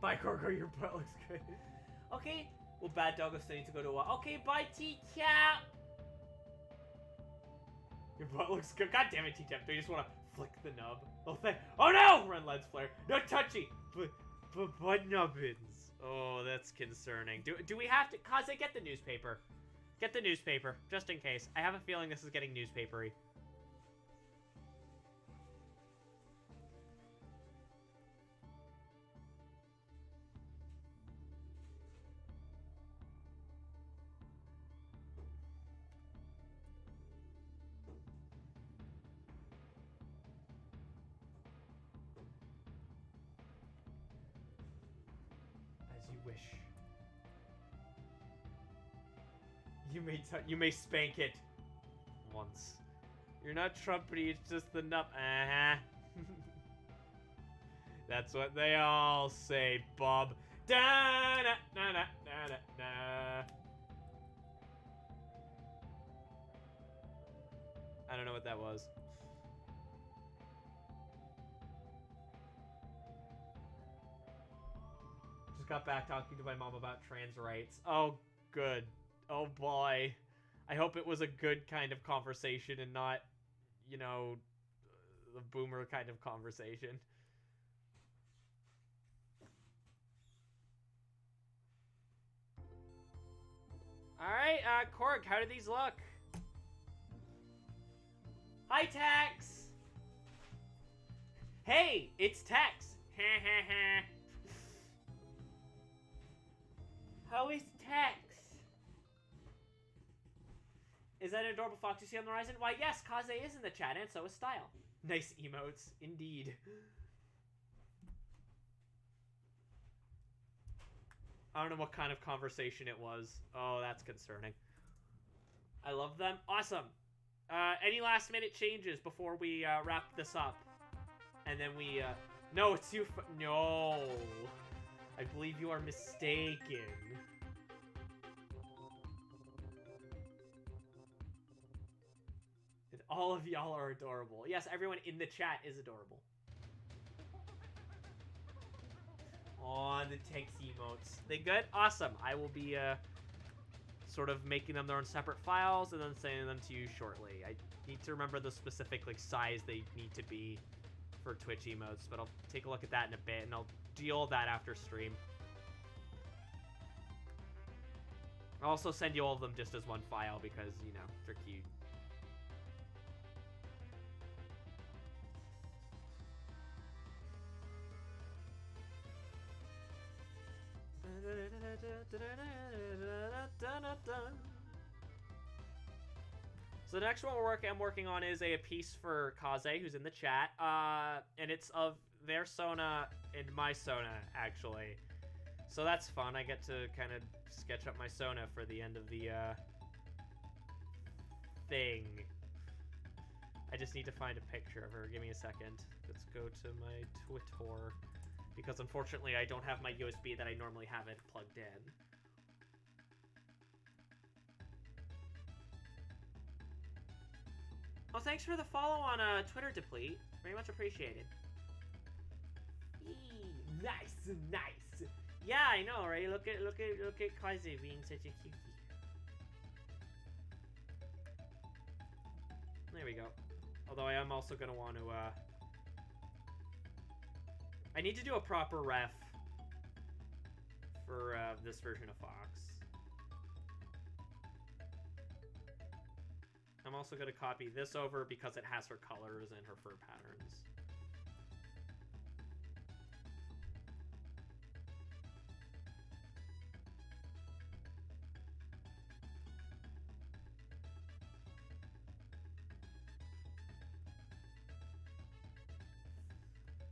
Bye, Corco, your butt looks good. Okay, well, Bad Doggo still needs to go to okay, bye, T-Cap! Your butt looks good. God damn it, T-Cap. Do you just want to flick the nub? Oh no! Run, Lens Flare. No touchy! But nubbins. Oh, that's concerning. Do we have to... Kaze, get the newspaper. Get the newspaper, just in case. I have a feeling this is getting newspapery. Wish. You may spank it once. You're not Trumpety, it's just the nup. That's what they all say, Bob. Da na na na na na na. I don't know what that was. Got back talking to my mom about trans rights. Oh, good. Oh, boy. I hope it was a good kind of conversation and not, you know, the boomer kind of conversation. Alright, Korg, how do these look? Hi, Tex! Hey, it's Tex! How is Tex? Is that an adorable fox you see on the horizon? Why, yes, Kaze is in the chat, and so is Style. Nice emotes, indeed. I don't know what kind of conversation it was. Oh, that's concerning. I love them. Awesome. Any last minute changes before we wrap this up? And then we, no, it's you. No. I believe you are mistaken. And all of y'all are adorable. Yes, everyone in the chat is adorable. Aw, the text emotes. They good? Awesome. I will be, sort of making them their own separate files and then sending them to you shortly. I need to remember the specific, like, size they need to be for Twitch emotes, but I'll take a look at that in a bit, and I'll deal with that after stream. I'll also send you all of them just as one file because, you know, they're cute. So the next one I'm working on is a piece for Kaze, who's in the chat, and it's of their Sona and my Sona, actually. So that's fun. I get to kind of sketch up my Sona for the end of the thing. I just need to find a picture of her. Give me a second. Let's go to my Twitter, because unfortunately I don't have my USB that I normally have it plugged in. Oh, thanks for the follow on Twitter, Deplete. Very much appreciated. Eee, nice, nice. Yeah, I know, right? Look at Kaze being such a cutie. There we go. Although I am also gonna want to I need to do a proper ref for this version of Fox. I'm also going to copy this over because it has her colors and her fur patterns.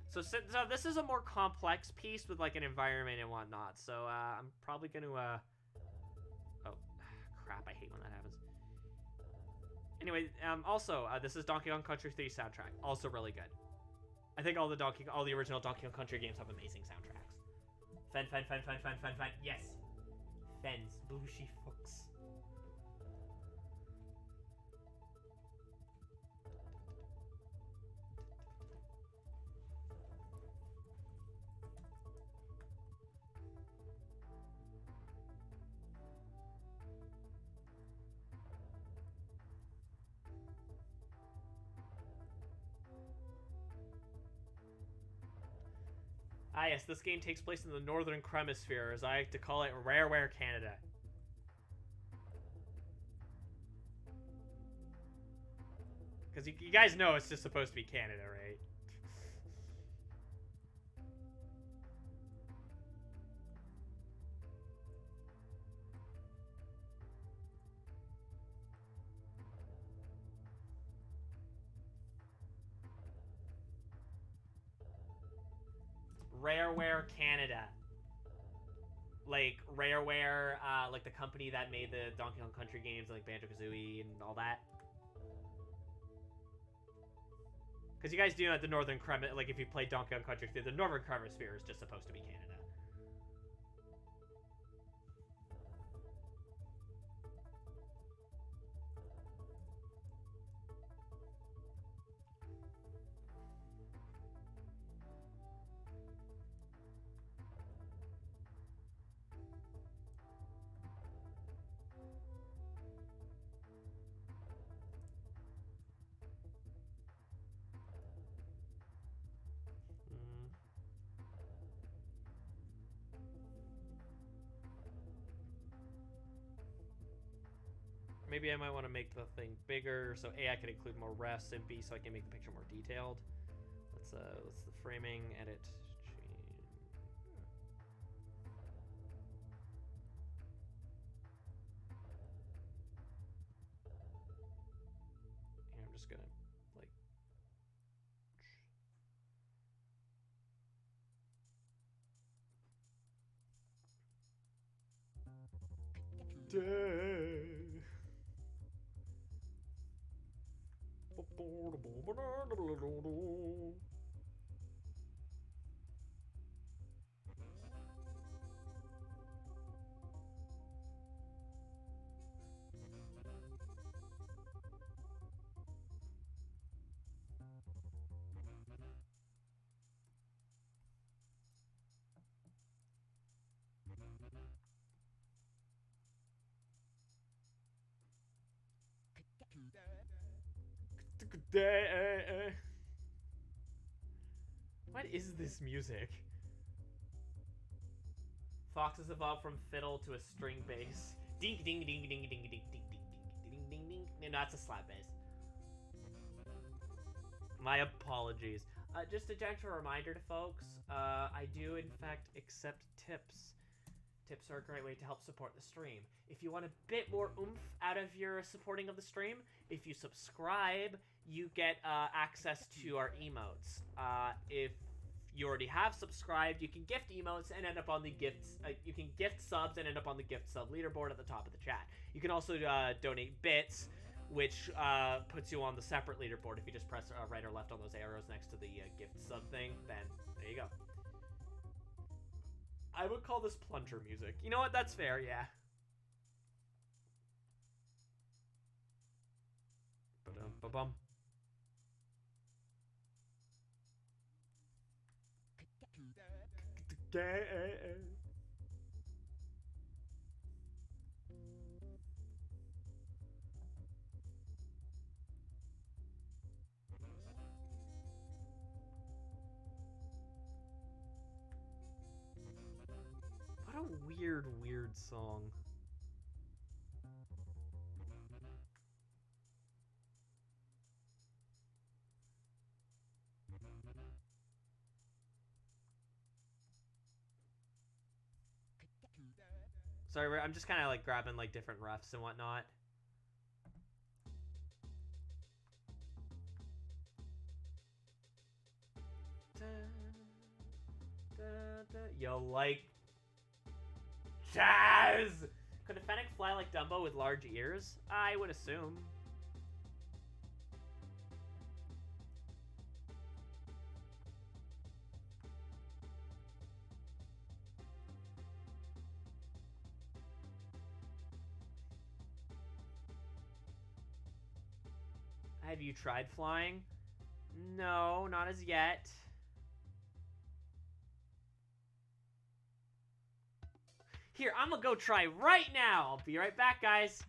So this is a more complex piece with like an environment and whatnot. So I'm probably going to oh crap, I hate when that happens. Anyway, also this is Donkey Kong Country 3 soundtrack, also really good. I think all the original Donkey Kong Country games have amazing soundtracks. Fen, yes. Fens, Bushy Fox. Ah yes, this game takes place in the Northern Hemisphere, as I like to call it, Rareware Canada. Because you guys know it's just supposed to be Canada, right? Rareware Canada. Like, Rareware, like the company that made the Donkey Kong Country games, like Banjo-Kazooie and all that. Because you guys do know that the Northern Hemisphere, like if you play Donkey Kong Country, the Northern Hemisphere is just supposed to be Canada. Maybe I might want to make the thing bigger, so A, I can include more refs, and B, so I can make the picture more detailed. Let's the framing, edit, change. And I'm just gonna, like... Day. What is this music? Foxes evolved from fiddle to a string bass. Ding ding ding ding ding ding ding ding ding ding ding. No, that's a slap bass. My apologies. Just a gentle reminder to folks, I do in fact accept tips. Tips are a great way to help support the stream. If you want a bit more oomph out of your supporting of the stream, if you subscribe, you get access to our emotes. If you already have subscribed, you can gift emotes and end up on the gifts. You can gift subs and end up on the gift sub leaderboard at the top of the chat. You can also donate bits, which puts you on the separate leaderboard. If you just press right or left on those arrows next to the gift sub thing, then there you go. I would call this plunger music. You know what? That's fair, yeah. Ba-dum-ba-bum. What a weird, weird song. Sorry, I'm just kind of like grabbing like different refs and whatnot. Yo, like jazz. Could a fennec fly like Dumbo with large ears? I would assume. Have you tried flying? No, not as yet. Here, I'm gonna go try right now. I'll be right back, guys.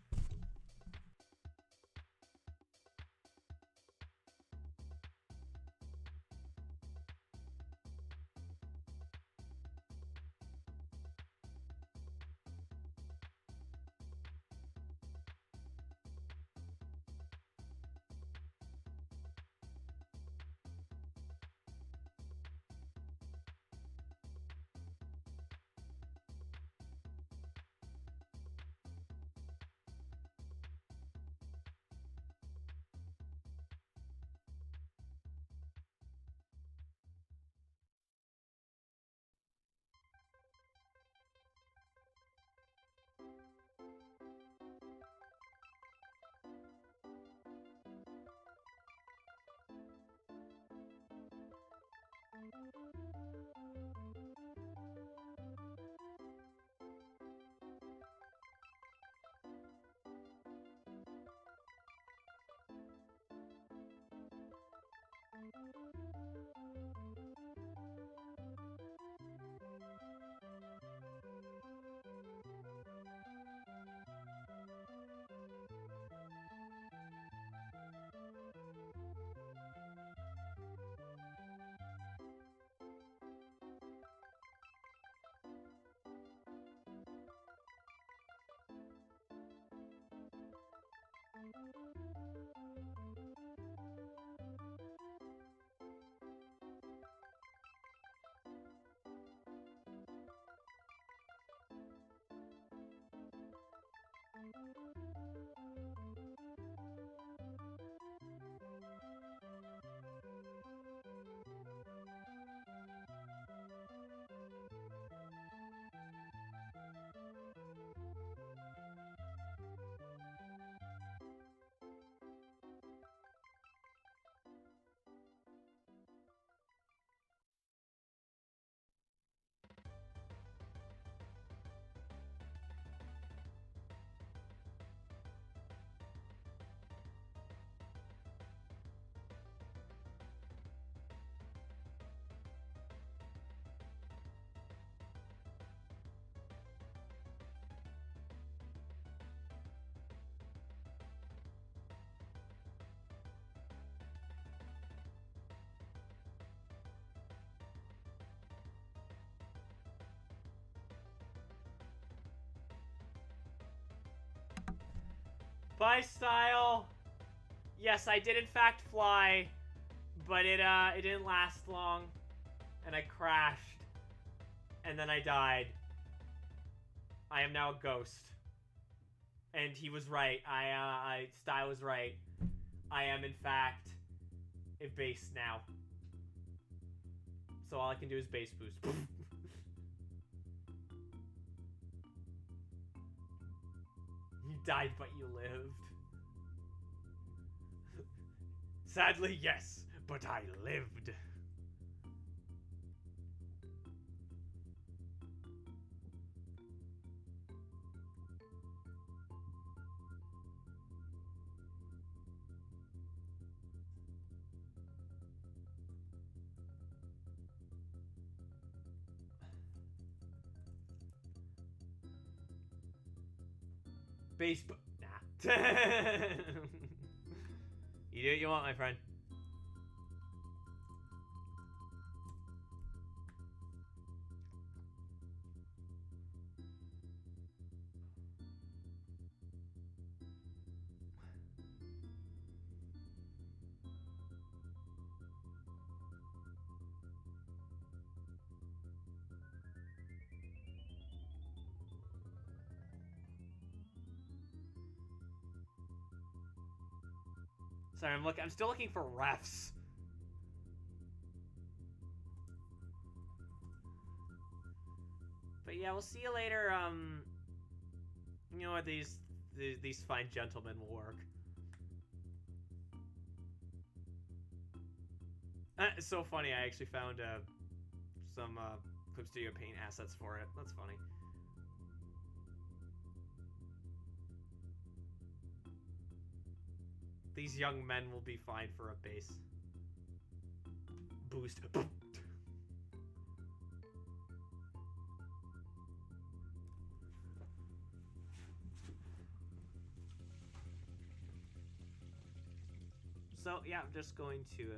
Bye, Style. Yes, I did in fact fly, but it didn't last long, and I crashed, and then I died. I am now a ghost. And he was right. Style was right. I am, in fact, a base now. So all I can do is base boost. You died, but you lived. Sadly, yes, but I lived. Nah. You do what you want, my friend. Sorry, I'm still looking for refs. But yeah, we'll see you later. You know what, these fine gentlemen will work. It's so funny. I actually found some Clip Studio Paint assets for it. That's funny. These young men will be fine for a base. Boost. So, yeah, I'm just going to...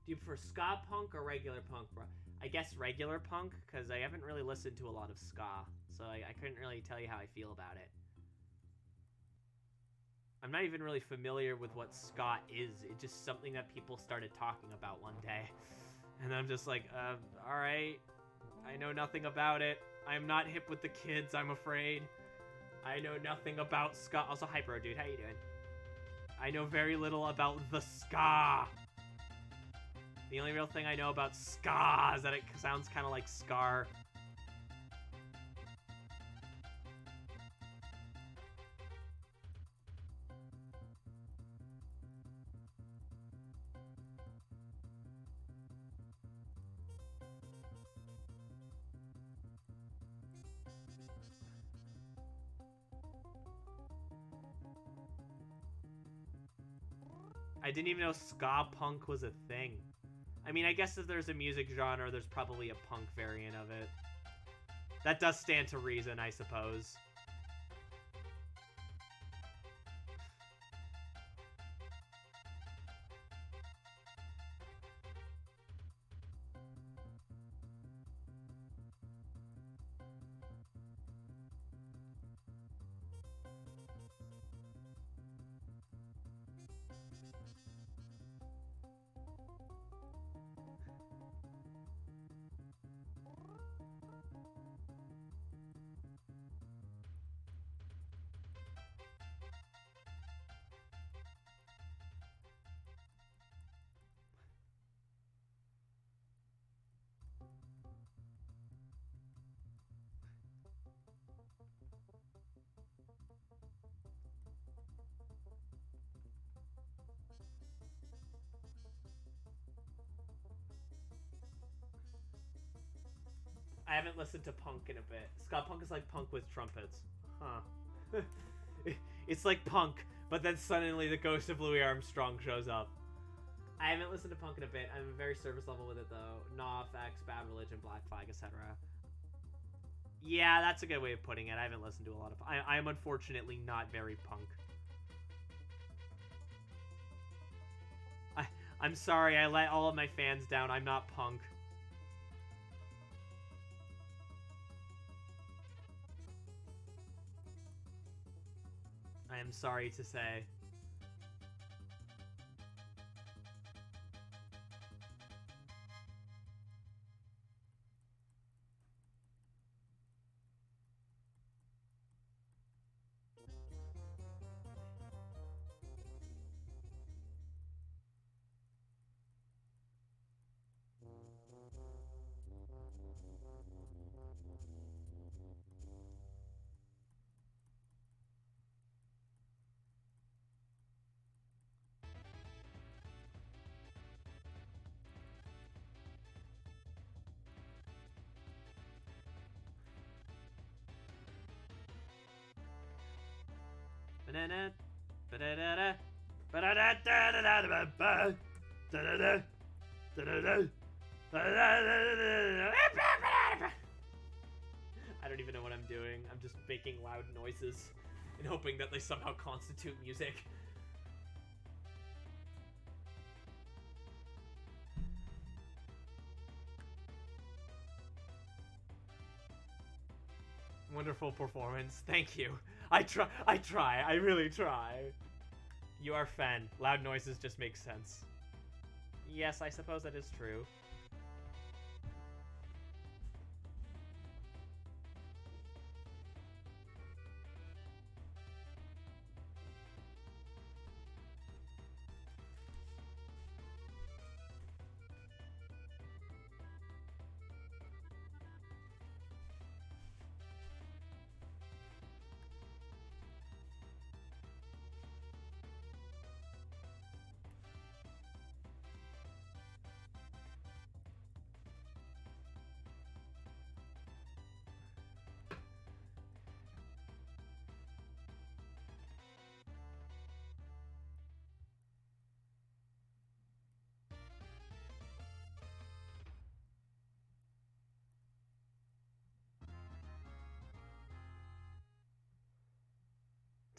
Do you prefer ska punk or regular punk, bro? I guess regular punk, because I haven't really listened to a lot of ska, so I couldn't really tell you how I feel about it. I'm not even really familiar with what ska is. It's just something that people started talking about one day. And I'm just like, alright. I know nothing about it. I'm not hip with the kids, I'm afraid. I know nothing about ska. Also, hi, bro, dude. How you doing? I know very little about the ska. The only real thing I know about ska is that it sounds kind of like Scar. I didn't even know ska punk was a thing. I mean, I guess if there's a music genre, there's probably a punk variant of it. That does stand to reason, I suppose. I haven't listened to punk in a bit. Ska punk is like punk with trumpets. Huh. It's like punk, but then suddenly the ghost of Louis Armstrong shows up. I haven't listened to punk in a bit. I'm very surface level with it though. NoFX, Bad Religion, Black Flag, etc. Yeah, that's a good way of putting it. I haven't listened to a lot of... I am unfortunately not very punk. I'm sorry, I let all of my fans down. I'm not punk. I am sorry to say. I don't even know what I'm doing. I'm just making loud noises and hoping that they somehow constitute music. Wonderful performance. Thank you. I try. I really try. You are Fen. Loud noises just make sense. Yes, I suppose that is true.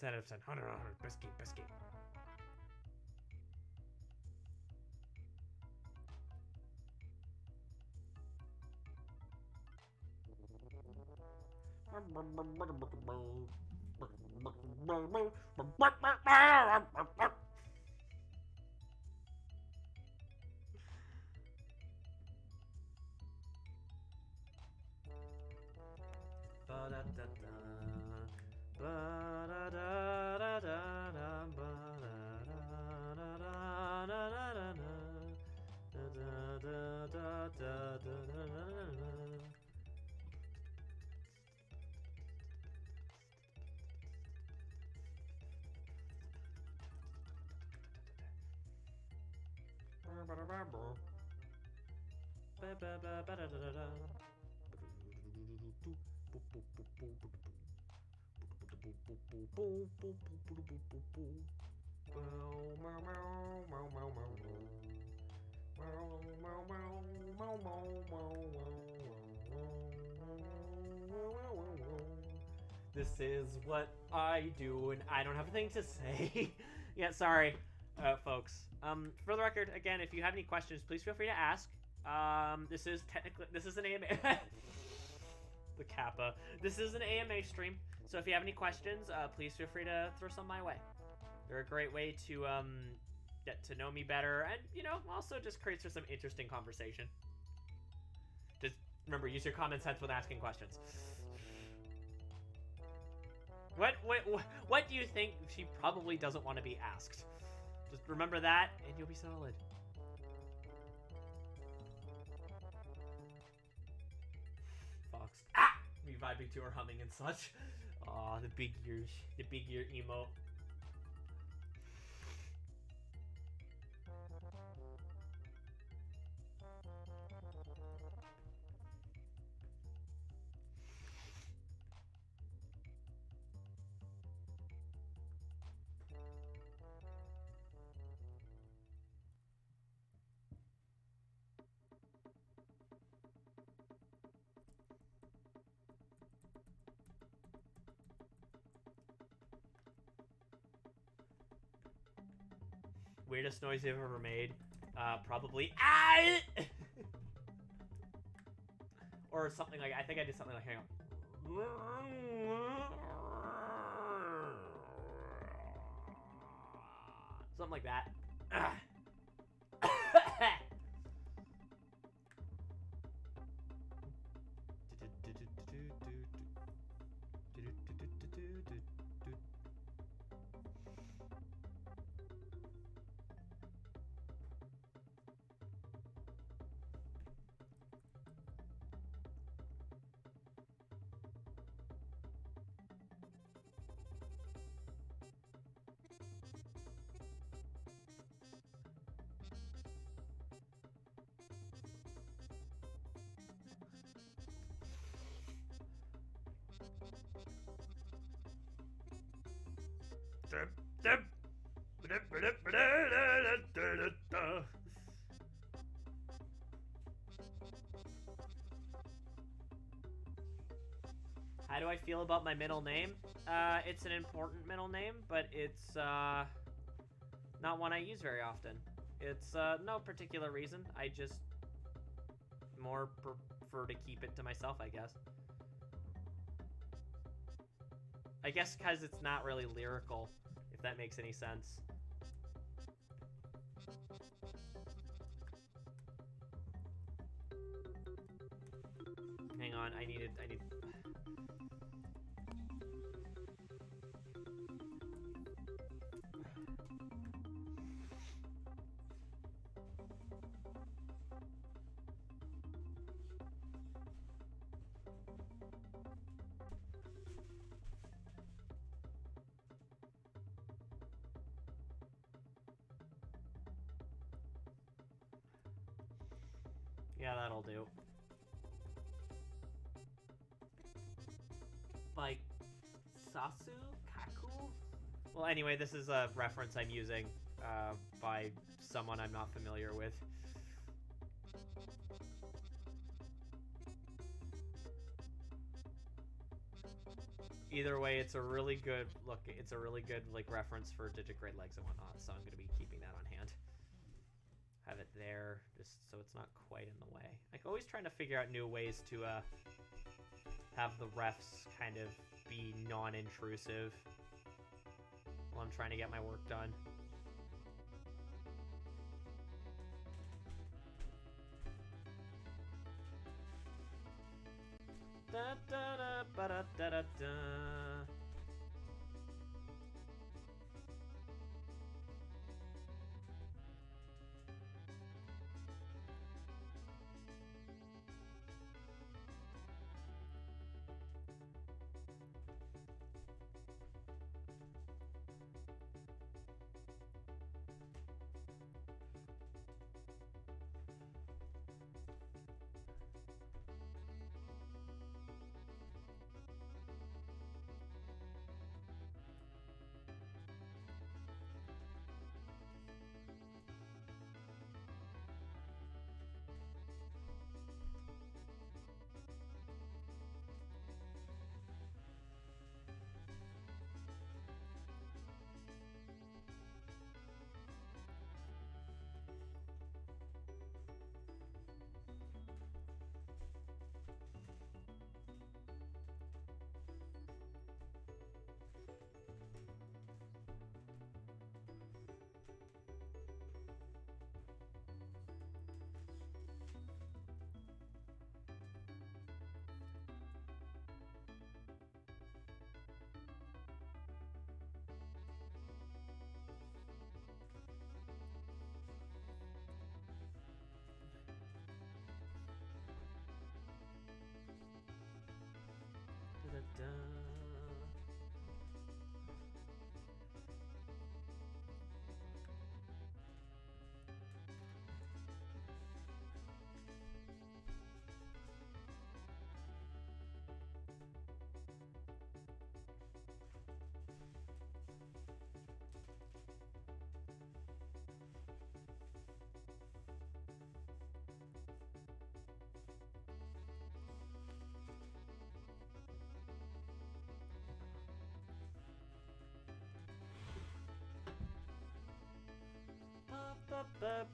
Ten out of 10. 100, 100. Best game, best game. This is what I do, and I don't have a thing to say. Yeah, sorry, folks. For the record, again, if you have any questions, please feel free to ask. This is an AMA. The Kappa. This is an AMA stream, so if you have any questions, please feel free to throw some my way. They're a great way to get to know me better, and also just creates for some interesting conversation. Just remember, use your common sense when asking questions. What do you think she probably doesn't want to be asked? Just remember that, and you'll be solid. Fox. Ah! Me vibing to her humming and such. Aw, the big ear emote. weirdest noise you've ever made? Probably ah! Or something like, I think I did something like, hang on. Something like that. How do I feel about my middle name? It's an important middle name, but it's not one I use very often. It's no particular reason. I just more prefer to keep it to myself, I guess. I guess because it's not really lyrical, if that makes any sense. Hang on, I need... Yeah, that'll do. Like, Sasu? Kaku? Well, anyway, this is a reference I'm using by someone I'm not familiar with. Either way, it's a really good, look, it's a really good, like, reference for Digigrade legs and whatnot, so I'm going to be keeping that on hand. Have it there, just so it's not quite in the way. Like, always trying to figure out new ways to have the refs kind of be non-intrusive while I'm trying to get my work done. Da da da ba da da da da.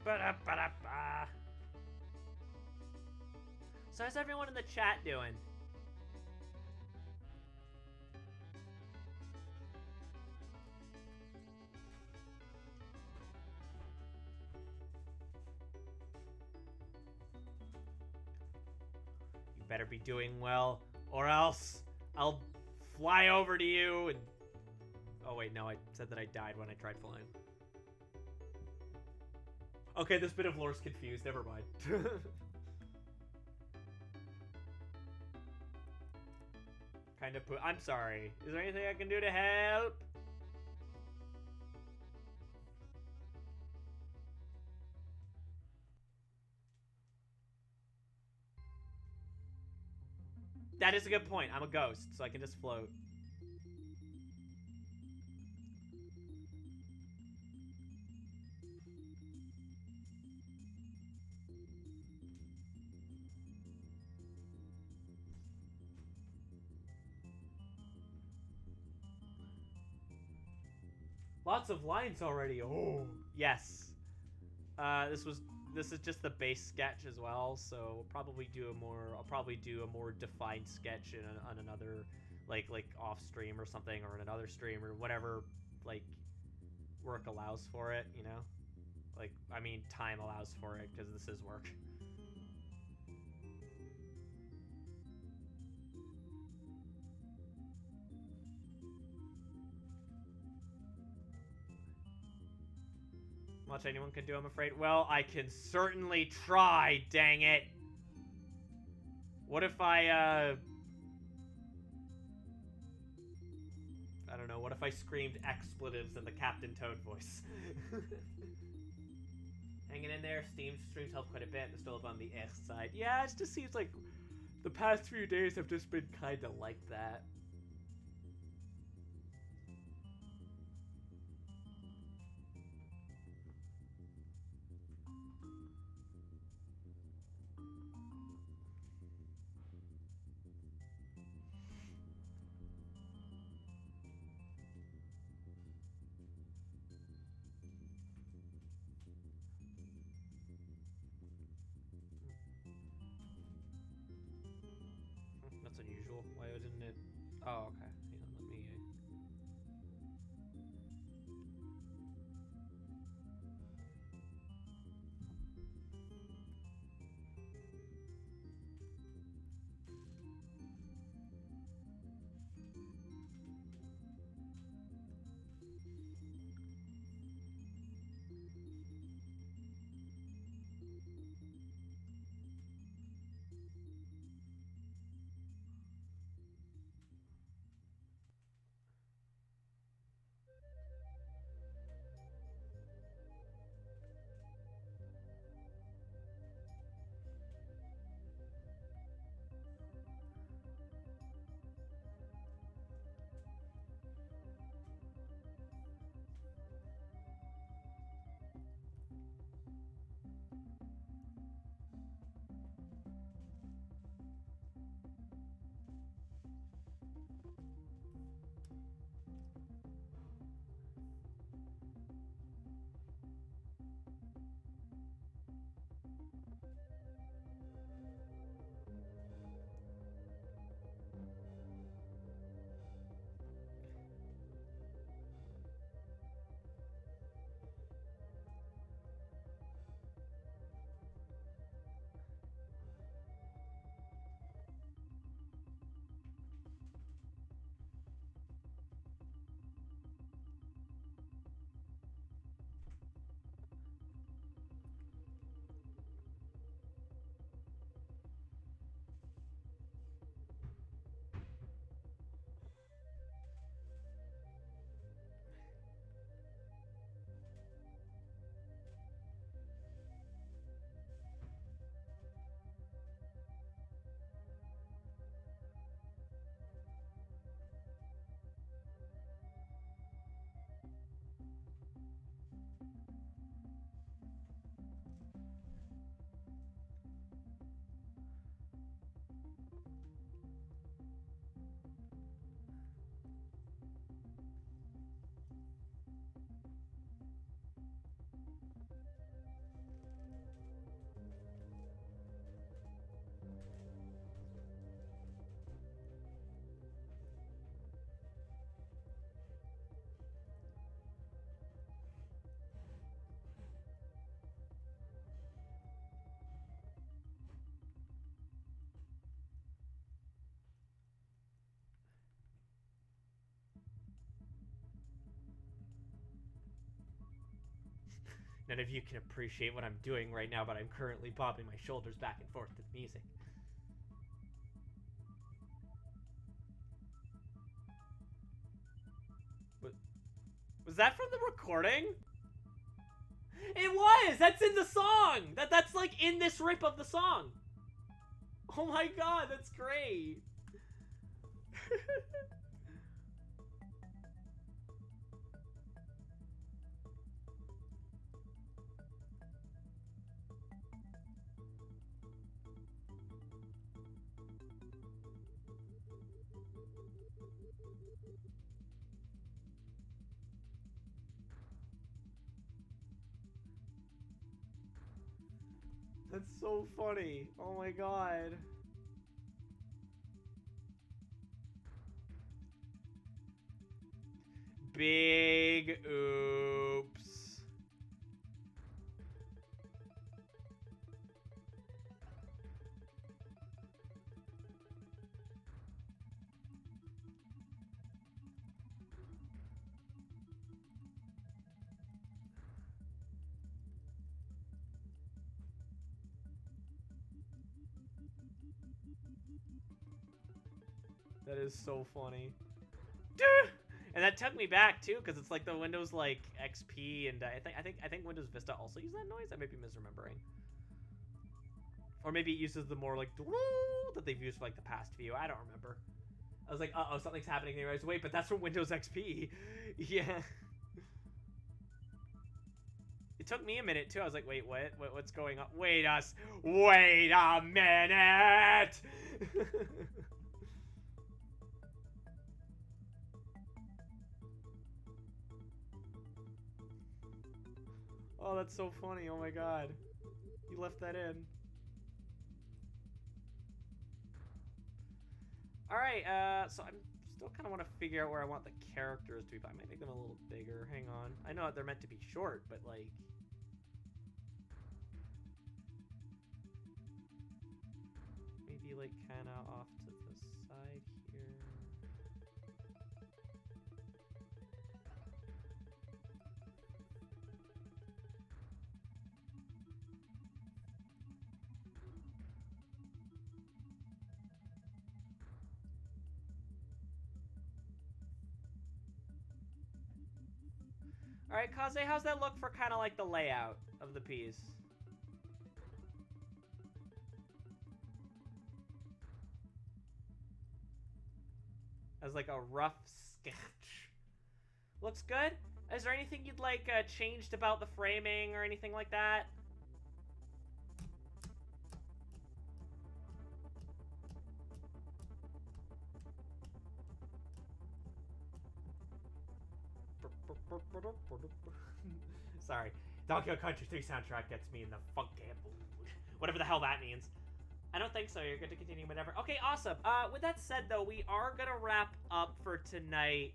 Ba-da-ba-da-ba. So how's everyone in the chat doing? You better be doing well, or else I'll fly over to you and... Oh wait, no, I said that I died when I tried flying. Okay, this bit of lore's confused, never mind. Kind of I'm sorry. Is there anything I can do to help? That is a good point. I'm a ghost, so I can just float. Lots of lines already. Oh, yes. This is just the base sketch as well, so I'll probably do a more defined sketch on another, like off stream or something, or in another stream or whatever, like, work allows for it, you know? Like, I mean, time allows for it, because this is work. Much anyone can do, I'm afraid. Well, I can certainly try, dang it. What if I don't know, what if I screamed expletives in the Captain Toad voice? Hanging in there, Steam streams help quite a bit. They're still up on the S side. Yeah, it just seems like the past few days have just been kind of like that. That's unusual. Why didn't it... Oh, okay. Hang on, let me... None of you can appreciate what I'm doing right now, but I'm currently bobbing my shoulders back and forth to the music. Was that from the recording? It was! That's in the song! That's like in this rip of the song! Oh my god, that's great! That's so funny. Oh my god. Big oops. That is so funny. And that took me back too, because it's like the Windows like XP and I think Windows Vista also uses that noise. I may be misremembering, or maybe it uses the more like that they've used for like the past few. I don't remember. I was like, uh oh, something's happening there. I was wait, but that's from Windows XP. Yeah. It took me a minute too. I was like, wait, what's going on? Wait a minute. Oh, that's so funny. Oh my god. You left that in. Alright, so I'm still kind of want to figure out where I want the characters to be, but I might make them a little bigger. Hang on. I know they're meant to be short, but like... maybe like kind of off to the side here. Alright, Kaze, how's that look for kind of like the layout of the piece? As like a rough sketch. Looks good? Is there anything you'd like changed about the framing or anything like that? Sorry. Donkey Kong Country 3 soundtrack gets me in the funk camp. Whatever the hell that means. I don't think so. You're good to continue whatever. Okay, awesome. With that said, though, we are going to wrap up for tonight,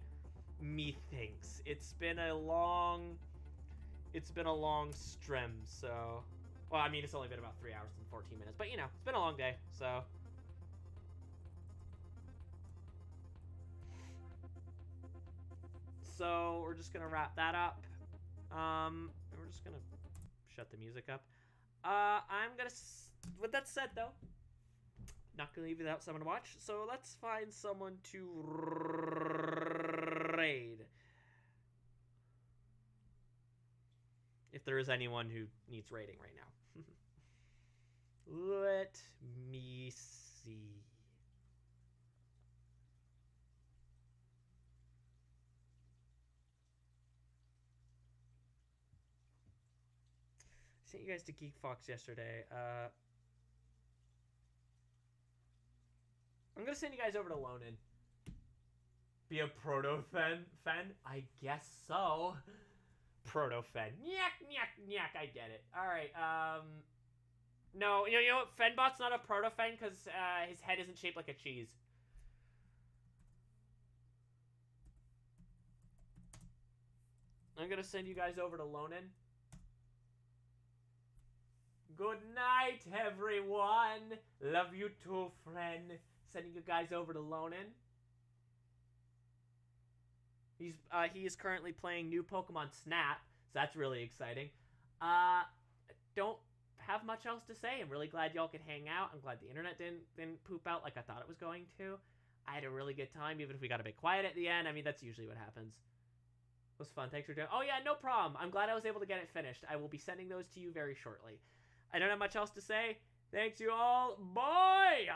methinks. It's been a long stream, so... well, I mean, it's only been about 3 hours and 14 minutes, but, you know, it's been a long day, so... so, we're just going to wrap that up. And we're just going to shut the music up. I'm going to... with that said, though, not going to leave you without someone to watch, so let's find someone to raid. If there is anyone who needs raiding right now. Let me see. I sent you guys to Geek Fox yesterday. I'm gonna send you guys over to Lonin. Be a proto-fen? I guess so. Proto-fen. Nyak. I get it. Alright, no, you know what? Fenbot's not a proto-fen because his head isn't shaped like a cheese. I'm gonna send you guys over to Lonin. Good night, everyone. Love you too, friend. Sending you guys over to Lonin. He is currently playing new Pokemon Snap, so that's really exciting. Don't have much else to say. I'm really glad y'all could hang out. I'm glad the internet didn't poop out like I thought it was going to. I had a really good time, even if we got a bit quiet at the end. I mean, that's usually what happens. It was fun. Thanks for doing. Oh yeah, no problem. I'm glad I was able to get it finished. I will be sending those to you very shortly. I don't have much else to say. Thanks you all. Bye.